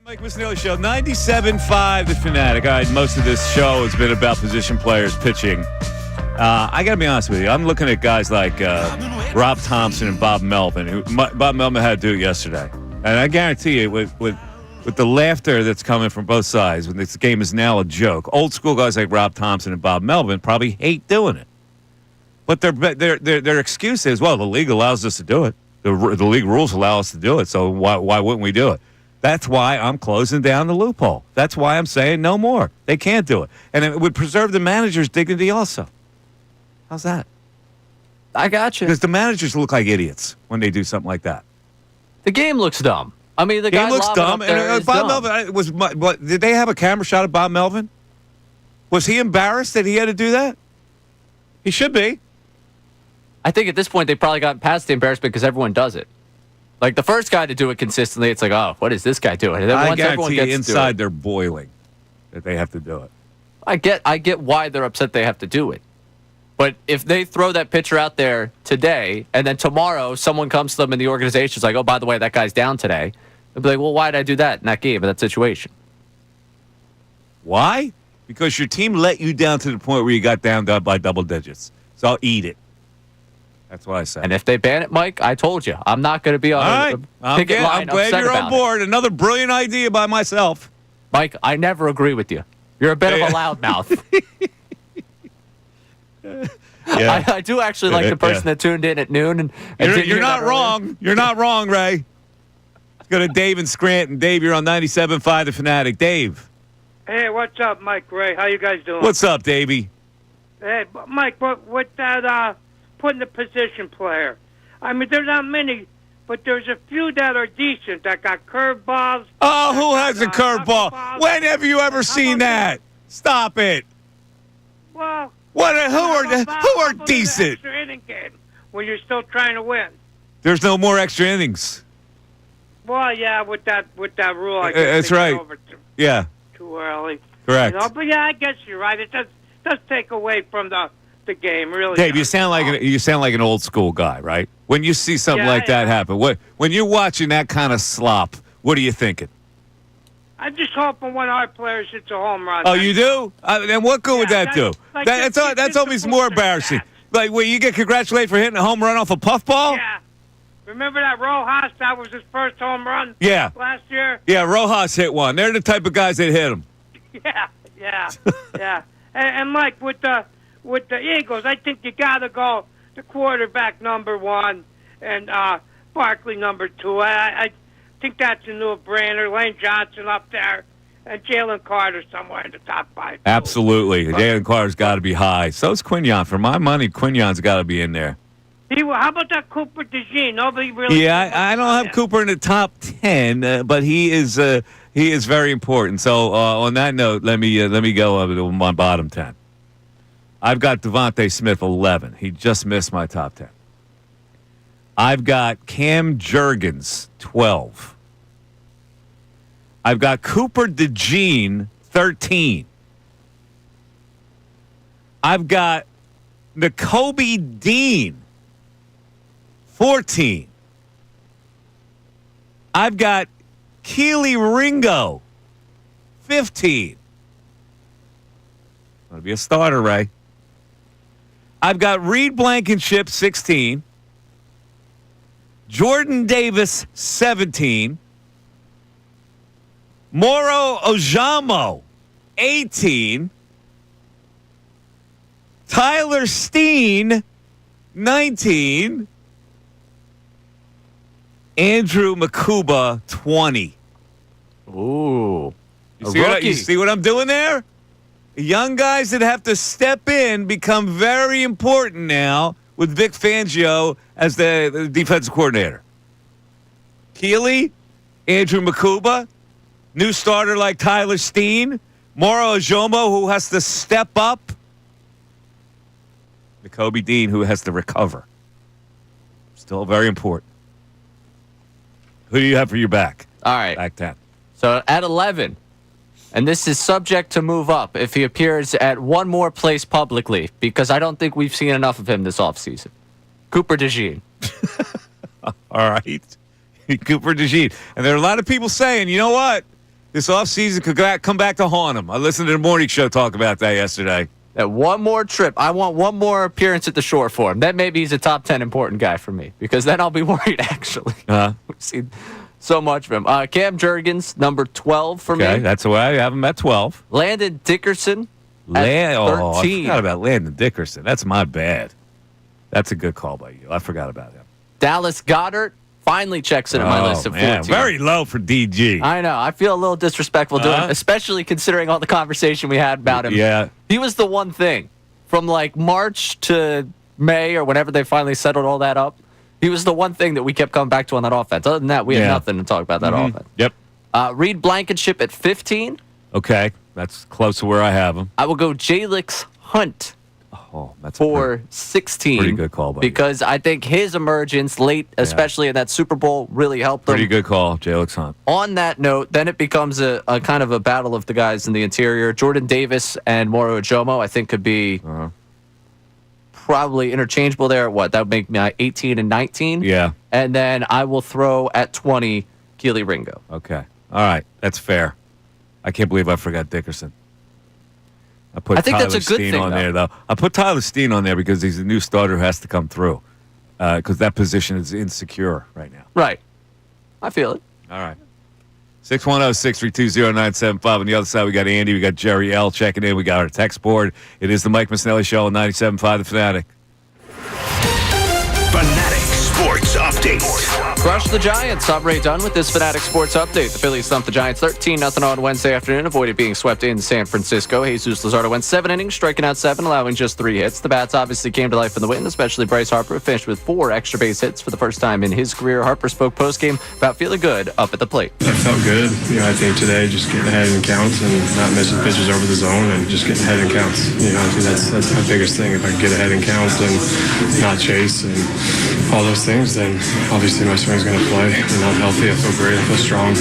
Mike Missanelli Show, 97.5 The Fanatic. All right, most of this show has been about position players pitching. I got to be honest with you. I'm looking at guys like Rob Thompson and Bob Melvin. Bob Melvin had to do it yesterday. And I guarantee you, with the laughter that's coming from both sides, when this game is now a joke, old school guys like Rob Thompson and Bob Melvin probably hate doing it. But their excuse is, well, the league allows us to do it. The league rules allow us to do it, so why wouldn't we do it? That's why I'm closing down the loophole. That's why I'm saying no more. They can't do it. And it would preserve the manager's dignity also. How's that? I got you. Because the managers look like idiots when they do something like that. The game looks dumb. I mean, the guy looks dumb. And Bob dumb. Melvin, did they have a camera shot of Bob Melvin? Was he embarrassed that he had to do that? He should be. I think at this point they probably got past the embarrassment because everyone does it. Like the first guy to do it consistently, it's like, oh, what is this guy doing? And then once everyone gets inside they're boiling that they have to do it. I get why they're upset they have to do it. But if they throw that pitcher out there today, and then tomorrow someone comes to them in the organization is like, oh, by the way, that guy's down today, they'll be like, well, why did I do that in that game, in that situation? Why? Because your team let you down to the point where you got down by double digits. So I'll eat it. That's what I said. And if they ban it, Mike, I told you, I'm not going to be on a picket line. I'm glad you're on board. Another brilliant idea by myself. Mike, I never agree with you. You're a bit of a loudmouth. Yeah. I do actually like the person that tuned in at noon. And you're not wrong. You're not wrong, Ray. Let's go to Dave in Scranton. Dave, you're on 97.5 The Fanatic. Dave. Hey, what's up, Mike, Ray? How you guys doing? What's up, Davey? Hey, Mike, what that putting the position player? I mean, there's not many, but there's a few that are decent that got curveballs. Oh, who has a curveball? When have you ever seen that? Stop it. Well, who are decent? Extra inning game when you're still trying to win. There's no more extra innings. Well, yeah, with that rule, I guess that's they right. get over Yeah. too early. Correct. You know, but yeah, I guess you're right. It does take away from the game, really. Dave, you sound like an old school guy, right? When you see something like that happen, when you're watching that kind of slop, what are you thinking? I'm just hoping one of our players hits a home run. Oh, you do? Then what good would that do? Like That's almost more embarrassing. Like, when you get congratulated for hitting a home run off a puffball? Yeah. Remember that Rojas? That was his first home run. Yeah. Last year. Yeah, Rojas hit one. They're the type of guys that hit him. Yeah. And Mike, with the Eagles, I think you got to go the quarterback number one and Barkley number two. I think that's a no-brainer. Lane Johnson up there and Jalen Carter somewhere in the top five. Absolutely. Jalen Carter's got to be high. So's Quinyon. For my money, Quinyon's got to be in there. How about that Cooper DeJean? Nobody really. Yeah, I don't have Cooper in the top 10, but he is very important. So on that note, let me go over to my bottom 10. I've got Devontae Smith 11. He just missed my top 10. I've got Cam Jurgens 12. I've got Cooper DeJean 13. I've got Nakobe Dean 14. I've got Keely Ringo 15. Going to be a starter, Ray. I've got Reed Blankenship 16. Jordan Davis 17. Moro Ojamo 18. Tyler Steen 19. Andrew Makuba 20. Ooh. You see what I'm doing there? Young guys that have to step in become very important now with Vic Fangio as the defensive coordinator. Keely, Andrew Makuba, new starter like Tyler Steen, Moro Ojomo, who has to step up, Nakobe Dean, who has to recover. Still very important. Who do you have for your back? All right. Back 10. So at 11, and this is subject to move up if he appears at one more place publicly, because I don't think we've seen enough of him this offseason. Cooper DeJean. All right. Cooper DeJean. And there are a lot of people saying, you know what? This offseason could come back to haunt him. I listened to the morning show talk about that yesterday. That one more trip. I want one more appearance at the shore for him. Then maybe he's a top 10 important guy for me, because then I'll be worried, actually. Uh-huh. We've seen so much of him. Cam Jurgens, number 12 for me. Okay, that's why I have him at 12. Landon Dickerson at 13. I forgot about Landon Dickerson. That's my bad. That's a good call by you. I forgot about him. Dallas Goedert finally checks in at my list of 14. Very low for DG. I know. I feel a little disrespectful doing it, especially considering all the conversation we had about him. Yeah. He was the one thing from like March to May or whenever they finally settled all that up. He was the one thing that we kept coming back to on that offense. Other than that, we had nothing to talk about that offense. Yep. Reed Blankenship at 15. Okay. That's close to where I have him. I will go Jalix Hunt that's for 16. Pretty good call, buddy. Because I think his emergence late, especially in that Super Bowl, really helped him. Pretty good call, Jalix Hunt. On that note, then it becomes a kind of a battle of the guys in the interior. Jordan Davis and Moro Ojomo, I think, could be probably interchangeable there. What? That would make me 18 and 19. Yeah. And then I will throw at 20 Keely Ringo. Okay. All right. That's fair. I can't believe I forgot Dickerson. I think Tyler that's a good Steen thing on there, though. I put Tyler Steen on there because he's a new starter who has to come through. Because that position is insecure right now. Right. I feel it. All right. 610-632-0975. On the other side, we got Andy. We got Jerry L. checking in. We got our text board. It is the Mike Missanelli Show on 97.5 The Fanatic. Fanatic Sports Update. Crush the Giants. I'm Ray Dunn with this Fanatic Sports Update. The Phillies thumped the Giants 13-0 on Wednesday afternoon, avoided being swept in San Francisco. Jesus Luzardo went 7 innings, striking out 7, allowing just 3 hits. The bats obviously came to life in the win, especially Bryce Harper, who finished with 4 extra base hits for the first time in his career. Harper spoke postgame about feeling good up at the plate. I felt good. I think today just getting ahead in counts and not missing pitches over the zone and just getting ahead in counts. I think that's my biggest thing. If I can get ahead in counts and not chase and all those things, then obviously my swing's going to play. And I'm healthy. I feel great. I feel strong.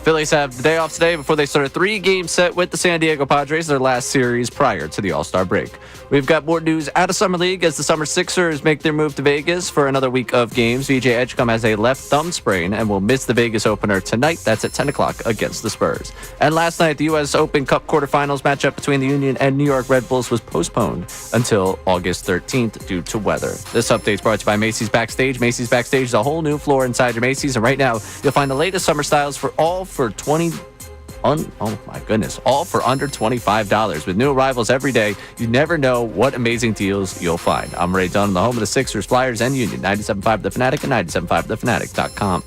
Phillies have the day off today before they start a 3-game set with the San Diego Padres, their last series prior to the All-Star break. We've got more news out of Summer League as the Summer Sixers make their move to Vegas for another week of games. VJ Edgecombe has a left thumb sprain and will miss the Vegas opener tonight. That's at 10 o'clock against the Spurs. And last night, the U.S. Open Cup quarterfinals matchup between the Union and New York Red Bulls was postponed until August 13th due to weather. This update is brought to you by Macy's Backstage. Macy's Backstage is a whole new floor inside your Macy's, and right now you'll find the latest summer styles all for under $25. With new arrivals every day, you never know what amazing deals you'll find. I'm Ray Dunn, the home of the Sixers, Flyers, and Union. 97.5 The Fanatic and 97.5thefanatic.com.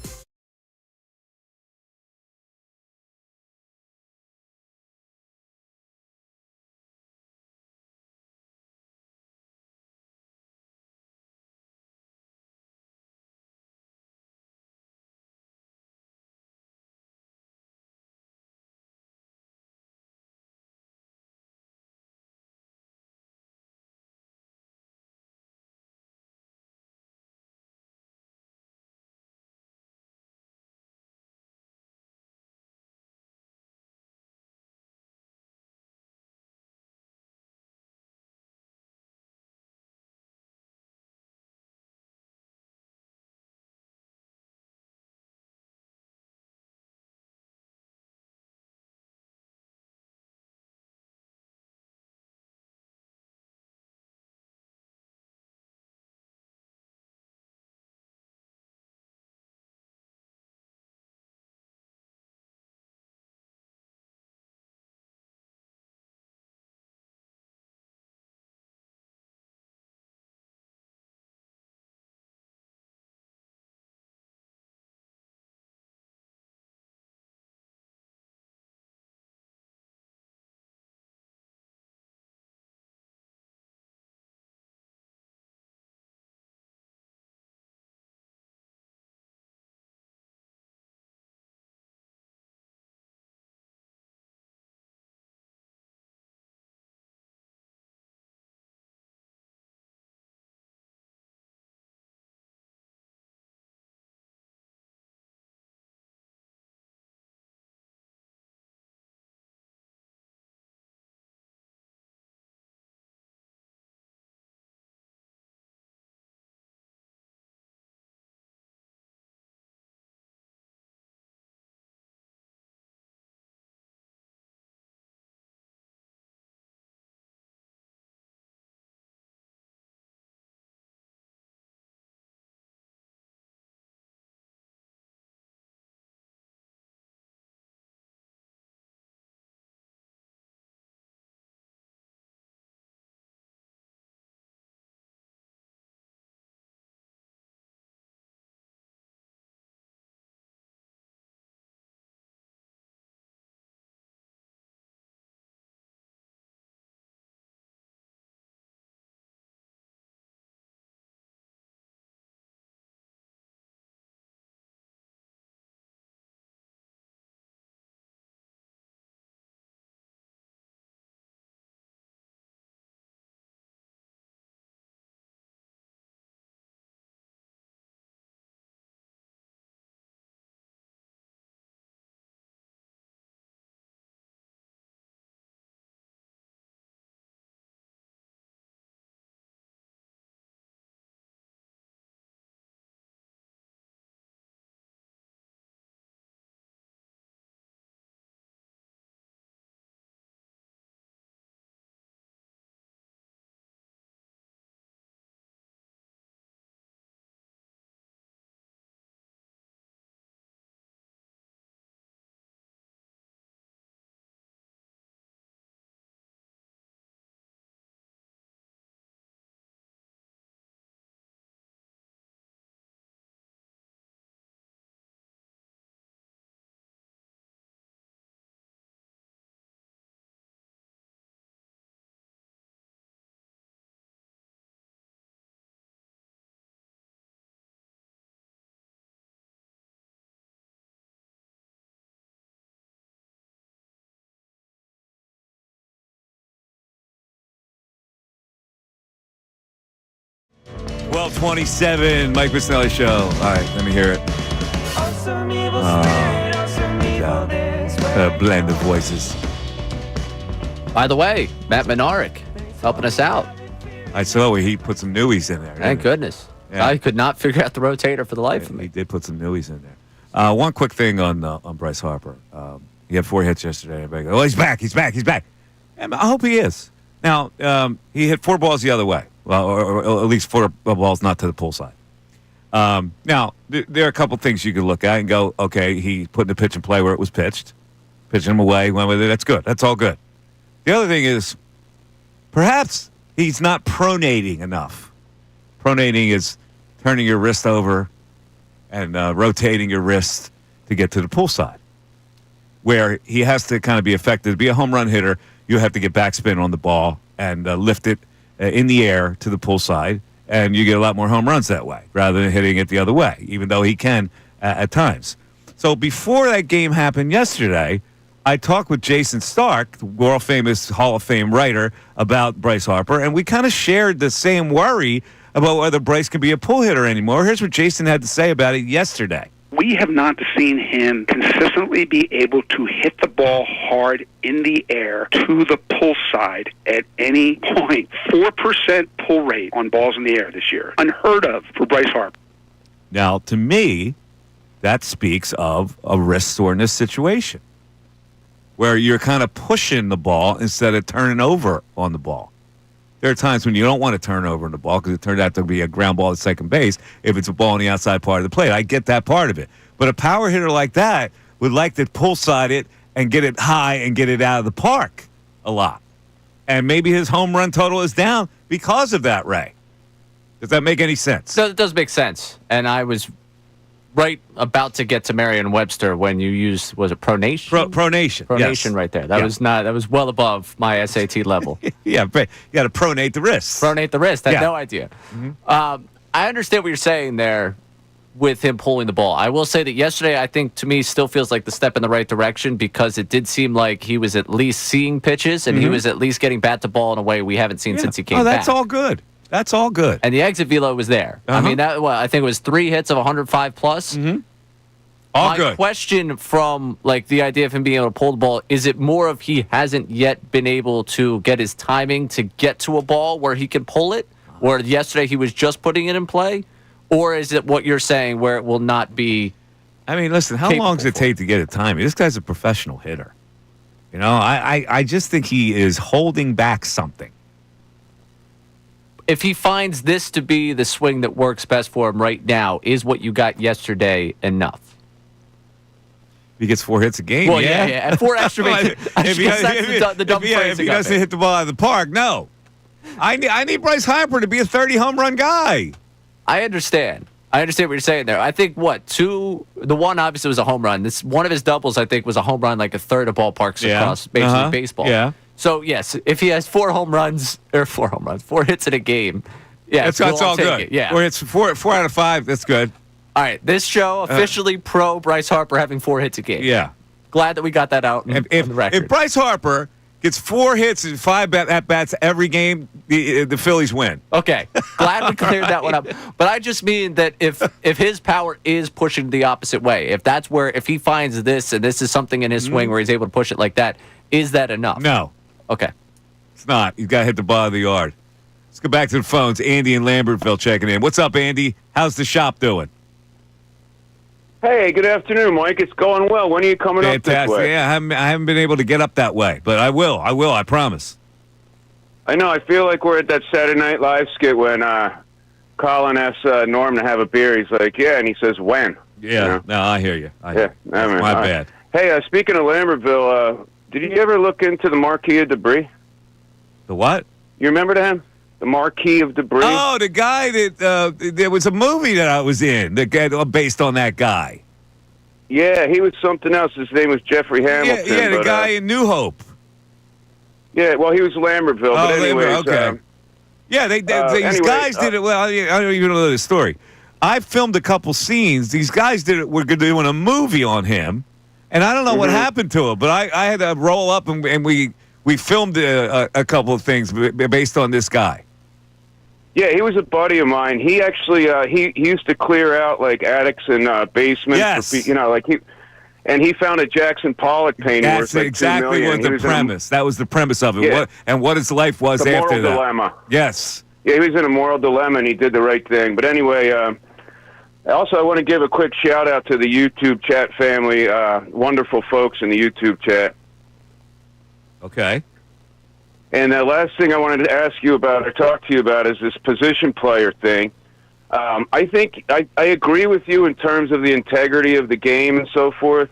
12:27, Mike Missanelli Show. All right, let me hear it. A blend of voices. By the way, Matt Menarick helping us out. I saw where he put some newies in there. Thank goodness. Yeah. I could not figure out the rotator for the life of me. He did put some newies in there. One quick thing on Bryce Harper. He had 4 hits yesterday. Everybody goes, oh, he's back. And I hope he is. Now, he hit 4 balls the other way. Well, or at least 4 balls not to the pull side. Now, there are a couple things you could look at and go, okay, he put in the pitch and play where it was pitched. Pitching him away, went with it. That's good. That's all good. The other thing is, perhaps he's not pronating enough. Pronating is turning your wrist over and rotating your wrist to get to the pull side, where he has to kind of be effective. To be a home run hitter, you have to get backspin on the ball and lift it in the air to the pull side, and you get a lot more home runs that way rather than hitting it the other way, even though he can at times. So before that game happened yesterday, I talked with Jason Stark, the world-famous Hall of Fame writer, about Bryce Harper, and we kind of shared the same worry about whether Bryce can be a pull hitter anymore. Here's what Jason had to say about it yesterday. We have not seen him consistently be able to hit the ball hard in the air to the pull side at any point. 4% pull rate on balls in the air this year. Unheard of for Bryce Harper. Now, to me, that speaks of a wrist soreness situation, where you're kind of pushing the ball instead of turning over on the ball. There are times when you don't want to turn over on the ball because it turned out to be a ground ball at second base if it's a ball on the outside part of the plate. I get that part of it. But a power hitter like that would like to pull side it and get it high and get it out of the park a lot. And maybe his home run total is down because of that, Ray. Does that make any sense? So it does make sense. And I was right about to get to Merriam-Webster when you used, was it pronation? Pronation. Pronation, yes. right there. That was well above my SAT level. Yeah, you got to pronate the wrist. Pronate the wrist. I had no idea. Mm-hmm. I understand what you're saying there with him pulling the ball. I will say that yesterday, I think, to me, still feels like the step in the right direction because it did seem like he was at least seeing pitches and he was at least getting bat to ball in a way we haven't seen since he came back. That's all good. That's all good. And the exit velo was there. I mean, I think it was 3 hits of 105 plus. All My good. question from like the idea of him being able to pull the ball, is it more of he hasn't yet been able to get his timing to get to a ball where he can pull it? Or yesterday he was just putting it in play? Or is it what you're saying where it will not be? I mean, listen, how long does it take to get a timing? This guy's a professional hitter. You know, I just think he is holding back something. If he finds this to be the swing that works best for him right now, is what you got yesterday enough? He gets 4 hits a game. Well, yeah. And 4 extra makes it. If he doesn't hit the ball out of the park, no. I need Bryce Harper to be a 30 home run guy. I understand. I understand what you're saying there. I think the one obviously was a home run. One of his doubles, I think, was a home run, like a third of ballparks across Major League Baseball. Yeah. So yes, if he has 4 hits in a game, that's all good. Yeah. Or it's 4 out of 5. That's good. All right, this show officially pro Bryce Harper having 4 hits a game. Yeah. Glad that we got that out on the record. If Bryce Harper gets 4 hits and 5 at-bats every game, the Phillies win. Okay. Glad we cleared that one up. But I just mean that if his power is pushing the opposite way, if he finds this and this is something in his swing where he's able to push it like that, is that enough? No. Okay. It's not. He's got to hit the ball of the yard. Let's go back to the phones. Andy in Lambertville checking in. What's up, Andy? How's the shop doing? Hey, good afternoon, Mike. It's going well. When are you coming up this way? Yeah, I haven't been able to get up that way, but I will. I promise. I know. I feel like we're at that Saturday Night Live skit when Colin asks Norm to have a beer. He's like, yeah, and he says, when? Yeah, you know? no, I hear you. That's my bad. Hey, speaking of Lambertville, did you ever look into the Marquis of Debris? The what? You remember him? The Marquis of Debris? Oh, the guy that there was a movie that I was in that got based on that guy. Yeah, he was something else. His name was Jeffrey Hamilton. Yeah, the guy in New Hope. Yeah, well, he was Lambertville. But anyways, okay. Yeah, these guys did it. Well, I don't even know the story. I filmed a couple scenes. These guys did it. We're doing a movie on him, and I don't know what happened to him. But I had to roll up and we filmed a couple of things based on this guy. Yeah, he was a buddy of mine. He actually he used to clear out like attics and basements. Yes. For, he found a Jackson Pollock painting That's worth like exactly $2 million. what the premise. That was the premise of it. Yeah. What his life was the after moral that. dilemma. Yes. Yeah, he was in a moral dilemma, and he did the right thing. But anyway, also I want to give a quick shout out to the YouTube chat family. Wonderful folks in the YouTube chat. Okay. And the last thing I wanted to ask you about or talk to you about is this position player thing. I think I agree with you in terms of the integrity of the game and so forth,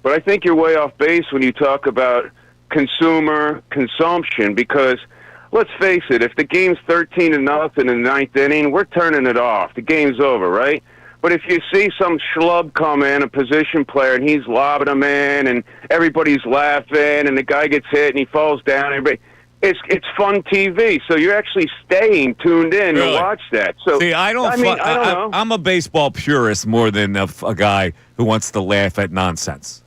but I think you're way off base when you talk about consumption because, let's face it, if the game's 13-0 in the ninth inning, we're turning it off. The game's over, right? But if you see some schlub come in, a position player, and he's lobbing him in, and everybody's laughing, and the guy gets hit, and he falls down, it's fun TV. So you're actually staying tuned in to watch that. So see, I don't know. I'm a baseball purist more than a guy who wants to laugh at nonsense.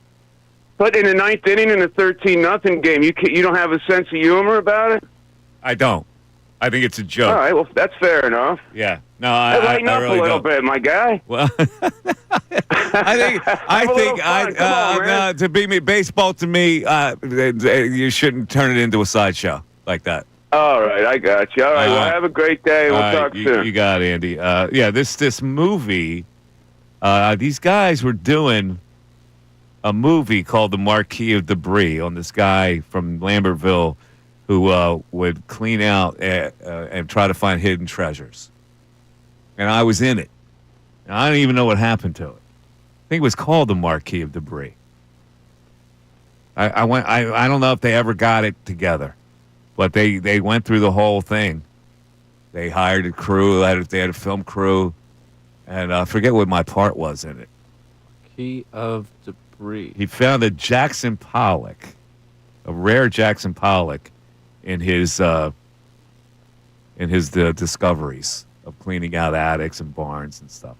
But in the ninth inning in a 13-0 game, you don't have a sense of humor about it? I don't. I think it's a joke. All right, well, that's fair enough. Yeah. No, I lighten up really a little don't. bit, my guy. Well, to be baseball to me, you shouldn't turn it into a sideshow like that. All right, I got you. All right, well, have a great day. We'll talk soon. You got it, Andy. This movie, these guys were doing a movie called The Marquis of Debris on this guy from Lambertville who would clean out and try to find hidden treasures. And I was in it. And I don't even know what happened to it. I think it was called The Marquis of Debris. I don't know if they ever got it together, but they went through the whole thing. They hired a crew. They had a film crew, and I forget what my part was in it. Marquis of Debris. He found a Jackson Pollock, a rare Jackson Pollock, in his discoveries of cleaning out attics and barns and stuff.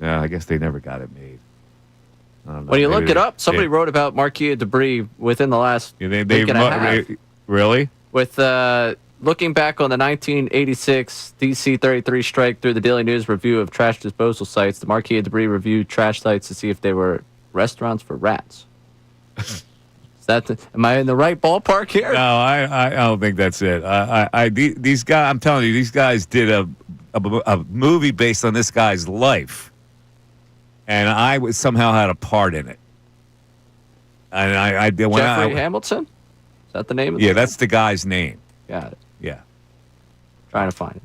Yeah, I guess they never got it made. I don't know. When you look it up, somebody wrote about Marquis of Debris within the last week and a half. Really? With looking back on the 1986 DC-33 strike through the Daily News review of trash disposal sites, the Marquis of Debris reviewed trash sites to see if they were restaurants for rats. Am I in the right ballpark here? No, I don't think that's it. These guys, I'm telling you, these guys did a movie based on this guy's life, and I somehow had a part in it. And I did. Jeffrey Hamilton? Is that the name of it? Yeah, that's the guy's name. Got it. Yeah. Trying to find it.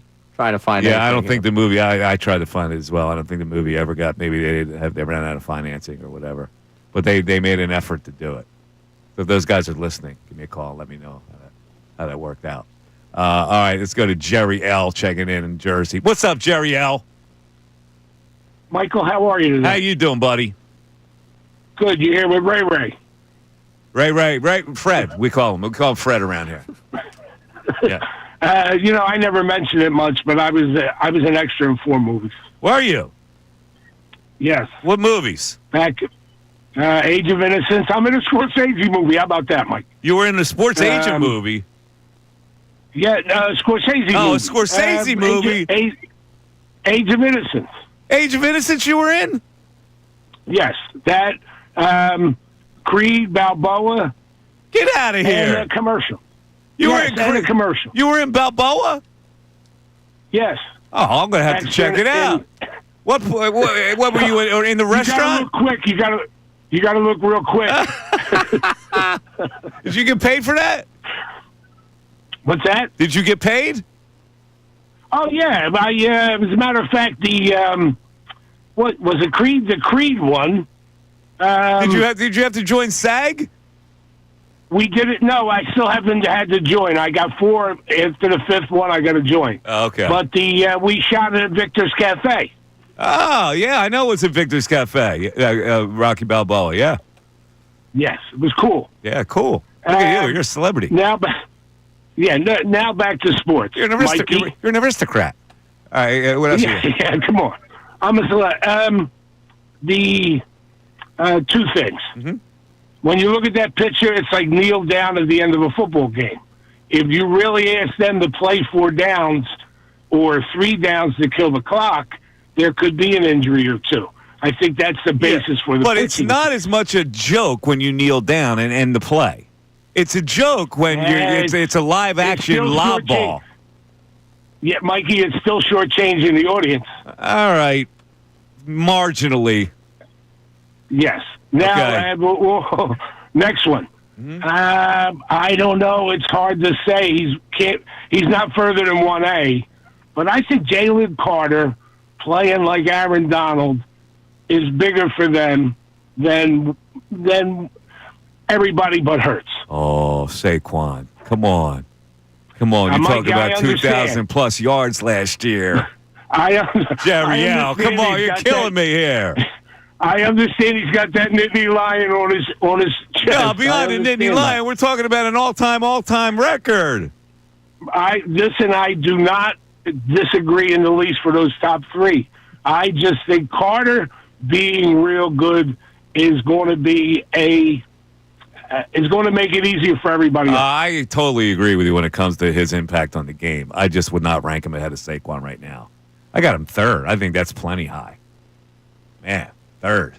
Yeah, I don't think the movie. I tried to find it as well. I don't think the movie ever got. Maybe they ran out of financing or whatever, but they made an effort to do it. So if those guys are listening, give me a call and let me know how that worked out. All right, let's go to Jerry L. checking in Jersey. What's up, Jerry L.? Michael, how are you today? How you doing, buddy? Good. You here with Ray? Ray, Fred. We call him Fred around here. Yeah. I never mentioned it much, but I was an extra in 4 movies. Were you? Yes. What movies? Back Age of Innocence. I'm in a Scorsese movie. How about that, Mike? You were in the Sports Agent movie? Yeah, Scorsese movie. Oh, a Scorsese movie. Age of Innocence. Age of Innocence you were in? Yes. That, Creed, Balboa. Get out of here. And a commercial. You were in a commercial. You were in Balboa? Yes. Oh, I'm going to have to check it out. What were you in the restaurant? You gotta look quick. You gotta look real quick. Did you get paid for that? What's that? Did you get paid? Oh yeah, as a matter of fact, the what was it? Creed, the Creed one. Did you have to join SAG? We did it. No, I still haven't had to join. I got 4 after the 5th one. I got to join. Okay. But we shot it at Victor's Cafe. Oh yeah, I know it's at Victor's Cafe. Rocky Balboa. Yeah. Yes, it was cool. Yeah, cool. Look at you. You're a celebrity. Now back to sports. You're an aristocrat. All right, what else? Yeah, come on. I'm a celeb. The 2 things. Mm-hmm. When you look at that picture, it's like kneel down at the end of a football game. if you really ask them to play 4 downs or 3 downs to kill the clock, there could be an injury or two. I think that's the basis for the But pitching. it's not as much a joke when you kneel down and end the play. It's a joke when it's a live action lob ball. Yeah, Mikey, it's still shortchanging the audience. All right. Marginally. Yes. Now, next one. I don't know. It's hard to say. He's not further than 1A, but I think Jalen Carter playing like Aaron Donald is bigger for them than everybody but Hurts. Oh, Saquon. Come on. You talk about 2,000-plus yards last year. Jerry, come on. You're killing me here. I understand he's got that Nittany Lion on his chest. No, beyond the Nittany Lion, we're talking about an all-time record. I do not disagree in the least for those top 3. I just think Carter being real good is going to be is going to make it easier for everybody else. I totally agree with you when it comes to his impact on the game. I just would not rank him ahead of Saquon right now. I got him 3rd. I think that's plenty high. Man, 3rd.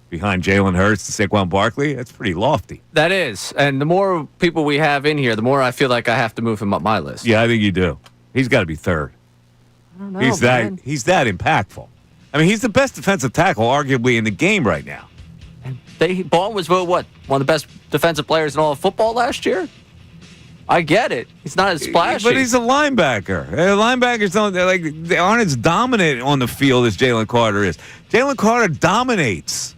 Behind Jalen Hurts and Saquon Barkley, that's pretty lofty. That is. And the more people we have in here, the more I feel like I have to move him up my list. Yeah, I think you do. He's got to be 3rd. I don't know, he's that impactful. I mean, he's the best defensive tackle, arguably, in the game right now. Baldwin was voted, what, one of the best defensive players in all of football last year? I get it. He's not as splashy. But he's a linebacker. Linebackers aren't as dominant on the field as Jalen Carter is. Jalen Carter dominates.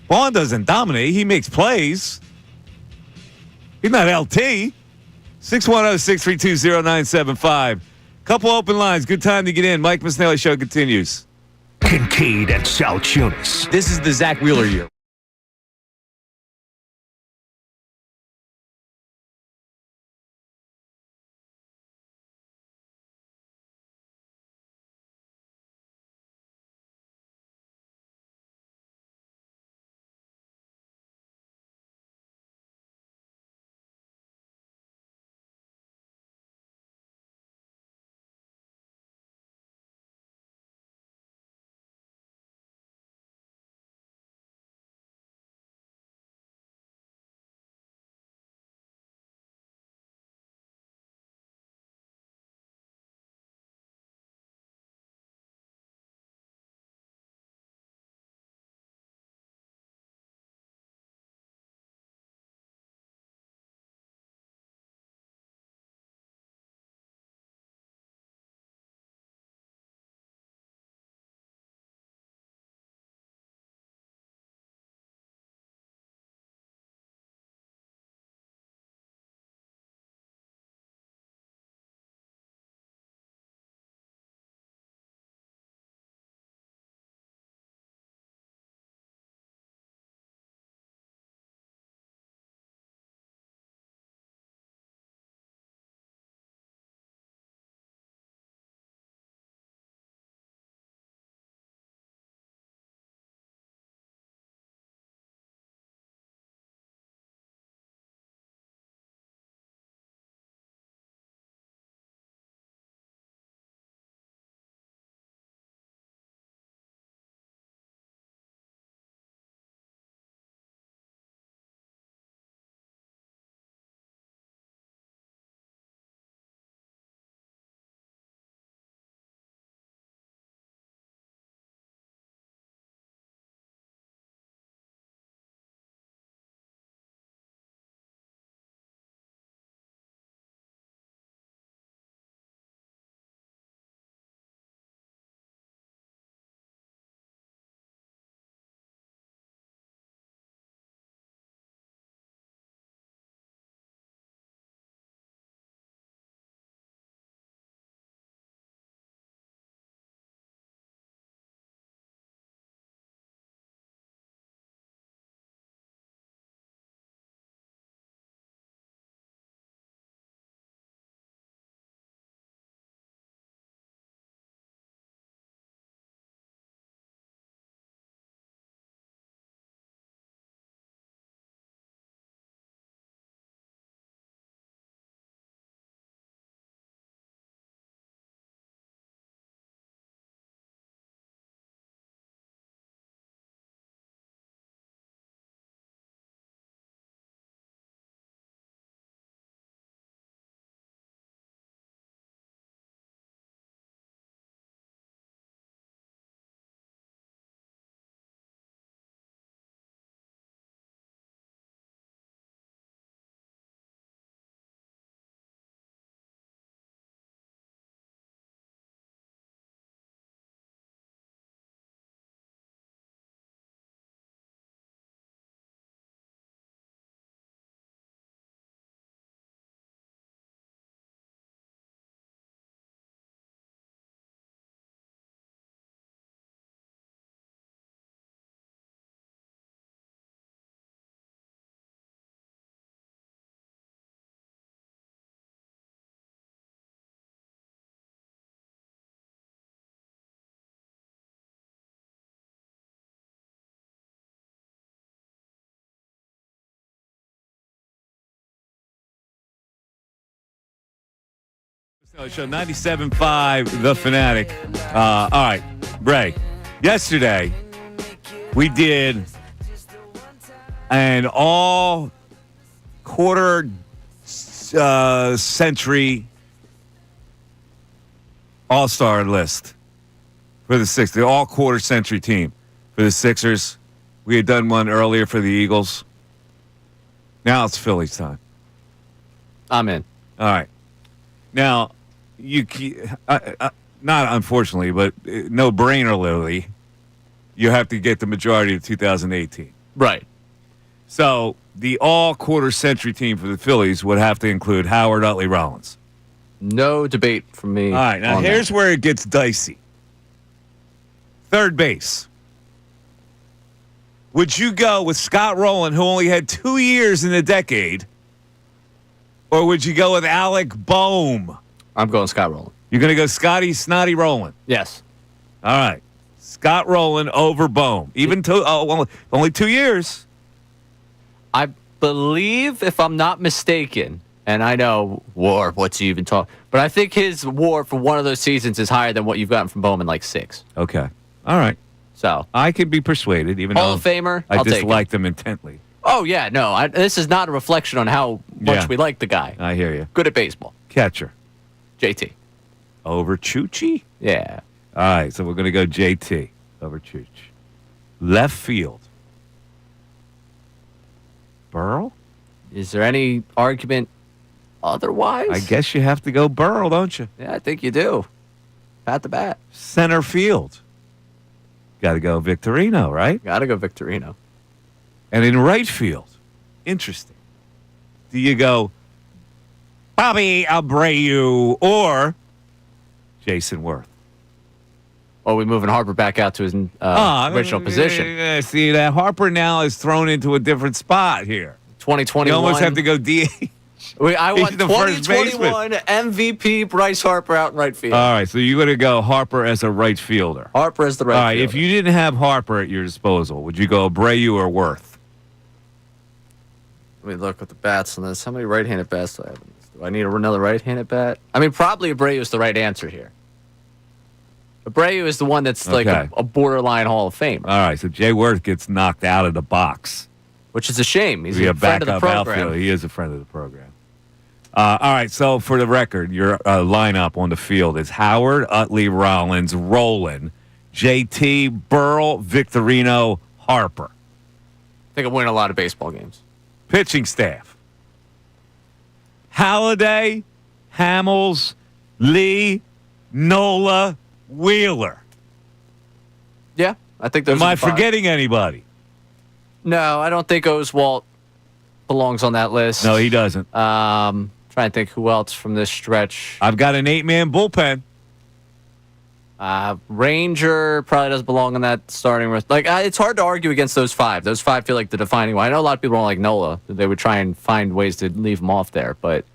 Vaughn doesn't dominate. He makes plays. He's not LT. 610-632-0975. Couple open lines. Good time to get in. Mike Missanelli Show continues. Kincade and Salciunas. This is the Zach Wheeler year. Show 97.5, The Fanatic. All right, Ray. Yesterday, we did an all quarter century All-Star list for the Sixers, the all quarter century team for the Sixers. We had done one earlier for the Eagles. Now it's Phillies time. I'm in. All right. Now, not unfortunately, but no brainer, Lily. You have to get the majority of 2018. Right. So the all quarter century team for the Phillies would have to include Howard, Utley, Rollins. No debate from me. All right. Now here's where it gets dicey. Third base. Would you go with Scott Rowland, who only had 2 years in a decade, or would you go with Alec Boehm? I'm going Scott Rowland. You're going to go Scotty Snotty Rowland? Yes. All right. Scott Rowland over Boehm. Even only 2 years. I believe, if I'm not mistaken, and I know WAR, what's he even talking, but I think his WAR for one of those seasons is higher than what you've gotten from Boehm in like 6. Okay. All right. So I could be persuaded, even Hall though of Famer, I I'll take dislike it. them intently. Oh, yeah, no. This is not a reflection on how much we like the guy. I hear you. Good at baseball. Catcher. JT. Over Chuchi? Yeah. All right, so we're going to go JT over Chuchi. Left field. Burrell? Is there any argument otherwise? I guess you have to go Burrell, don't you? Yeah, I think you do. Pat the bat. Center field. Got to go Victorino, right? Got to go Victorino. And in right field, interesting. Do you go Bobby Abreu or Jason Worth? Oh, we're moving Harper back out to his original position. See, that Harper now is thrown into a different spot here. 2021. You almost have to go DH. I want He's the first 2021 MVP Bryce Harper out in right field. All right, so you're going to go Harper as a right fielder. Harper as the right fielder. All right, if you didn't have Harper at your disposal, would you go Abreu or Worth? Let me look at the bats on this. How many right-handed bats do I have in this? Do I need another right-handed bat? I mean, probably Abreu is the right answer here. Abreu is the one that's like a borderline Hall of Fame. All right, so Jay Worth gets knocked out of the box. Which is a shame. He's a friend of the program. Outfielder. He is a friend of the program. All right, so for the record, your lineup on the field is Howard, Utley, Rollins, Rowland, JT, Burrell, Victorino, Harper. I think I'm winning a lot of baseball games. Pitching staff. Halladay, Hamels, Lee, Nola, Wheeler. Yeah, I think those Am are I the five. forgetting anybody? No, I don't think Oswalt belongs on that list. No, he doesn't. Trying to think who else from this stretch. I've got an 8-man bullpen. Ranger probably doesn't belong on that starting list. Like, it's hard to argue against those 5. Those 5 feel like the defining one. I know a lot of people don't like Nola. They would try and find ways to leave him off there, but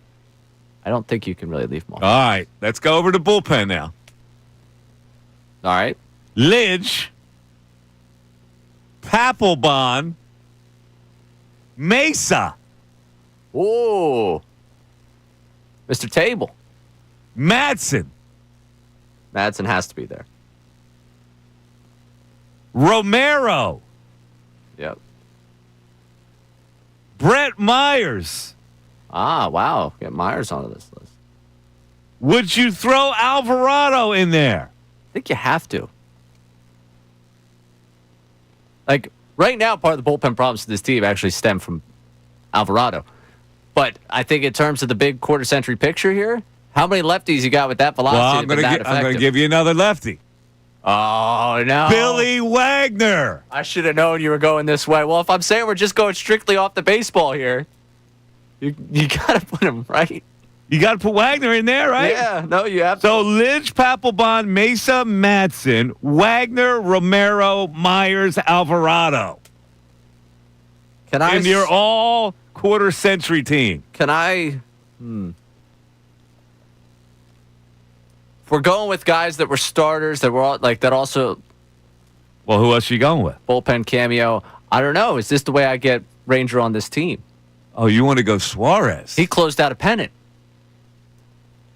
I don't think you can really leave him off. All right, let's go over to bullpen now. All right. Lidge, Papelbon, Mesa. Ooh. Mr. Table. Madsen. Madsen has to be there. Romero. Yep. Brett Myers. Ah, wow. Get Myers onto this list. Would you throw Alvarado in there? I think you have to. Like, right now, part of the bullpen problems to this team actually stem from Alvarado. But I think in terms of the big quarter-century picture here, how many lefties you got with that velocity? Well, I'm going to give you another lefty. Oh, no. Billy Wagner. I should have known you were going this way. Well, if I'm saying we're just going strictly off the baseball here, you got to put him right. You got to put Wagner in there, right? Yeah, no, you have to. So Lidge, Papelbon, Mesa, Madsen, Wagner, Romero, Myers, Alvarado. And you're all quarter-century team. Can I... If we're going with guys that were starters, that were all, like that also... Well, who else are you going with? Bullpen cameo. I don't know. Is this the way I get Ranger on this team? Oh, you want to go Suarez? He closed out a pennant.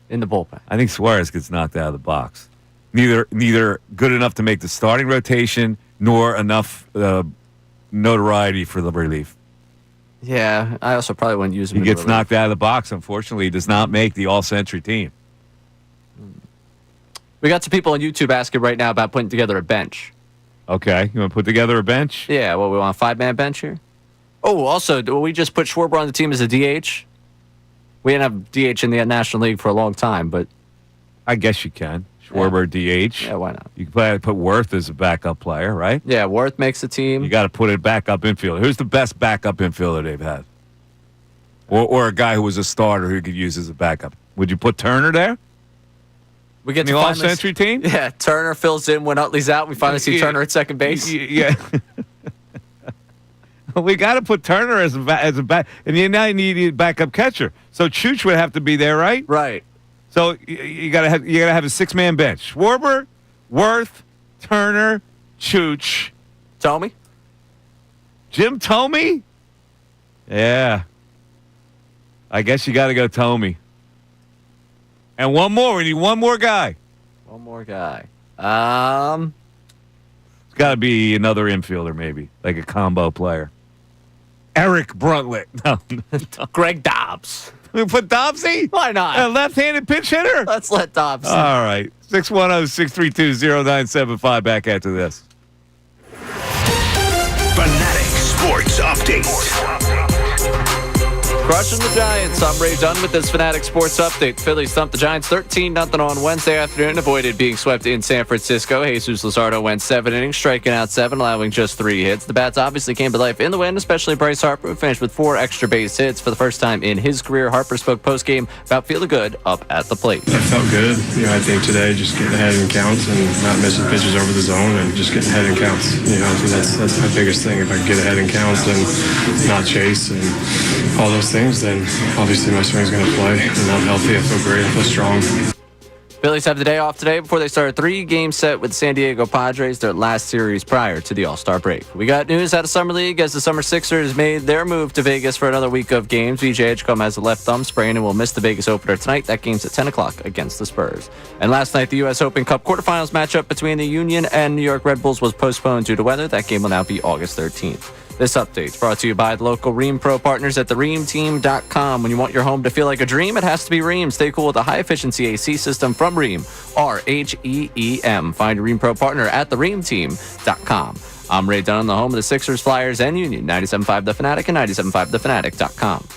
in the bullpen. I think Suarez gets knocked out of the box. Neither good enough to make the starting rotation nor enough notoriety for the relief. Yeah, I also probably wouldn't use him. He gets knocked out of the box. Unfortunately, he does not make the all-century team. We got some people on YouTube asking right now about putting together a bench. Okay, you want to put together a bench? Yeah, well, we want a 5-man bench here. Oh, also, we just put Schwarber on the team as a DH. We didn't have DH in the National League for a long time, but I guess you can. Schwarber DH. Yeah, why not? You can probably put Worth as a backup player, right? Yeah, Worth makes the team. You got to put a backup infielder. Who's the best backup infielder they've had? Or a guy who was a starter who you could use as a backup. Would you put Turner there? We get the all-century team? Yeah, Turner fills in when Utley's out. We finally see Turner at second base. Yeah. We got to put Turner as a back, and you now need a backup catcher. So Chooch would have to be there, right? Right. So you got to have a 6-man bench: Schwarber, Worth, Turner, Chooch, Tomey, Jim Tomey. Yeah, I guess you got to go Tomey. And one more. We need one more guy. One more guy. It's got to be another infielder, maybe like a combo player. Eric Bruntlett. No. Greg Dobbs. We put Dobbsy? Why not? A left-handed pinch hitter? Let's let Dobbs. All right. 610-632-0975. Back after this. Fanatic Sports Update. Crushing the Giants. I'm Ray Dunn with this Fanatic Sports Update. Phillies thumped the Giants 13-0 on Wednesday afternoon, avoided being swept in San Francisco. Jesus Luzardo went 7 innings, striking out 7, allowing just 3 hits. The bats obviously came to life in the win, especially Bryce Harper, who finished with 4 extra base hits for the first time in his career. Harper spoke postgame about feeling good up at the plate. I felt good. I think today just getting ahead in counts and not missing pitches over the zone and just getting ahead in counts. I think that's my biggest thing. If I can get ahead in counts and not chase and all those things, then obviously my swing's going to play. And I'm healthy. I feel great. I feel strong. Phillies have the day off today before they start a 3-game set with San Diego Padres, their last series prior to the All-Star break. We got news out of Summer League as the Summer Sixers made their move to Vegas for another week of games. VJ Edgecombe has a left thumb sprain and will miss the Vegas opener tonight. That game's at 10 o'clock against the Spurs. And last night, the U.S. Open Cup quarterfinals matchup between the Union and New York Red Bulls was postponed due to weather. That game will now be August 13th. This update is brought to you by the local Rheem Pro partners at thereamteam.com. When you want your home to feel like a dream, it has to be Rheem. Stay cool with a high-efficiency AC system from Rheem, RHEEM. Find your Rheem Pro partner at thereamteam.com. I'm Ray Dunn, the home of the Sixers, Flyers, and Union. 97.5 The Fanatic and 97.5thefanatic.com.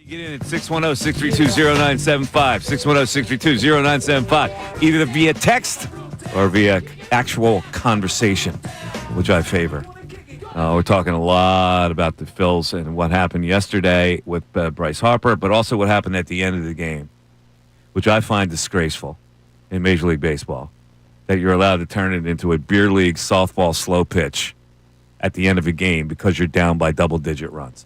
Get in at 610-632-0975, 610-632-0975, either via text or via actual conversation, which I favor. We're talking a lot about the Phils and what happened yesterday with Bryce Harper, but also what happened at the end of the game, which I find disgraceful in Major League Baseball, that you're allowed to turn it into a beer league softball slow pitch at the end of a game because you're down by double-digit runs.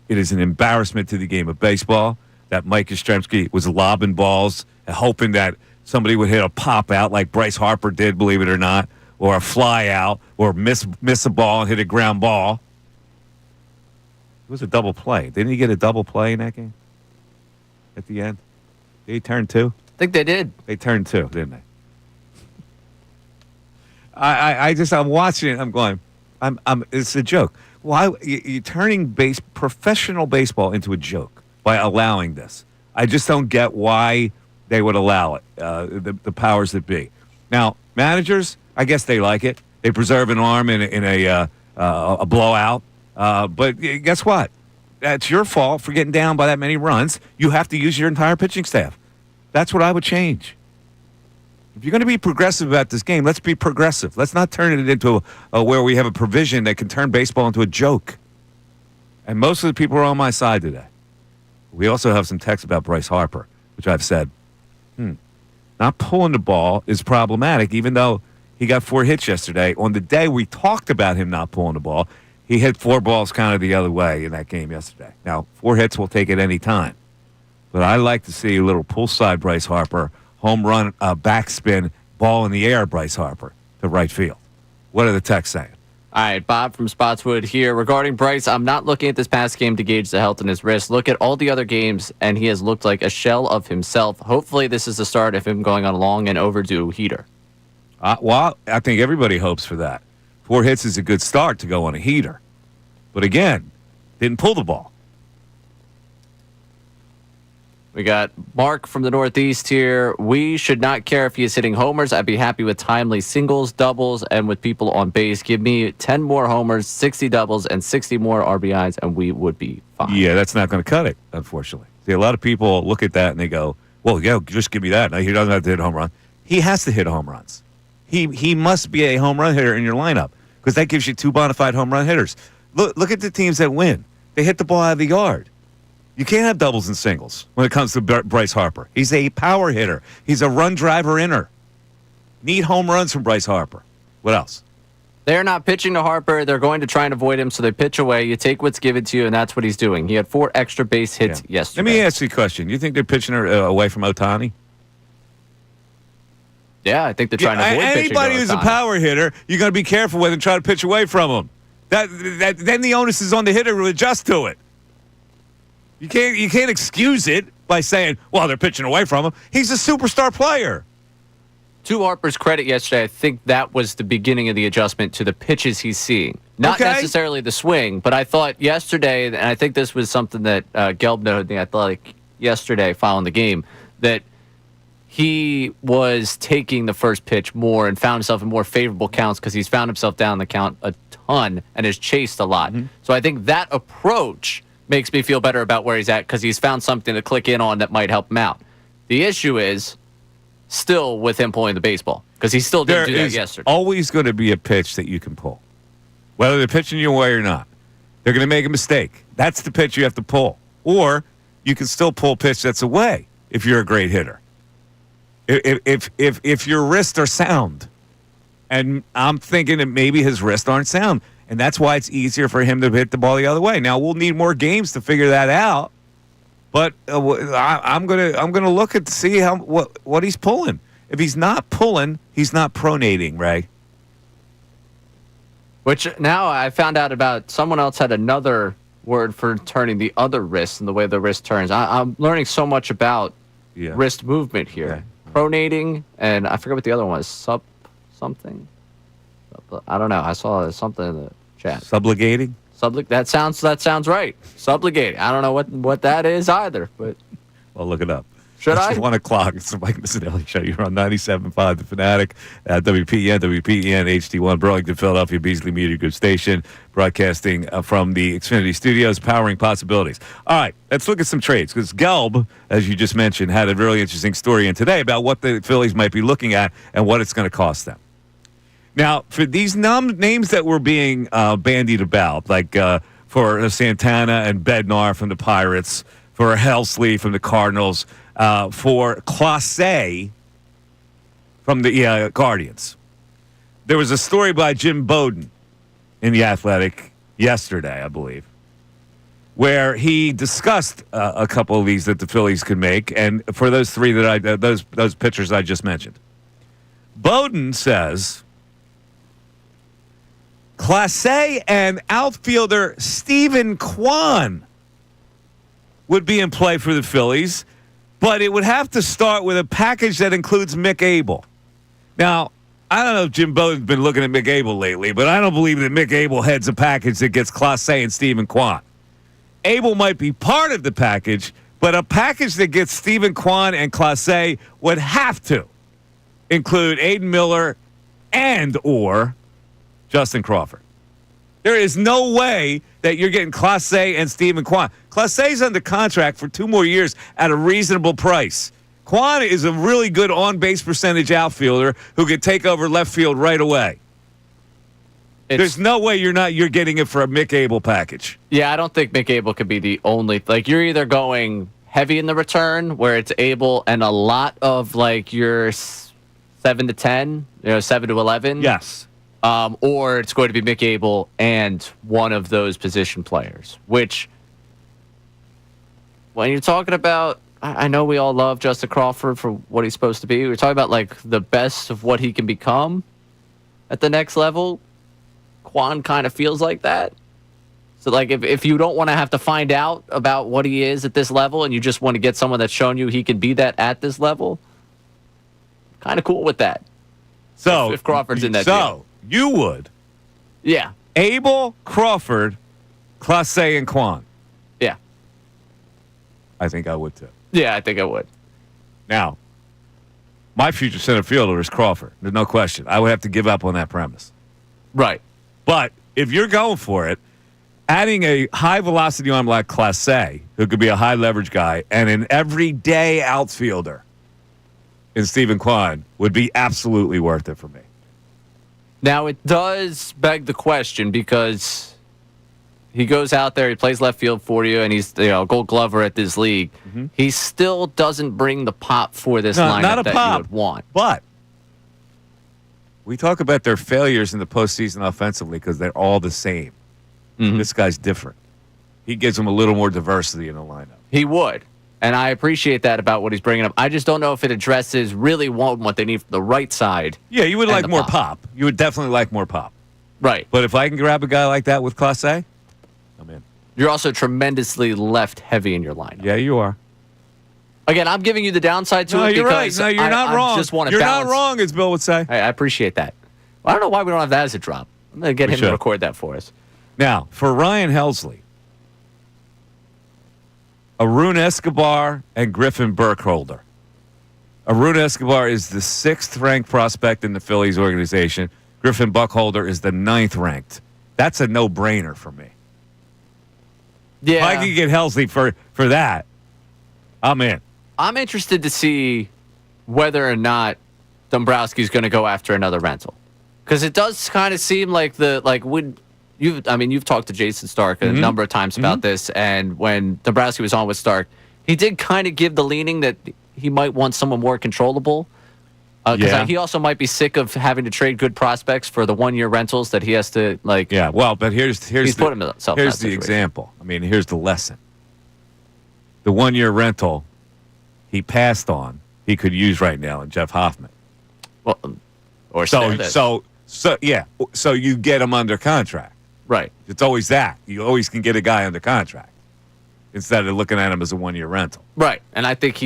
It is an embarrassment to the game of baseball that Mike Yastrzemski was lobbing balls and hoping that somebody would hit a pop out like Bryce Harper did, believe it or not, or a fly out, or miss a ball and hit a ground ball. It was a double play. Didn't he get a double play in that game at the end? Did he turn two? I think they did. They turned two, didn't they? I'm watching it. I'm going, it's a joke. Why you're turning professional baseball into a joke by allowing this? I just don't get why they would allow it. The powers that be. Now, managers, I guess they like it. They preserve an arm in a blowout. But guess what? That's your fault for getting down by that many runs. You have to use your entire pitching staff. That's what I would change. If you're going to be progressive about this game, let's be progressive. Let's not turn it into where we have a provision that can turn baseball into a joke. And most of the people are on my side today. We also have some text about Bryce Harper, which I've said, not pulling the ball is problematic, even though he got 4 hits yesterday. On the day we talked about him not pulling the ball, he hit 4 balls kind of the other way in that game yesterday. Now, 4 hits will take it any time. But I like to see a little pull side Bryce Harper, home run, backspin, ball in the air, Bryce Harper, to right field. What are the texts saying? All right, Bob from Spotswood here. Regarding Bryce, I'm not looking at this past game to gauge the health in his wrist. Look at all the other games, and he has looked like a shell of himself. Hopefully this is the start of him going on a long and overdue heater. Well, I think everybody hopes for that. 4 hits is a good start to go on a heater. But again, didn't pull the ball. We got Mark from the Northeast here. We should not care if he is hitting homers. I'd be happy with timely singles, doubles, and with people on base. Give me 10 more homers, 60 doubles, and 60 more RBIs, and we would be fine. Yeah, that's not going to cut it, unfortunately. See, a lot of people look at that and they go, well, yeah, just give me that. No, he doesn't have to hit a home run. He has to hit home runs. He must be a home run hitter in your lineup because that gives you 2 bona fide home run hitters. Look at the teams that win. They hit the ball out of the yard. You can't have doubles and singles when it comes to Bryce Harper. He's a power hitter. He's a run driver inner. Need home runs from Bryce Harper. What else? They're not pitching to Harper. They're going to try and avoid him, so they pitch away. You take what's given to you, and that's what he's doing. He had 4 extra base hits yesterday. Let me ask you a question. You think they're pitching away from Ohtani? Yeah, I think they're trying to avoid pitching to anybody who's a power hitter, you got to be careful with and try to pitch away from him. Then the onus is on the hitter to adjust to it. You can't excuse it by saying, well, they're pitching away from him. He's a superstar player. To Harper's credit yesterday, I think that was the beginning of the adjustment to the pitches he's seeing. Not necessarily the swing, but I thought yesterday, and I think this was something that Gelb noted in the Athletic yesterday following the game, that he was taking the first pitch more and found himself in more favorable counts because he's found himself down the count a ton and has chased a lot. Mm-hmm. So I think that approach makes me feel better about where he's at because he's found something to click in on that might help him out. The issue is still with him pulling the baseball because he still didn't do that yesterday. Always going to be a pitch that you can pull, whether they're pitching your way or not. They're going to make a mistake. That's the pitch you have to pull. Or you can still pull pitch that's away if you're a great hitter. If your wrists are sound, and I'm thinking that maybe his wrists aren't sound, and that's why it's easier for him to hit the ball the other way. Now we'll need more games to figure that out, but I'm gonna look at to see what he's pulling. If he's not pulling, he's not pronating, Ray. Which now I found out about. Someone else had another word for turning the other wrist and the way the wrist turns. I'm learning so much about wrist movement here. Yeah. Pronating, and I forget what the other one was. Something. I don't know. I saw something in the chat. Subligating? That sounds right. Subligating. I don't know what that is either. But well, look it up. Should It's I? 1 o'clock. It's the Mike Missanelli Show. You're on 97.5 The Fanatic, WPEN, HD1, Burlington, Philadelphia, Beasley Media Group Station, broadcasting from the Xfinity Studios, powering possibilities. All right, let's look at some trades, because Gelb, as you just mentioned, had a really interesting story in today about what the Phillies might be looking at and what it's going to cost them. Now, for these names that were being bandied about, like for Santana and Bednar from the Pirates, for Helsley from the Cardinals, for Clase from the Guardians. There was a story by Jim Bowden in The Athletic yesterday, I believe, where he discussed a couple of these that the Phillies could make, and for those three that those pitchers I just mentioned. Bowden says Clase and outfielder Stephen Kwan would be in play for the Phillies, but it would have to start with a package that includes Mick Abel. Now, I don't know if Jim Bowden's been looking at Mick Abel lately, but I don't believe that Mick Abel heads a package that gets Clase and Stephen Kwan. Abel might be part of the package, but a package that gets Stephen Kwan and Clase would have to include Aiden Miller and or Justin Crawford. There is no way that you're getting Clase and Stephen Kwan. Clase's under contract for 2 more years at a reasonable price. Kwan is a really good on-base percentage outfielder who could take over left field right away. There's no way you're getting it for a Mick Abel package. Yeah, I don't think Mick Abel could be the only. Like, you're either going heavy in the return, where it's Abel and a lot of like your 7 to 10, 7 to 11. Yes. Or it's going to be Mick Abel and one of those position players, which, when you're talking about, I know we all love Justin Crawford for what he's supposed to be. We're talking about like the best of what he can become at the next level. Kwan kind of feels like that. So like if you don't want to have to find out about what he is at this level and you just want to get someone that's shown you he can be that at this level, kind of cool with that. So if Crawford's in that deal. You would. Yeah. Abel, Crawford, Clase, and Kwan. Yeah. I think I would too. Yeah, I think I would. Now, my future center fielder is Crawford. There's no question. I would have to give up on that premise. Right. But if you're going for it, adding a high-velocity arm like Clase, who could be a high-leverage guy, and an everyday outfielder in Stephen Kwan would be absolutely worth it for me. Now, it does beg the question because he goes out there, he plays left field for you, and he's Gold Glover at this league. Mm-hmm. He still doesn't bring the pop for this lineup that you would want. But we talk about their failures in the postseason offensively because they're all the same. Mm-hmm. This guy's different. He gives them a little more diversity in the lineup. He would. And I appreciate that about what he's bringing up. I just don't know if it addresses really what they need from the right side. Yeah, you would like more pop. You would definitely like more pop. Right. But if I can grab a guy like that with Clase, I'm in. You're also tremendously left heavy in your lineup. Yeah, you are. Again, I'm giving you the downside to it because right. No, you're not wrong. I just want to You're balance. not wrong, as Bill would say. I appreciate that. Well, I don't know why we don't have that as a drop. I'm going to get him to record that for us. Now, for Ryan Helsley, Arun Escobar and Griffin Burkholder. Arun Escobar is the 6th-ranked prospect in the Phillies organization. Griffin Burkholder is the 9th-ranked. That's a no-brainer for me. Yeah. If I could get Helsley for that, I'm in. I'm interested to see whether or not Dombrowski's going to go after another rental. Because it does kind of seem like you've talked to Jason Stark a number of times about this, and when Dombrowski was on with Stark, he did kind of give the leaning that he might want someone more controllable. Because he also might be sick of having to trade good prospects for the 1-year rentals that he has to like. Yeah, well, but here's put himself here's the example. I mean, here's the lesson. The 1-year rental he passed on, he could use right now in Jeff Hoffman. Well, or so you get him under contract. Right. It's always that. You always can get a guy under contract instead of looking at him as a 1-year rental. Right. And I think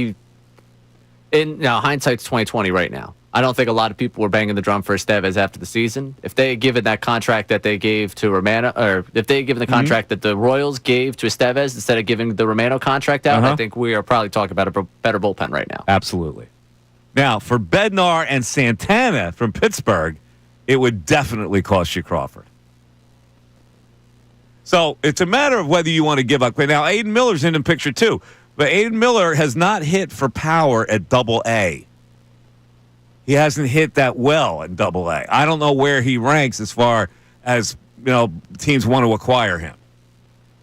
hindsight's 20/20 right now. I don't think a lot of people were banging the drum for Estevez after the season. If they had given that contract that they gave to Romano, or if they had given the contract that the Royals gave to Estevez instead of giving the Romano contract out, I think we are probably talking about a better bullpen right now. Absolutely. Now, for Bednar and Santana from Pittsburgh, it would definitely cost you Crawford. So it's a matter of whether you want to give up. Now, Aiden Miller's in the picture too, but Aiden Miller has not hit for power at Double-A. He hasn't hit that well in Double-A. I don't know where he ranks as far as teams want to acquire him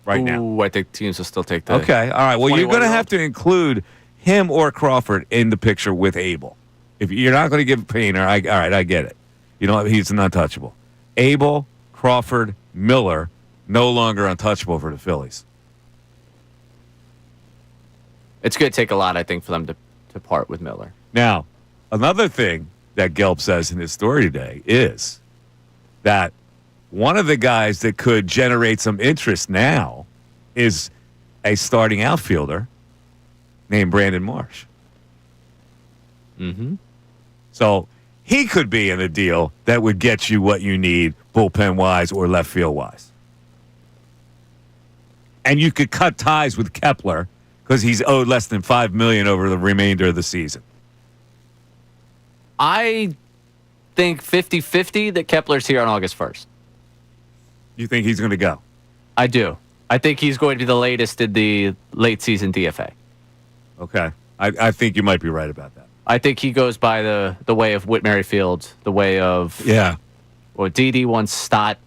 now. I think teams will still take the. Okay, all right. Well, you're going to have to include him or Crawford in the picture with Abel. If you're not going to give Painter, all right, I get it. He's an untouchable. Abel, Crawford, Miller, no longer untouchable for the Phillies. It's going to take a lot, I think, for them to part with Miller. Now, another thing that Gelb says in his story today is that one of the guys that could generate some interest now is a starting outfielder named Brandon Marsh. Mm-hmm. So he could be in a deal that would get you what you need bullpen-wise or left field-wise. And you could cut ties with Kepler because he's owed less than $5 million over the remainder of the season. I think 50-50 that Kepler's here on August 1st. You think he's going to go? I do. I think he's going to be the latest in the late season DFA. Okay. I think you might be right about that. I think he goes by the way of Whit Merrifield, the way of Didi once Stott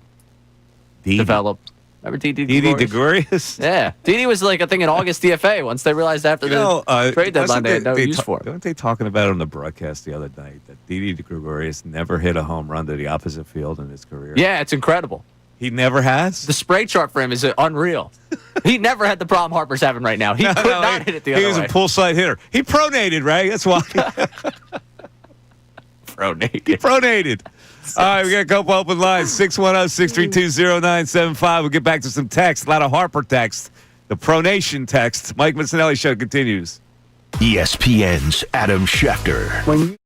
developed. Remember Didi Gregorius? Yeah. Didi was like a thing in August DFA once they realized after the trade deadline they had no use for it. Weren't they talking about it on the broadcast the other night that Didi Gregorius never hit a home run to the opposite field in his career? Yeah, it's incredible. He never has? The spray chart for him is unreal. He never had the problem Harper's having right now. He could not hit it the other way. He was a pull-side hitter. He pronated, Ray. That's why. Pronated. He pronated. All right, we got a couple open lines. 610-632-0975. We'll get back to some text. A lot of Harper text. The pronation text. Mike Missanelli Show continues. ESPN's Adam Schefter.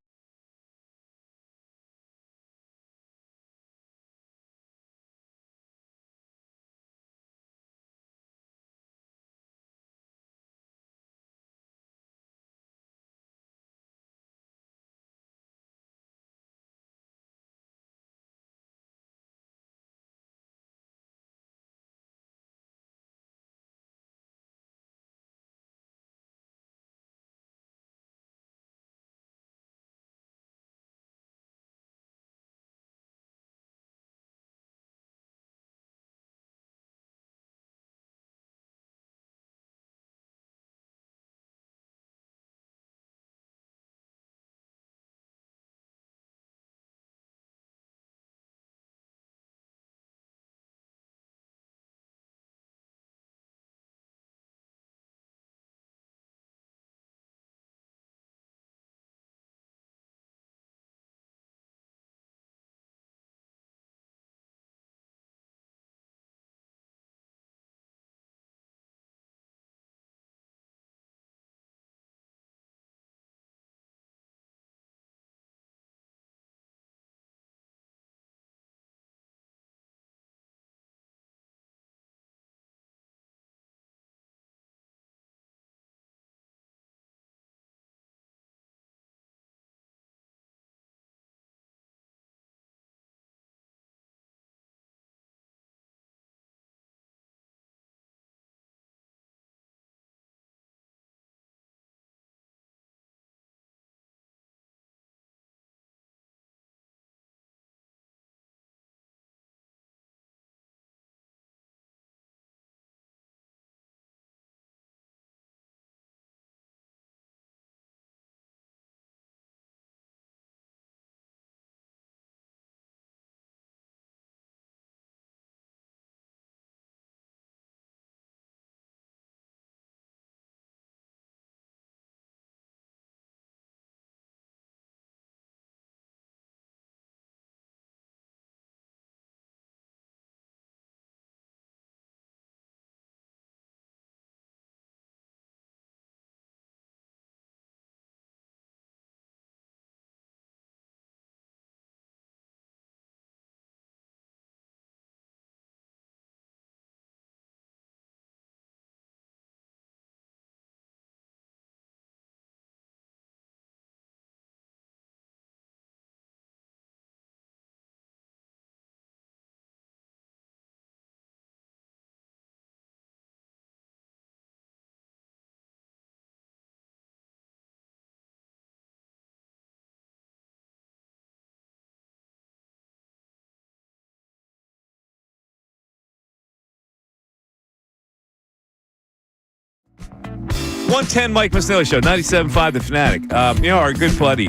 110 Mike Missanelli Show, 97.5 The Fanatic. Our good buddy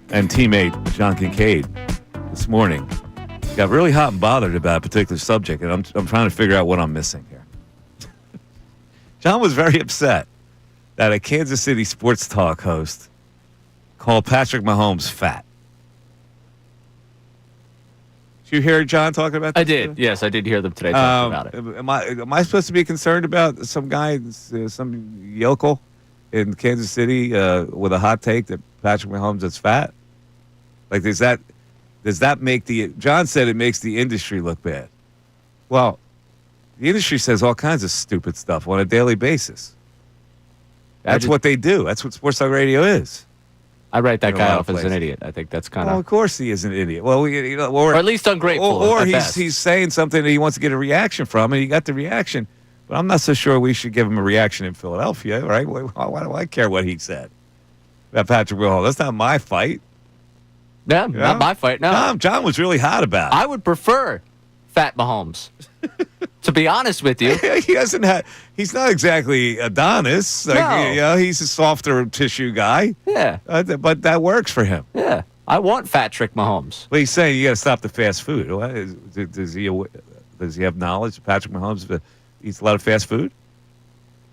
and teammate, John Kincade, this morning got really hot and bothered about a particular subject, and I'm trying to figure out what I'm missing here. John was very upset that a Kansas City sports talk host called Patrick Mahomes fat. Did you hear John talking about this? I did. Yes, I did hear them today talking about it. Am I supposed to be concerned about some guy, some yokel in Kansas City with a hot take that Patrick Mahomes is fat? Like, does that make John said it makes the industry look bad. Well, the industry says all kinds of stupid stuff on a daily basis. That's what they do. That's what Sports Talk Radio is. I write that guy off as an idiot. I think that's kind of... Well, of course he is an idiot. Well, or at least ungrateful. Or he's saying something that he wants to get a reaction from, and he got the reaction. But I'm not so sure we should give him a reaction in Philadelphia, right? Why do I care what he said about Patrick Mahomes? That's not my fight. Yeah, not my fight. No, John was really hot about it. I would prefer fat Mahomes. To be honest with you, he's not exactly Adonis. No. He's a softer tissue guy. Yeah, but that works for him. Yeah, I want fat Trick Mahomes. Well, he's saying you got to stop the fast food. Does he have knowledge? Patrick Mahomes eats a lot of fast food.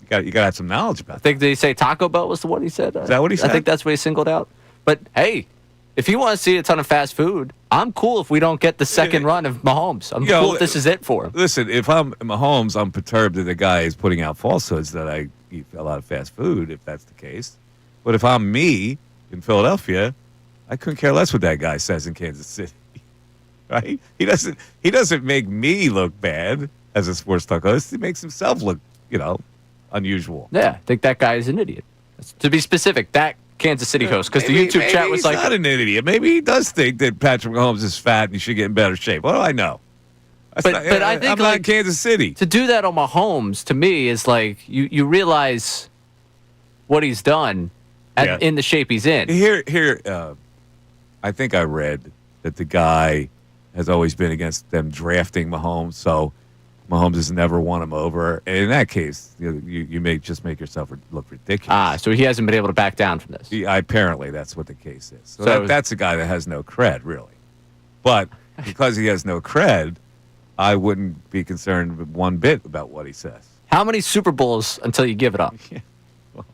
You got to have some knowledge about. I think they say Taco Bell was the one he said. Is that what he said? I think that's what he singled out. But hey, if you want to see a ton of fast food, I'm cool if we don't get the second run of Mahomes. I'm cool if this is it for him. Listen, if I'm Mahomes, I'm perturbed that the guy is putting out falsehoods that I eat a lot of fast food, if that's the case. But if I'm me in Philadelphia, I couldn't care less what that guy says in Kansas City. Right? He doesn't make me look bad as a sports talk host. He makes himself look, unusual. Yeah, I think that guy is an idiot. To be specific, that Kansas City host, because the YouTube chat was like... He's not an idiot. Maybe he does think that Patrick Mahomes is fat and he should get in better shape. What do I know? But I think I'm not in Kansas City. To do that on Mahomes, to me, is like you realize what he's done in the shape he's in. Here, I think I read that the guy has always been against them drafting Mahomes, so Mahomes has never won him over. And in that case, you may just make yourself look ridiculous. So he hasn't been able to back down from this. Apparently, that's what the case is. So that's a guy that has no cred, really. But because he has no cred, I wouldn't be concerned one bit about what he says. How many Super Bowls until you give it up? Well,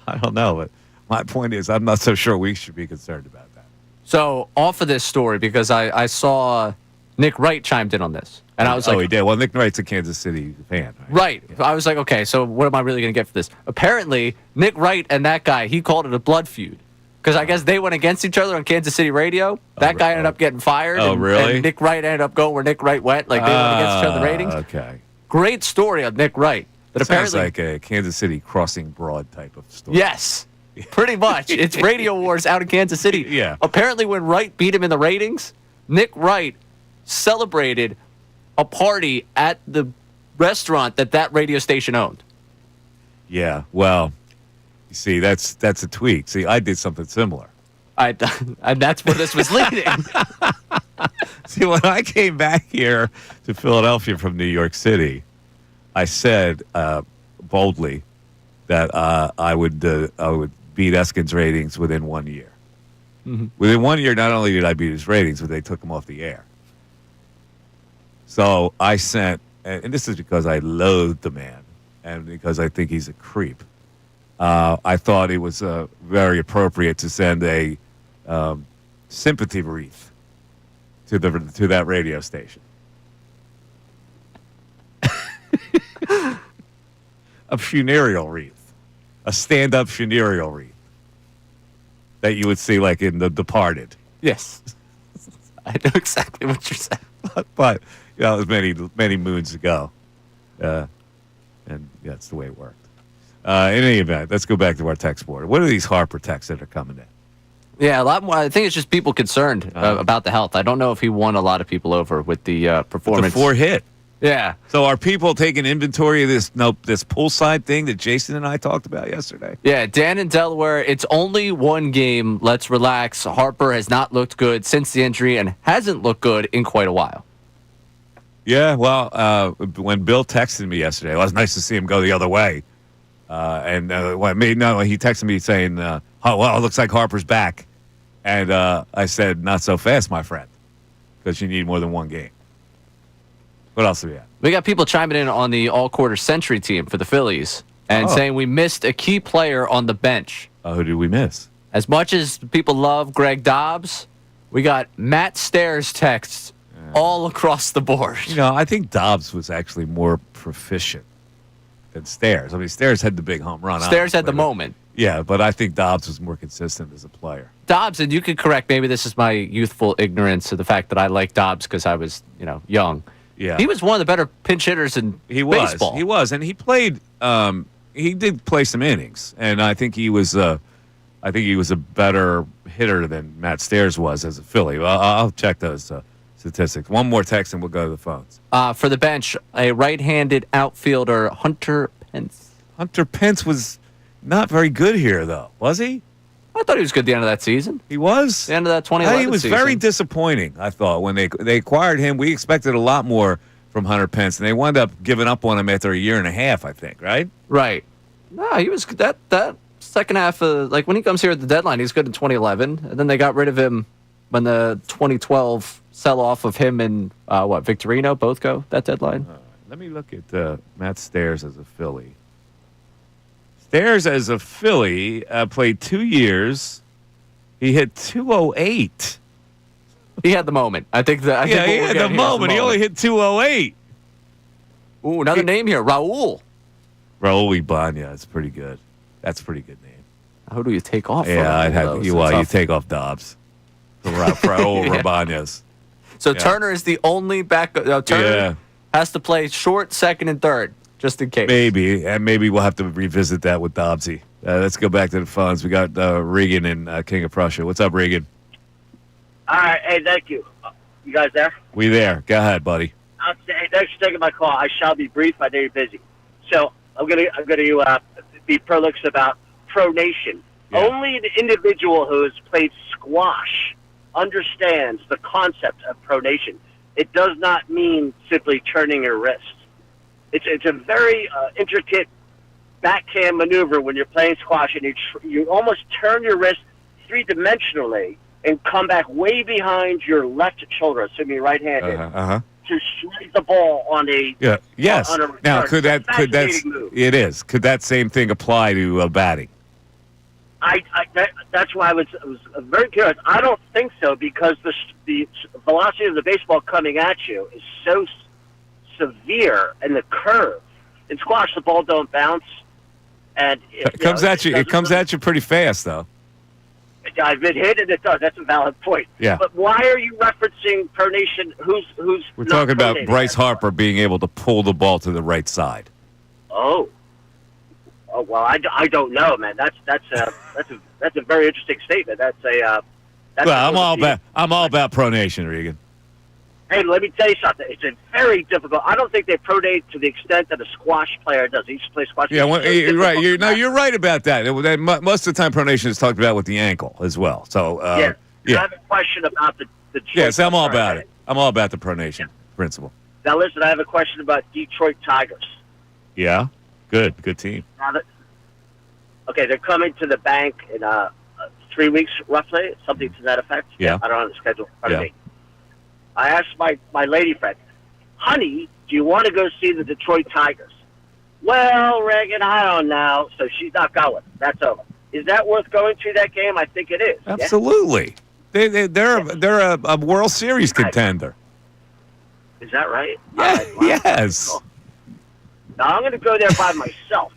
I don't know, but my point is I'm not so sure we should be concerned about that. So off of this story, because I saw Nick Wright chimed in on this. And I was like, he did. Well, Nick Wright's a Kansas City fan, right? Right. Yeah. I was like, okay, so what am I really going to get for this? Apparently, Nick Wright and that guy, he called it a blood feud. Because I guess they went against each other on Kansas City radio. That guy ended up getting fired. Oh, really? And Nick Wright ended up going where Nick Wright went. Like, they went against each other in the ratings. Okay. Great story on Nick Wright. That sounds like a Kansas City Crossing Broad type of story. Yes. Pretty much. It's radio wars out in Kansas City. Yeah. Apparently, when Wright beat him in the ratings, Nick Wright celebrated a party at the restaurant that radio station owned. Yeah, well, you see, that's a tweak. See, I did something similar. And that's where this was leading. See, when I came back here to Philadelphia from New York City, I said boldly that I would beat Eskin's ratings within 1 year. Mm-hmm. Within 1 year, not only did I beat his ratings, but they took him off the air. So I sent, and this is because I loathe the man and because I think he's a creep. I thought it was very appropriate to send a sympathy wreath to that radio station. A funereal wreath, a stand-up funereal wreath that you would see like in The Departed. Yes, I know exactly what you're saying. But it was many moons ago, and that's the way it worked. In any event, let's go back to our text board. What are these Harper texts that are coming in? Yeah, a lot more. I think it's just people concerned about the health. I don't know if he won a lot of people over with the performance. The 4 hit. Yeah. So are people taking inventory of this poolside thing that Jason and I talked about yesterday? Yeah, Dan in Delaware, it's only one game. Let's relax. Harper has not looked good since the injury and hasn't looked good in quite a while. Yeah, well, when Bill texted me yesterday, it was nice to see him go the other way. He texted me saying, "Oh well, it looks like Harper's back," and I said, "Not so fast, my friend, because you need more than one game." What else do we have? We got people chiming in on the all-quarter century team for the Phillies and saying we missed a key player on the bench. Who did we miss? As much as people love Greg Dobbs, we got Matt Stairs texts all across the board. I think Dobbs was actually more proficient than Stairs. I mean, Stairs had the big home run. Stairs had the moment. Yeah, but I think Dobbs was more consistent as a player. Dobbs, and you could correct, maybe this is my youthful ignorance of the fact that I like Dobbs because I was, young. Yeah. He was one of the better pinch hitters in baseball. He was, and he played. He did play some innings, and I think he was. I think he was a better hitter than Matt Stairs was as a Philly. I'll check those statistics. One more text, and we'll go to the phones. For the bench, a right-handed outfielder, Hunter Pence. Hunter Pence was not very good here, though, was he? I thought he was good at the end of that season. He was? The end of that 2011 He was season. very disappointing, I thought, when they acquired him. We expected a lot more from Hunter Pence, and they wound up giving up on him after a year and a half, I think, right? Right. No, he was that second half of, when he comes here at the deadline, he's good in 2011, and then they got rid of him when the 2012 sell-off of him and, Victorino both go, that deadline? Let me look at Matt Stairs as a Philly. Stairs as a Philly played 2 years. He hit 208. He had the moment. I think he had the moment. He only hit 208. Ooh, another name here, Raul Ibanez. That's pretty good. That's a pretty good name. Who do you take off? Yeah, I'd have you take off Dobbs for Raul Ibanez. So Turner is the only backup. Turner has to play short, second, and third, just in case. Maybe we'll have to revisit that with Dobbsy. Let's go back to the phones. We got Regan in King of Prussia. What's up, Regan? All right. Hey, thank you. You guys there? We there. Go ahead, buddy. Hey, thanks for taking my call. I shall be brief. I know you're busy. So I'm gonna be prolix about pronation. Yeah. Only an individual who has played squash understands the concept of pronation. It does not mean simply turning your wrist. It's a very intricate backhand maneuver when you're playing squash, and you almost turn your wrist three-dimensionally and come back way behind your left shoulder, assuming you're right-handed, to strike the ball on a yes. On a Now, return. could that Move. it is? Could that same thing apply to batting? That's why I was very curious. I don't think so, because the velocity of the baseball coming at you is so severe, and the curve in squash, the ball don't bounce, and It comes at you pretty fast, though. I've been hit, and it does. That's a valid point. Yeah. But why are you referencing pronation? Who's We're not talking about pronating? Bryce Harper being able to pull the ball to the right side. Oh, well, I don't know, man. That's a very interesting statement. That's I'm all about pronation, Regan. Hey, let me tell you something. It's a very difficult. I don't think they pronate to the extent that a squash player does. He used to play squash. Yeah, you're right. You're right about that. Most of the time, pronation is talked about with the ankle as well. So I have a question about the Yes, I'm all about it. I'm all about the pronation principle. Now, listen, I have a question about Detroit Tigers. Yeah, good team. Now okay, they're coming to the bank in 3 weeks, roughly, something to that effect. Yeah. I don't have the schedule in front of me. I asked my lady friend, honey, do you want to go see the Detroit Tigers? Well, Reagan, I don't know. So she's not going. That's over. Is that worth going to that game? I think it is. Absolutely. They're a World Series contender. Is that right? Yes. Cool. Now, I'm going to go there by myself.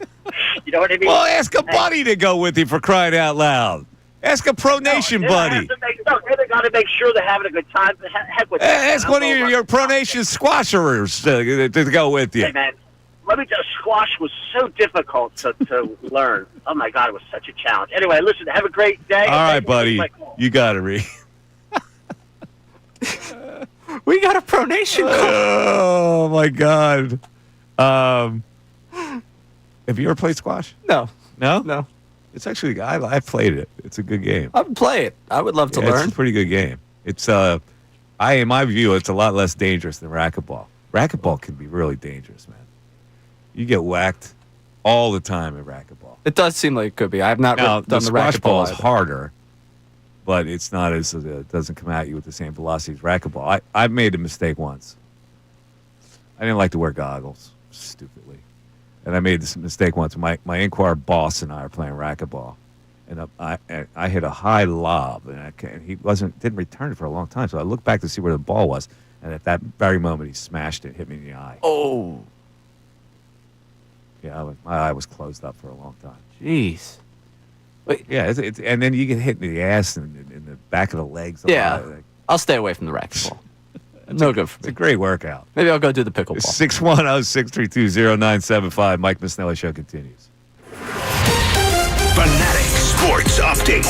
You know what I mean? Well, ask a buddy to go with you, for crying out loud. Ask a pronation buddy. They got to make sure they're having a good time. Heck with Ask one of your pronation squashers to go with you. Hey, man, let me tell you, squash was so difficult to learn. Oh, my God, it was such a challenge. Anyway, listen, have a great day. All right, buddy. You got it, Reed. We got a pronation call. Oh, my God. Have you ever played squash? No. No? No. It's actually, I played it. It's a good game. I would play it. I would love to learn. It's a pretty good game. It's, in my view, it's a lot less dangerous than racquetball. Racquetball can be really dangerous, man. You get whacked. all the time in racquetball. It does seem like it could be. I have not Now, done the squash racquetball ball is either. harder, but it's not as it doesn't come at you with the same velocity as racquetball. I made a mistake once. I didn't like to wear goggles, stupidly, and I made this mistake once. My in-car boss and I are playing racquetball, and I hit a high lob, and he didn't return it for a long time. So I looked back to see where the ball was, and at that very moment, he smashed it, hit me in the eye. Oh. Yeah, my eye was closed up for a long time. Jeez. Wait. Yeah, and then you get hit in the ass and in the back of the legs. Yeah. I'll stay away from the racquetball. No good for me. It's a great workout. Maybe I'll go do the pickleball. 610-632-0975. Mike Missanelli Show continues. Fanatic Sports Update.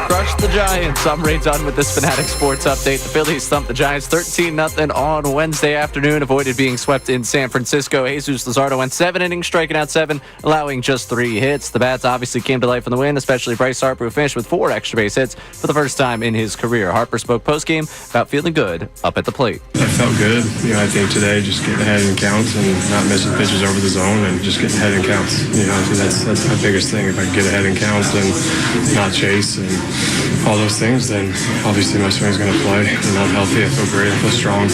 Crush the Giants. I'm Ray Dunn with this Fanatic Sports Update. The Phillies thumped the Giants 13-0 on Wednesday afternoon, avoided being swept in San Francisco. Jesus Luzardo went 7 innings, striking out 7, allowing just 3 hits. The bats obviously came to life in the win, especially Bryce Harper, who finished with 4 extra base hits for the first time in his career. Harper spoke postgame about feeling good up at the plate. I felt good. I think today just getting ahead in counts and not missing pitches over the zone and just getting ahead in counts. I think that's my biggest thing. If I can get ahead in counts and not chase and all those things, then obviously my swing's going to play. And I'm healthy. I feel great. I feel strong.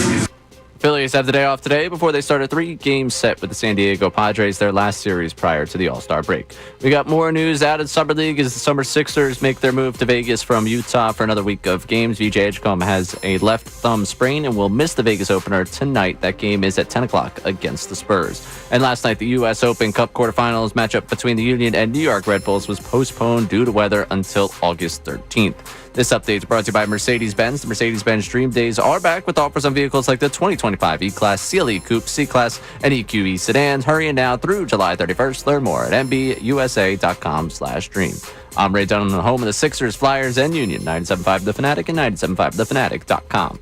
Phillies have the day off today before they start a 3-game set with the San Diego Padres, their last series prior to the All-Star break. We got more news out of Summer League as the Summer Sixers make their move to Vegas from Utah for another week of games. VJ Edgecombe has a left thumb sprain and will miss the Vegas opener tonight. That game is at 10 o'clock against the Spurs. And last night, the U.S. Open Cup quarterfinals matchup between the Union and New York Red Bulls was postponed due to weather until August 13th. This update is brought to you by Mercedes-Benz. The Mercedes-Benz Dream Days are back with offers on vehicles like the 2025 E-Class, CLE Coupe, C-Class, and EQE sedans. Hurry in now through July 31st. Learn more at MBUSA.com/dream. I'm Ray Dunn, the home of the Sixers, Flyers, and Union. 97.5 The Fanatic and 97.5thefanatic.com.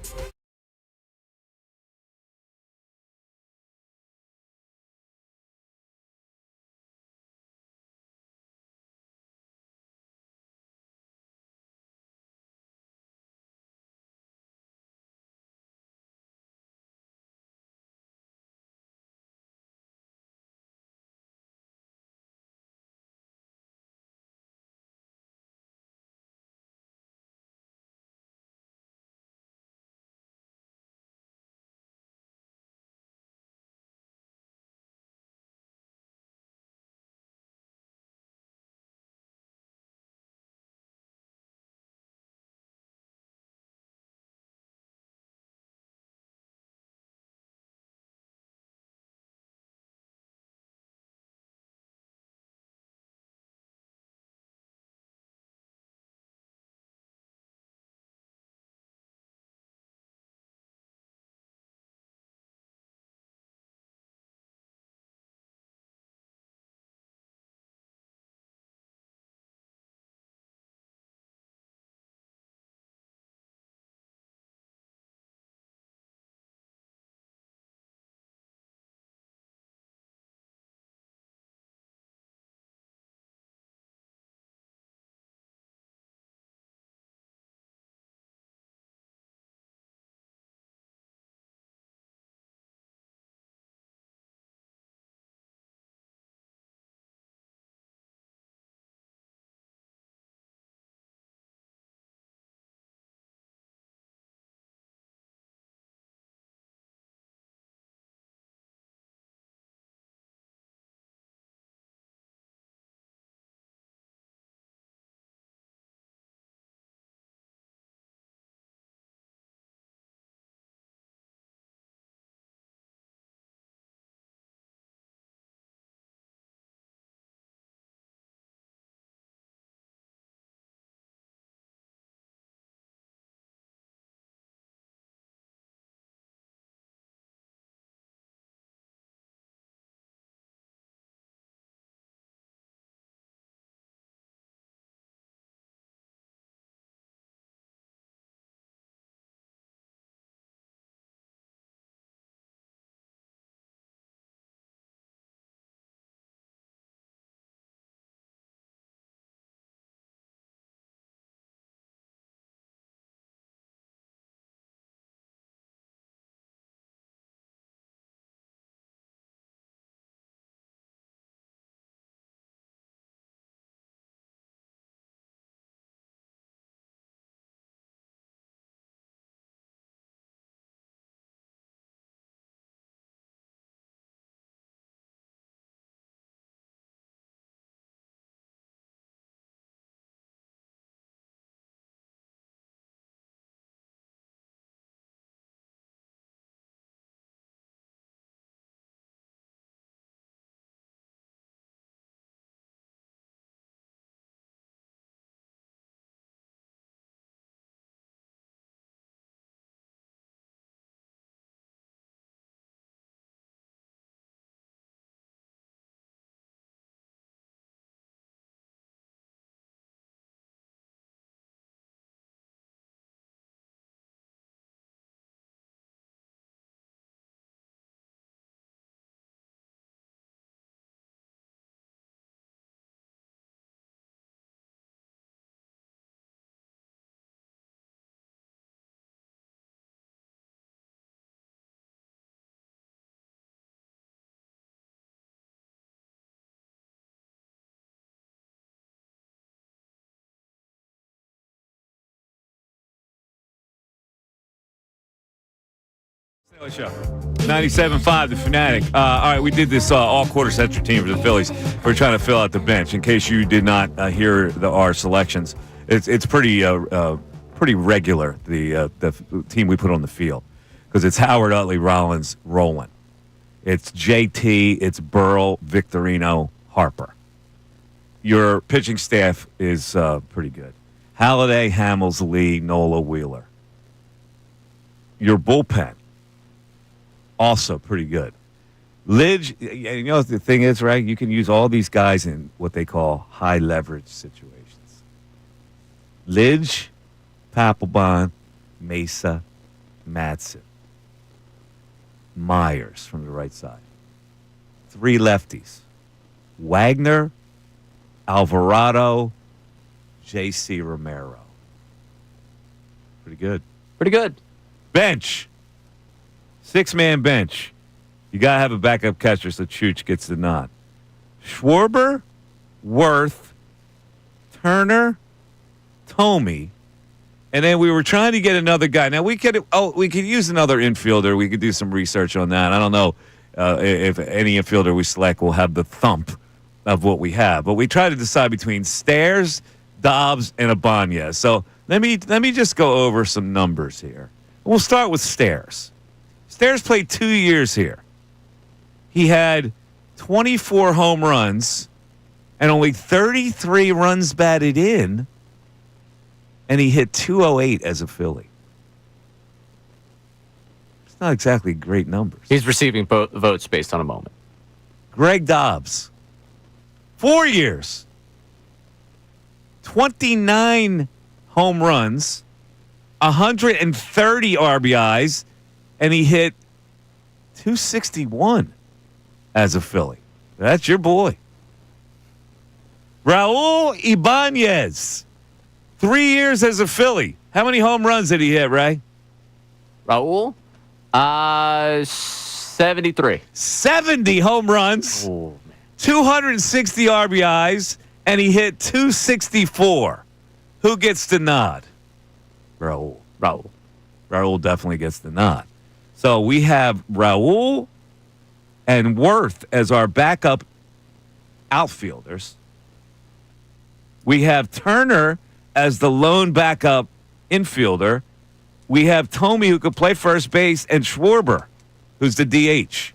Show. 97.5, The Fanatic. All right, we did this all-quarter central team for the Phillies. We're trying to fill out the bench. In case you did not hear our selections, it's pretty regular, the team we put on the field, because it's Howard, Utley, Rollins, Rowland. It's JT, it's Burrell, Victorino, Harper. Your pitching staff is pretty good. Halladay, Hamels, Lee, Nola, Wheeler. Your bullpen, also pretty good. Lidge, you know what the thing is, right? You can use all these guys in what they call high leverage situations. Lidge, Papelbon, Mesa, Madsen, Myers from the right side. 3 lefties. Wagner, Alvarado, J.C. Romero. Pretty good. Pretty good. Bench. 6-man bench. You got to have a backup catcher so Chooch gets the nod. Schwarber, Worth, Turner, Tomey, and then we were trying to get another guy. Now, we could use another infielder. We could do some research on that. I don't know if any infielder we select will have the thump of what we have. But we try to decide between Stairs, Dobbs, and Ibanez. So let me just go over some numbers here. We'll start with Stairs. Stairs played 2 years here. He had 24 home runs and only 33 runs batted in, and he hit 208 as a Philly. It's not exactly great numbers. He's receiving votes based on a moment. Greg Dobbs, 4 years, 29 home runs, 130 RBIs, and he hit 261 as a Philly. That's your boy. Raul Ibanez, 3 years as a Philly. How many home runs did he hit, Ray? Raul? 73. 70 home runs, 260 RBIs, and he hit 264. Who gets the nod? Raul. Raul definitely gets the nod. So we have Raul and Worth as our backup outfielders. We have Turner as the lone backup infielder. We have Tomey, who could play first base, and Schwarber, who's the DH.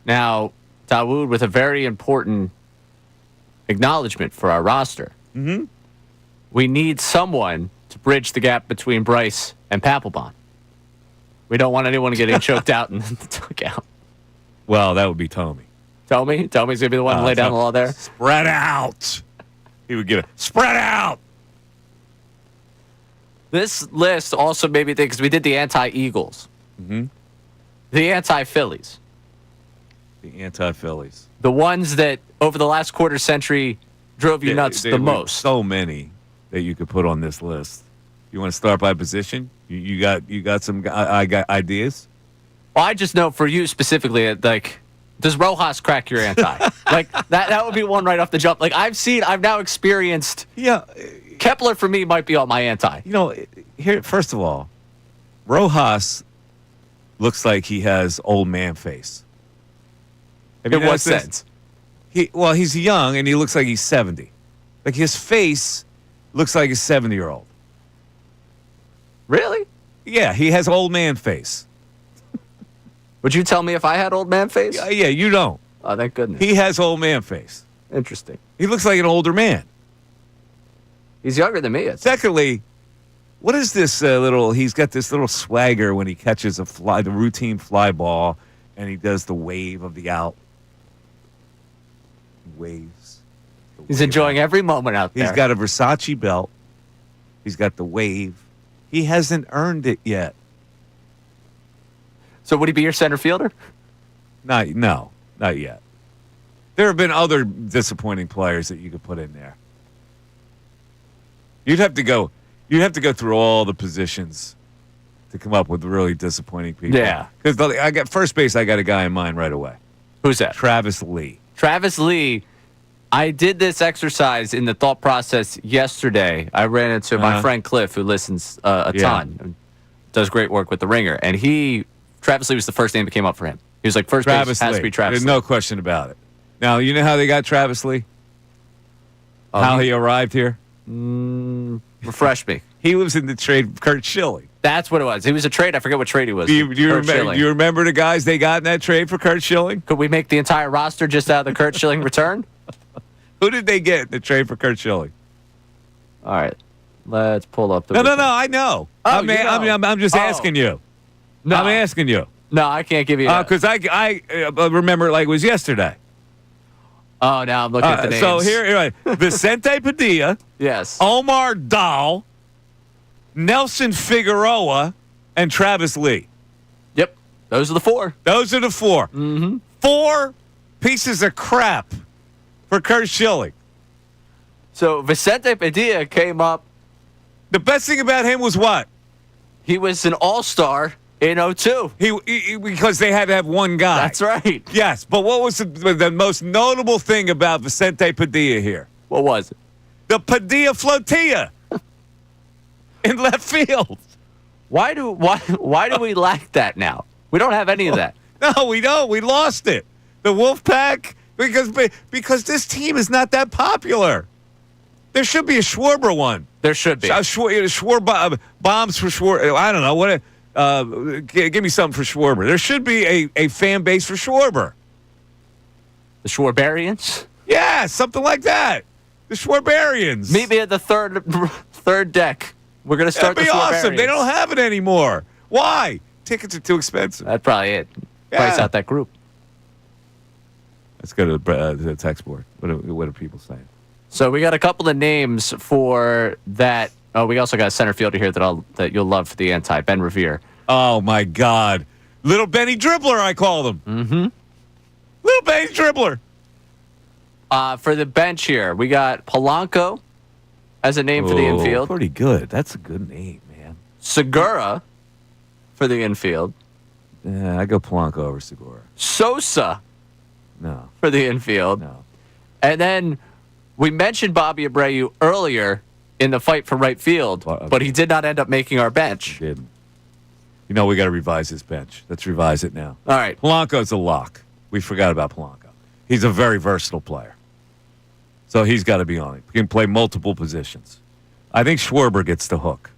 Now, Dawood, with a very important acknowledgement for our roster. Mm-hmm. We need someone to bridge the gap between Bryce and Papelbon. We don't want anyone getting choked out and took out. Well, that would be Tomey. Tomey's going to be the one to lay down the law there? Spread out. He would get a spread out. This list also made me think, because we did the anti-Eagles. Mm-hmm. The anti-Phillies. The anti-Phillies. The ones that, over the last quarter century, drove you nuts the most. So many that you could put on this list. You want to start by position? You got some ideas? Well, I just know for you specifically, like, does Rojas crack your anti? Like, that would be one right off the jump. Like, I've now experienced. Yeah. Kepler, for me, might be on my anti. You know, here, first of all, Rojas looks like he has old man face. In what sense? He's young, and he looks like he's 70. Like, his face looks like a 70-year-old. Really? Yeah, he has old man face. Would you tell me if I had old man face? Yeah, you don't. Oh, thank goodness. He has old man face. Interesting. He looks like an older man. He's younger than me. Secondly, what is this he's got this little swagger when he catches the routine fly ball, and he does the wave of the out. Waves. He's enjoying every moment out there. He's got a Versace belt. He's got the wave. He hasn't earned it yet. So would he be your center fielder? Not yet. There have been other disappointing players that you could put in there. You'd have to go through all the positions to come up with really disappointing people. Yeah. Because I got first base, I got a guy in mind right away. Who's that? Travis Lee. Travis Lee. I did this exercise in the thought process yesterday. I ran into my friend Cliff, who listens a ton, and does great work with The Ringer, and he Travis Lee was the first name that came up for him. He was like, first base has to be Travis There's Lee. no question about it. Now, you know how they got Travis Lee? How he arrived here? Refresh me. He was in the trade with Kurt Schilling. That's what it was. He was a trade. I forget what trade he was. Do you remember the guys they got in that trade for Kurt Schilling? Could we make the entire roster just out of the Kurt Schilling return? Who did they get in the trade for Kurt Schilling? All right. Let's pull up the. No, I know. I'm just asking you. No. I'm asking you. No, I can't give you that. Because I remember it like it was yesterday. Oh, now I'm looking at the names. So here, Vicente Padilla. Yes. Omar Dahl, Nelson Figueroa, and Travis Lee. Yep. Those are the four. Mm-hmm. 4 pieces of crap for Kurt Schilling. So Vicente Padilla came up. The best thing about him was what? He was an all-star in 02. He because they had to have one guy. That's right. Yes, but what was the most notable thing about Vicente Padilla here? What was it? The Padilla Flotilla in left field. Why do we lack that now? We don't have any of that. No, we don't. We lost it. The Wolfpack, because this team is not that popular. There should be a Schwarber one. There should be. Schwarber bombs for Schwarber. I don't know what. Give me something for Schwarber. There should be a fan base for Schwarber. The Schwarberians? Yeah, something like that. The Schwarberians. Meet me at the third deck. We're gonna start. That'd be the awesome. They don't have it anymore. Why? Tickets are too expensive. That's probably it. Price out that group. Let's go to the text board. What are people saying? So we got a couple of names for that. Oh, we also got a center fielder here that you'll love for the anti, Ben Revere. Oh my God, Little Benny Dribbler, I call him. Mm-hmm. Little Benny Dribbler. For the bench here, we got Polanco as a name for the infield. Pretty good. That's a good name, man. Segura for the infield. Yeah, I go Polanco over Segura. Sosa. No. For the infield. No. And then we mentioned Bobby Abreu earlier in the fight for right field, but he did not end up making our bench. He didn't. You know, we got to revise his bench. Let's revise it now. All right. Polanco's a lock. We forgot about Polanco. He's a very versatile player. So he's got to be on it. He can play multiple positions. I think Schwarber gets the hook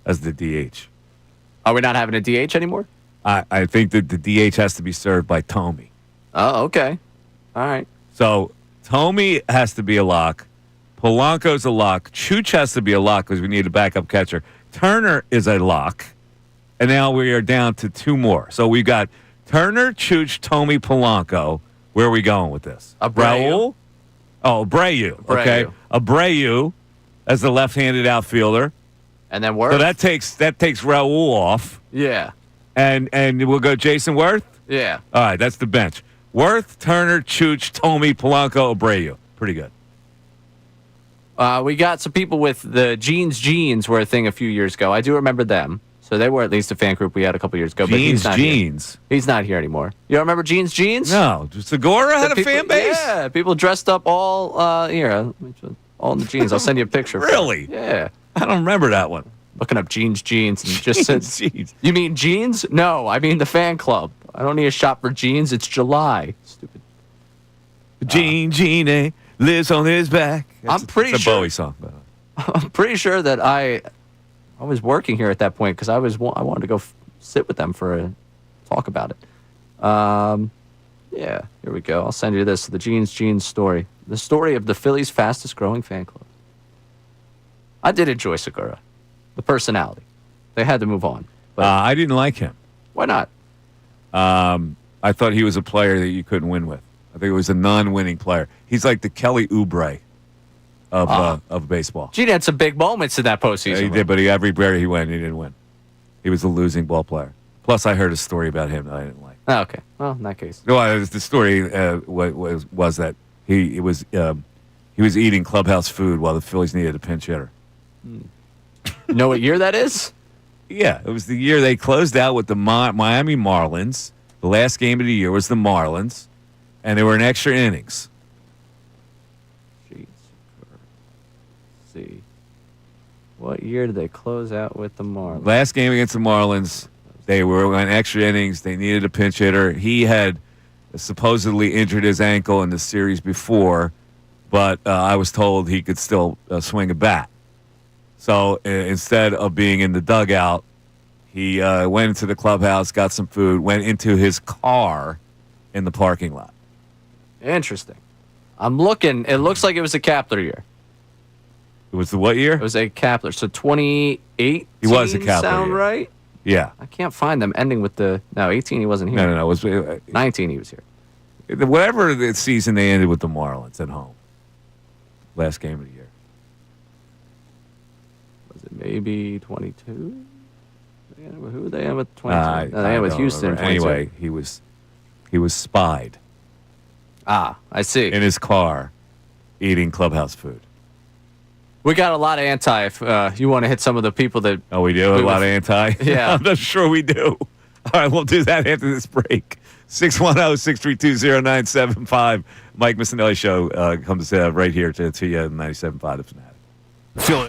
as the DH. Are we not having a DH anymore? I think that the DH has to be served by Tomey. Oh, okay. All right. So Tomey has to be a lock. Polanco's a lock. Chooch has to be a lock because we need a backup catcher. Turner is a lock. And now we are down to 2 more. So we've got Turner, Chooch, Tomey, Polanco. Where are we going with this? Raul? Oh, Abreu. Okay. Abreu as the left-handed outfielder. And then Worth. So that takes Raul off. Yeah. And we'll go Jason Worth? Yeah. All right, that's the bench. Worth, Turner, Chooch, Tomey, Polanco, Abreu. Pretty good. We got some people with the Jeans were a thing a few years ago. I do remember them. So they were at least a fan group we had a couple years ago. But he's not here. He's not here anymore. You don't remember Jeans? No. Segura had a fan base? Yeah. People dressed up all all in the jeans. I'll send you a picture. Really? Yeah. I don't remember that one. Looking up jeans and just said, jeans. You mean jeans? No, I mean the fan club. I don't need a shop for jeans. It's July. Stupid. Gene lives on his back. I'm pretty it's a sure. Bowie song. I'm pretty sure that I was working here at that point because I wanted to go sit with them for a talk about it. Yeah, here we go. I'll send you this. The Jeans story. The story of the Phillies' fastest growing fan club. I did enjoy Segura. The personality. They had to move on. But I didn't like him. Why not? I thought he was a player that you couldn't win with. I think it was a non-winning player. He's like the Kelly Oubre of baseball. Gene had some big moments in that postseason. Yeah, he did, but everywhere he went, he didn't win. He was a losing ball player. Plus, I heard a story about him that I didn't like. Oh, okay. Well, in that case. Well, the story was that he was eating clubhouse food while the Phillies needed a pinch hitter. You know what year that is? Yeah, it was the year they closed out with the Miami Marlins. The last game of the year was the Marlins, and they were in extra innings. Jeez. Let's see. What year did they close out with the Marlins? Last game against the Marlins, They were on extra innings. They needed a pinch hitter. He had supposedly injured his ankle in the series before, but I was told he could still swing a bat. So instead of being in the dugout, he went into the clubhouse, got some food, went into his car in the parking lot. Interesting. I'm looking. It looks like it was a Kapler year. It was the what year? It was a Kapler. So 2018. He was a Kapler Sound year. right? Yeah. I can't find them ending with the. No, 18. He wasn't here. No. It was 19. He was here. Whatever the season they ended with the Marlins at home. Last game of the year. Was it maybe 22? Who were they in with 22? No, they ended with Houston. Remember. Anyway, he was spied. Ah, I see. In his car, eating clubhouse food. We got a lot of anti. If you want to hit some of the people that. Oh, we do? A lot of anti? Yeah. I'm not sure we do. All right, we'll do that after this break. 610-632-0975. Mike Missanelli Show comes right here to you at 97.5 The Fanatic. Phil.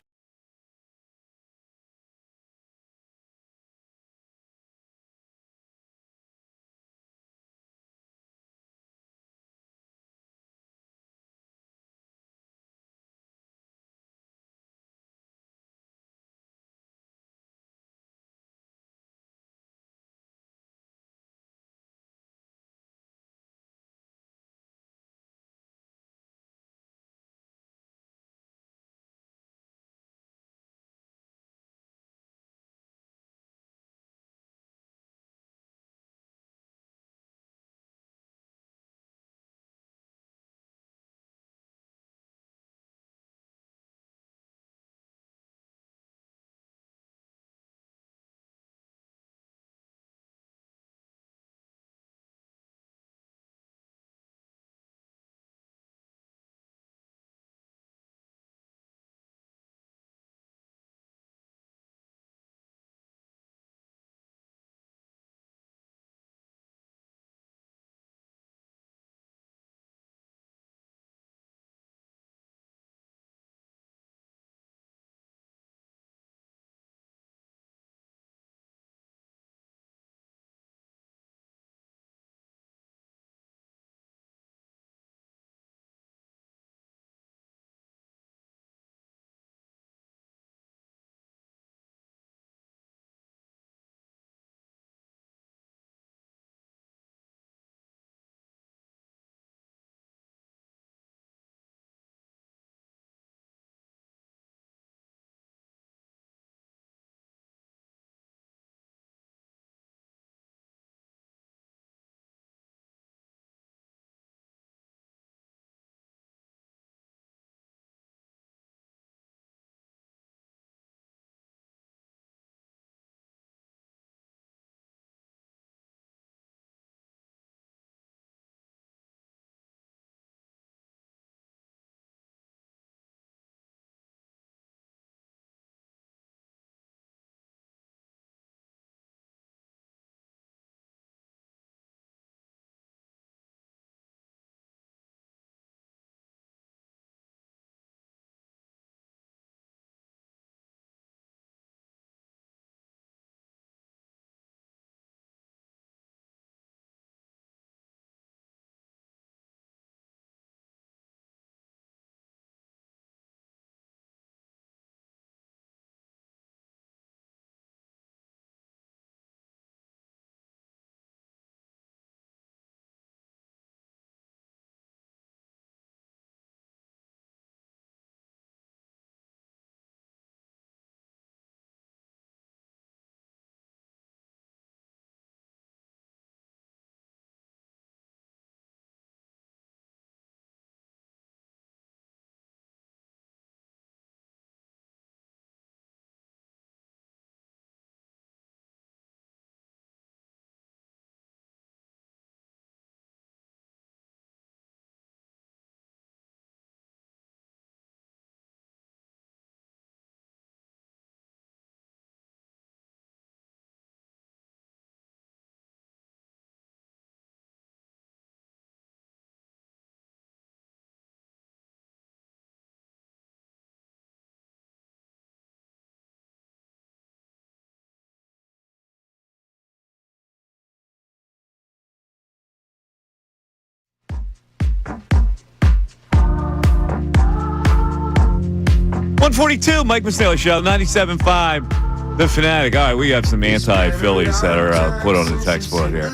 142, Mike Missanelli Show, 97.5, The Fanatic. All right, we have some anti-Phillies that are put on the text board here.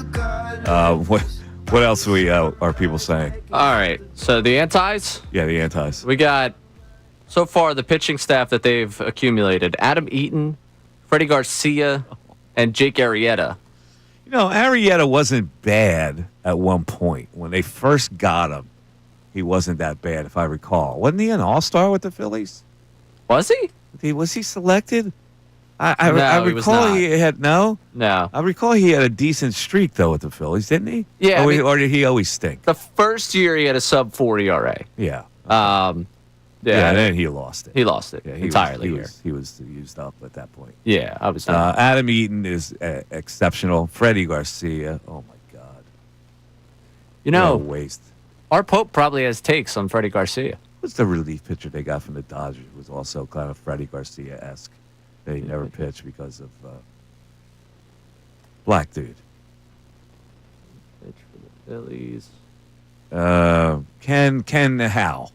What else are people saying? All right, so the antis? Yeah, the antis. We got, so far, the pitching staff that they've accumulated. Adam Eaton, Freddie Garcia, and Jake Arrieta. You know, Arrieta wasn't bad at one point. When they first got him, he wasn't that bad, if I recall. Wasn't he an all-star with the Phillies? Was he? Was he selected? I No, recall he had No. I recall he had a decent streak though with the Phillies, didn't he? Yeah. Or did he always stink? The first year he had a sub-4 ERA. Yeah. Yeah, and then he lost it. He lost it entirely here. He was used up at that point. Yeah, I was done. Adam Eaton is exceptional. Freddie Garcia, oh my God. You know, what a waste. Our Pope probably has takes on Freddie Garcia. What's the relief pitcher they got from the Dodgers? It was also kind of Freddie Garcia-esque. They never pitched because of black dude. Pitch for the Phillies. Ken Howe.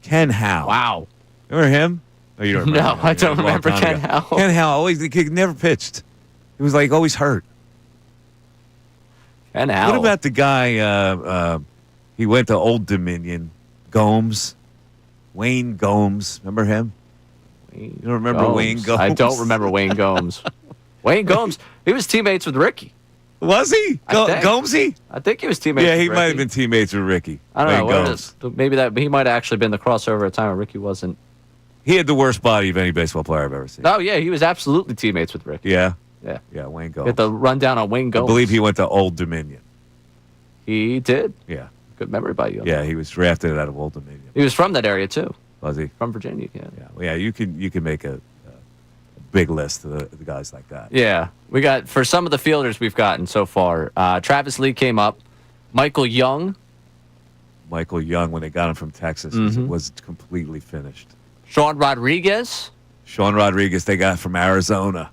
Ken Howe. Wow. Remember him? Oh, you don't remember No, him. I don't A long remember time Ken ago. Howe. Ken Howe he never pitched. He was like always hurt. Ken Howe. What about the guy? He went to Old Dominion. Gomes. Wayne Gomes. Remember him? You don't remember Wayne Gomes? I don't remember Wayne Gomes. Wayne Gomes, he was teammates with Ricky. Was he? Gomesy? I think he was teammates Yeah, with he Ricky. might have been teammates with Ricky. I don't Wayne know. Gomes. Maybe he might have actually been the crossover at a time when Ricky wasn't. He had the worst body of any baseball player I've ever seen. Oh, yeah, he was absolutely teammates with Ricky. Yeah? Yeah. Yeah, Wayne Gomes. Get the rundown on Wayne Gomes. I believe he went to Old Dominion. He did. Yeah. Good memory by you. Yeah, he was drafted out of Old Dominion. He was from that area, too. Was he? From Virginia, yeah. Yeah, you can make a big list of the guys like that. Yeah. We got, for some of the fielders we've gotten so far, Travis Lee came up. Michael Young. Michael Young, when they got him from Texas, was completely finished. Sean Rodriguez. Sean Rodriguez, they got from Arizona.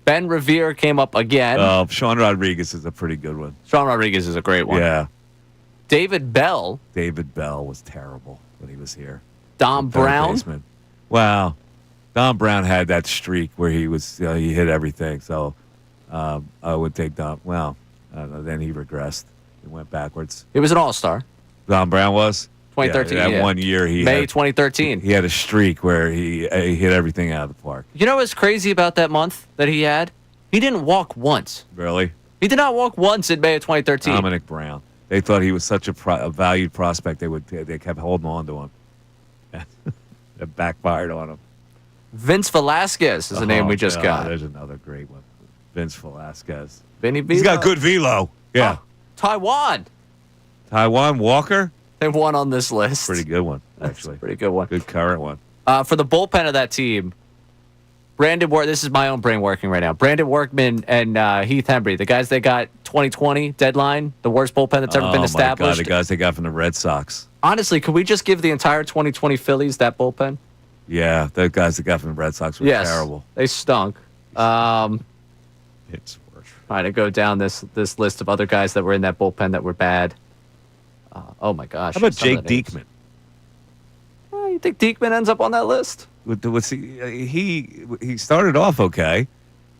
Ben Revere came up again. Sean Rodriguez is a pretty good one. Sean Rodriguez is a great one. Yeah. David Bell. David Bell was terrible when he was here. Dom Brown. Baseman. Wow. Dom Brown had that streak where he was he hit everything. So I would take Dom. Well, I don't know, then he regressed. He went backwards. He was an all-star. Dom Brown was? 2013. Yeah, that 1 year May 2013. He had a streak where he hit everything out of the park. You know what's crazy about that month that he had? He didn't walk once. Really? He did not walk once in May of 2013. Dominic Brown. They thought he was such a valued prospect. They kept holding on to him. It backfired on him. Vince Velasquez is the name we just got. There's another great one. Vince Velasquez. Vinny Velo. He's got good velo. Yeah. Oh, Taiwan. Taiwan Walker. They won on this list. Pretty good one, actually. Pretty good one. Good current one. For the bullpen of that team, this is my own brain working right now. Brandon Workman and Heath Hembry, the guys they got 2020 deadline, the worst bullpen that's ever been established. Oh, my God, the guys they got from the Red Sox. Honestly, could we just give the entire 2020 Phillies that bullpen? Yeah, the guys they got from the Red Sox were terrible. They stunk. It's worse. Trying to go down this list of other guys that were in that bullpen that were bad. Oh, my gosh. How about Jake Diekman? You think Diekman ends up on that list? He started off okay,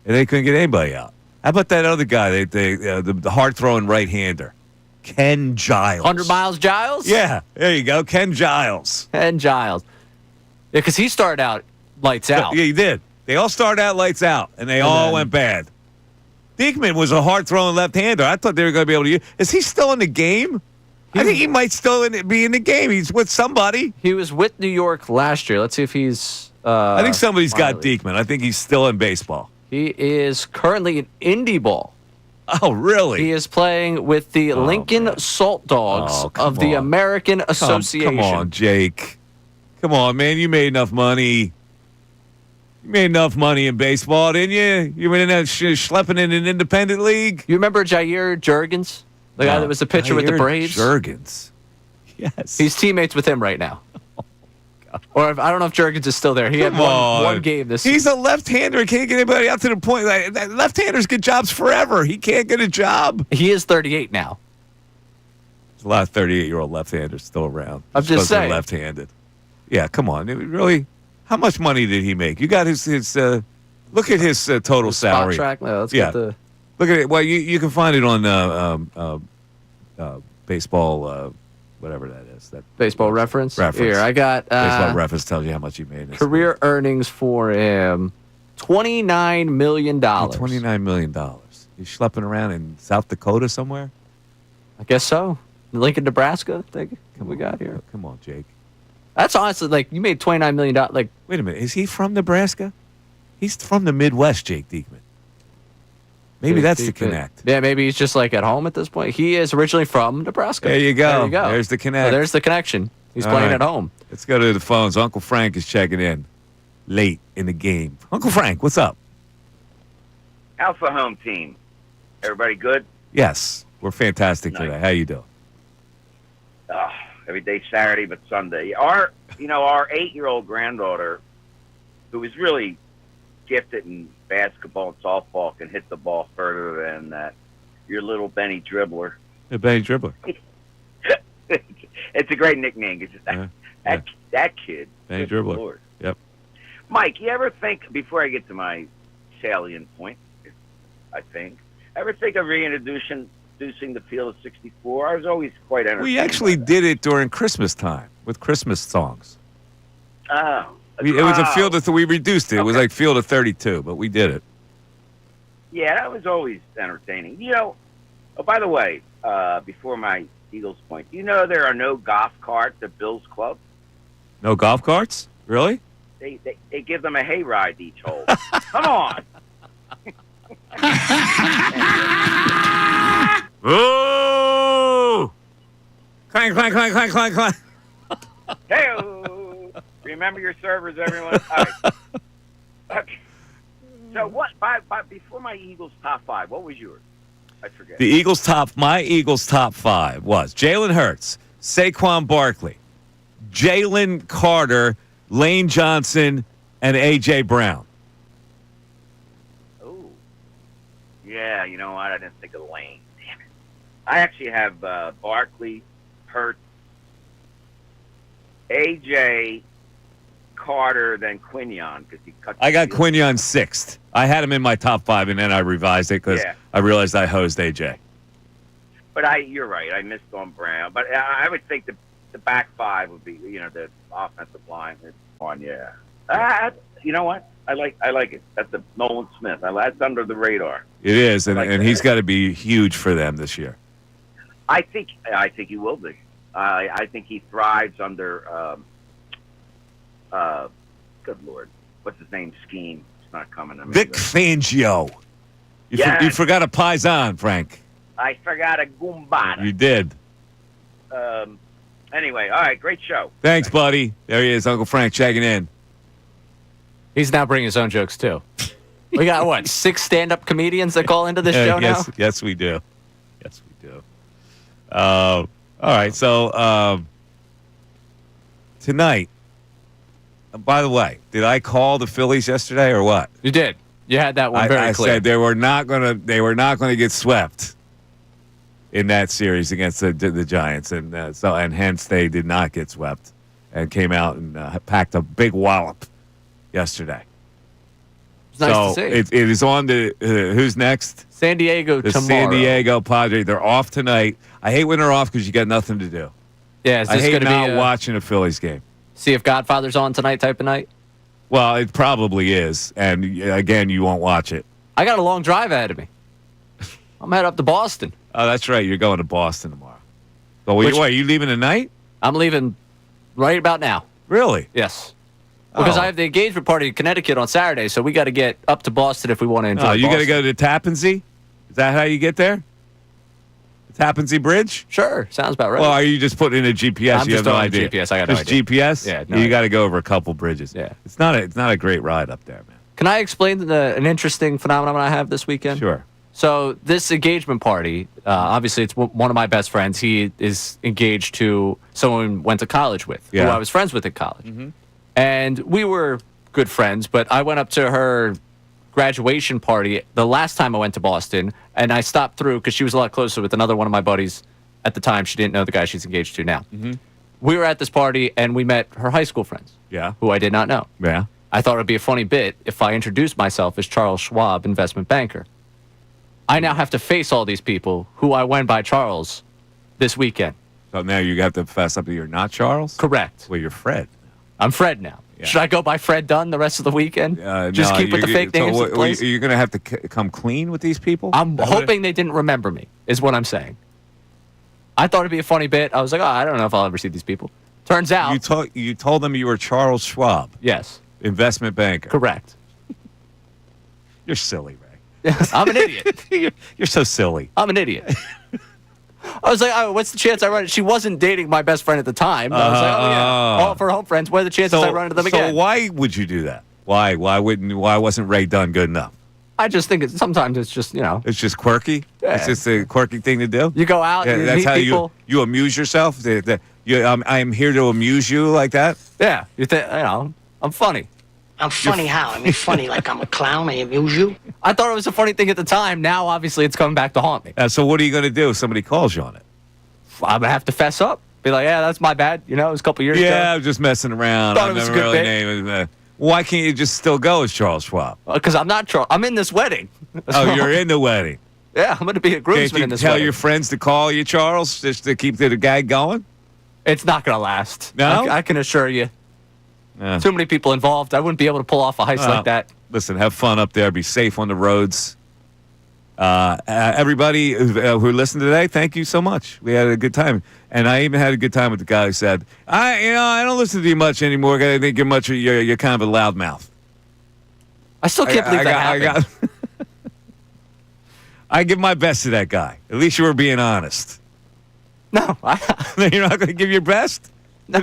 and they couldn't get anybody out. How about that other guy, the hard-throwing right-hander, Ken Giles? 100 Miles Giles? Yeah, there you go, Ken Giles. Ken Giles. Yeah, because he started out lights out. Yeah, he did. They all started out lights out, and they all went bad. Diekman was a hard-throwing left-hander. I thought they were going to be able to use. Is he still in the game? I think he might still be in the game. He's with somebody. He was with New York last year. Let's see if he's... I think somebody's got Diekman. I think he's still in baseball. He is currently in indie ball. Oh, really? He is playing with the Lincoln Salt Dogs of the American Association. Come on, Jake. Come on, man. You made enough money. You made enough money in baseball, didn't you? You were in that schlepping in an independent league. You remember Jair Jurgens? The guy that was the pitcher with the Braves? Jurgens. Yes. He's teammates with him right now. Or I don't know if Jurgens is still there. He had one game this season. He's a left-hander. Can't get anybody out to the point. Left-handers get jobs forever. He can't get a job. He is 38 now. There's a lot of 38-year-old left-handers still around. I'm just saying. They're left-handed. Yeah, come on. Really? How much money did he make? You got his look at his total salary. Spot track. Let's Yeah. get the Look at it. Well, you can find it on baseball, whatever that is. That baseball reference. Reference. Here, I got baseball reference tells you how much he made. in this career earnings for him: $29 million. $29 million. He's schlepping around in South Dakota somewhere? I guess so. Lincoln, Nebraska. I think we got here. Come on, Jake. That's honestly like you made $29 million. Like, wait a minute. Is he from Nebraska? He's from the Midwest, Jake Diekman. Maybe that's the connect. Yeah, maybe he's just like at home at this point. He is originally from Nebraska. There you go. There you go. There's the connect. So there's the connection. He's All playing right. at home. Let's go to the phones. Uncle Frank is checking in late in the game. Uncle Frank, what's up? How's the home team? Everybody good? Yes, we're fantastic Nice. today. How you doing? Every day Saturday, but Sunday. Our 8-year-old granddaughter, who is really gifted in basketball and softball, can hit the ball further than your little Benny Dribbler. The Benny Dribbler. It's a great nickname. It's just that kid. Benny Good Dribbler. Lord. Yep. Mike, you ever think, before I get to my salient point, ever think of reintroducing the Field of 64? I was always quite entertained. We actually did it during Christmas time with Christmas songs. Oh. It was a field of we reduced it. It was like Field of 32, but we did it. Yeah, that was always entertaining. Oh, by the way, before my Eagles point, there are no golf carts at Bill's Club? No golf carts? Really? They give them a hayride each hole. Come on. Oh! Clank, clank, clank, clank, clank, clank. Hey, remember your servers, everyone. All right. Okay. So what? Before my Eagles top 5, what was yours? I forget. My Eagles top 5 was Jalen Hurts, Saquon Barkley, Jalen Carter, Lane Johnson, and A.J. Brown. Oh. Yeah, you know what? I didn't think of Lane. Damn it. I actually have Barkley, Hurts, A.J., Carter, then Quinion, because he cut. I got Quinion 6th. I had him in my top 5, and then I revised it because I realized I hosed A.J. But you're right. I missed on Brown. But I would think the back 5 would be, the offensive line. You know what? I like it. That's the Nolan Smith. That's under the radar. It is, and he's got to be huge for them this year. I think he will be. I think he thrives under. Good Lord, what's his name? Scheme. It's not coming to me. Vic Fangio. You forgot a Paisan, Frank. I forgot a Goombada. You did. Anyway, all right, great show. Thanks, buddy. There he is, Uncle Frank checking in. He's now bringing his own jokes too. We got 6 stand-up comedians that call into this show now? Yes, we do. Yes, we do. All right, so tonight. By the way, did I call the Phillies yesterday or what? You did. You had that one very clear. I said they were not going to get swept in that series against the Giants, and hence they did not get swept and came out and packed a big wallop yesterday. It's nice to see. It is on to who's next? San Diego tomorrow. San Diego Padres. They're off tonight. I hate when they're off because you got nothing to do. Yeah, I hate not watching a Phillies game. See if Godfather's on tonight type of night? Well, it probably is. And, again, you won't watch it. I got a long drive ahead of me. I'm headed up to Boston. Oh, that's right. You're going to Boston tomorrow. So, are you leaving tonight? I'm leaving right about now. Really? Yes. Because I have the engagement party in Connecticut on Saturday, so we got to get up to Boston if we want to enjoy you Boston. got to go to Tappan Zee? Is that how you get there? Tappan Zee Bridge? Sure. Sounds about right. Well, are you just putting in a GPS? I'm you just have no on idea. GPS. I got no just idea. GPS? Yeah. No you idea. got to go over a couple bridges. Yeah. It's not a great ride up there, man. Can I explain an interesting phenomenon I have this weekend? Sure. So this engagement party, obviously it's one of my best friends. He is engaged to someone we went to college with, who I was friends with at college. Mm-hmm. And we were good friends, but I went up to her graduation party the last time I went to Boston, and I stopped through because she was a lot closer with another one of my buddies at the time. She didn't know the guy she's engaged to now. Mm-hmm. We were at this party, and we met her high school friends. Yeah. Who I did not know. Yeah. I thought it would be a funny bit if I introduced myself as Charles Schwab, investment banker. I now have to face all these people who I went by Charles this weekend. So now you have to fess up that you're not Charles? Correct. Well, you're Fred. I'm Fred now. Yeah. Should I go by Fred Dunn the rest of the weekend? Just keep with the fake names in place? You're going to have to come clean with these people? I'm hoping they didn't remember me, is what I'm saying. I thought it'd be a funny bit. I was like, I don't know if I'll ever see these people. Turns out... You told them you were Charles Schwab. Yes. Investment banker. Correct. You're silly, Ray. I'm an idiot. You're so silly. I'm an idiot. I was like, what's the chance I run it? She wasn't dating my best friend at the time. I was like, all of her home friends. What are the chances I run into them again? So why would you do that? Why wasn't Ray Dunn good enough? I just think sometimes it's just, It's just quirky? Yeah. It's just a quirky thing to do? You go out, you that's meet how people. You amuse yourself? I am here to amuse you like that? Yeah. I'm funny. I'm funny how? I mean, funny like I'm a clown. I amuse you. I thought it was a funny thing at the time. Now, obviously, it's coming back to haunt me. So what are you going to do if somebody calls you on it? I'm going to have to fess up. Be like, yeah, that's my bad. It was a couple years ago. Yeah, I'm just messing around. Thought it was a good bit. Why can't you just still go as Charles Schwab? Because I'm not Charles. I'm in this wedding. You're in the wedding. Yeah, I'm going to be a groomsman in this wedding. Tell your friends to call you Charles just to keep the gag going? It's not going to last. No? I can assure you. Too many people involved. I wouldn't be able to pull off a heist like that. Listen, have fun up there. Be safe on the roads. Everybody who listened today, thank you so much. We had a good time. And I even had a good time with the guy who said, I don't listen to you much anymore because I think you're kind of a loudmouth. I still can't believe that happened. I give my best to that guy. At least you were being honest. No. You're not going to give your best? No.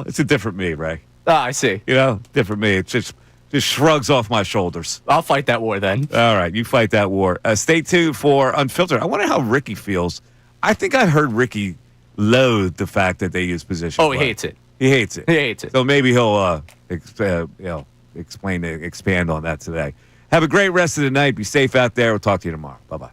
It's a different me, Ray. Oh, I see. Different me. It just shrugs off my shoulders. I'll fight that war then. All right, you fight that war. Stay tuned for Unfiltered. I wonder how Ricky feels. I think I heard Ricky loathe the fact that they use position. Oh, he hates it. He hates it. He hates it. So maybe he'll expand on that today. Have a great rest of the night. Be safe out there. We'll talk to you tomorrow. Bye-bye.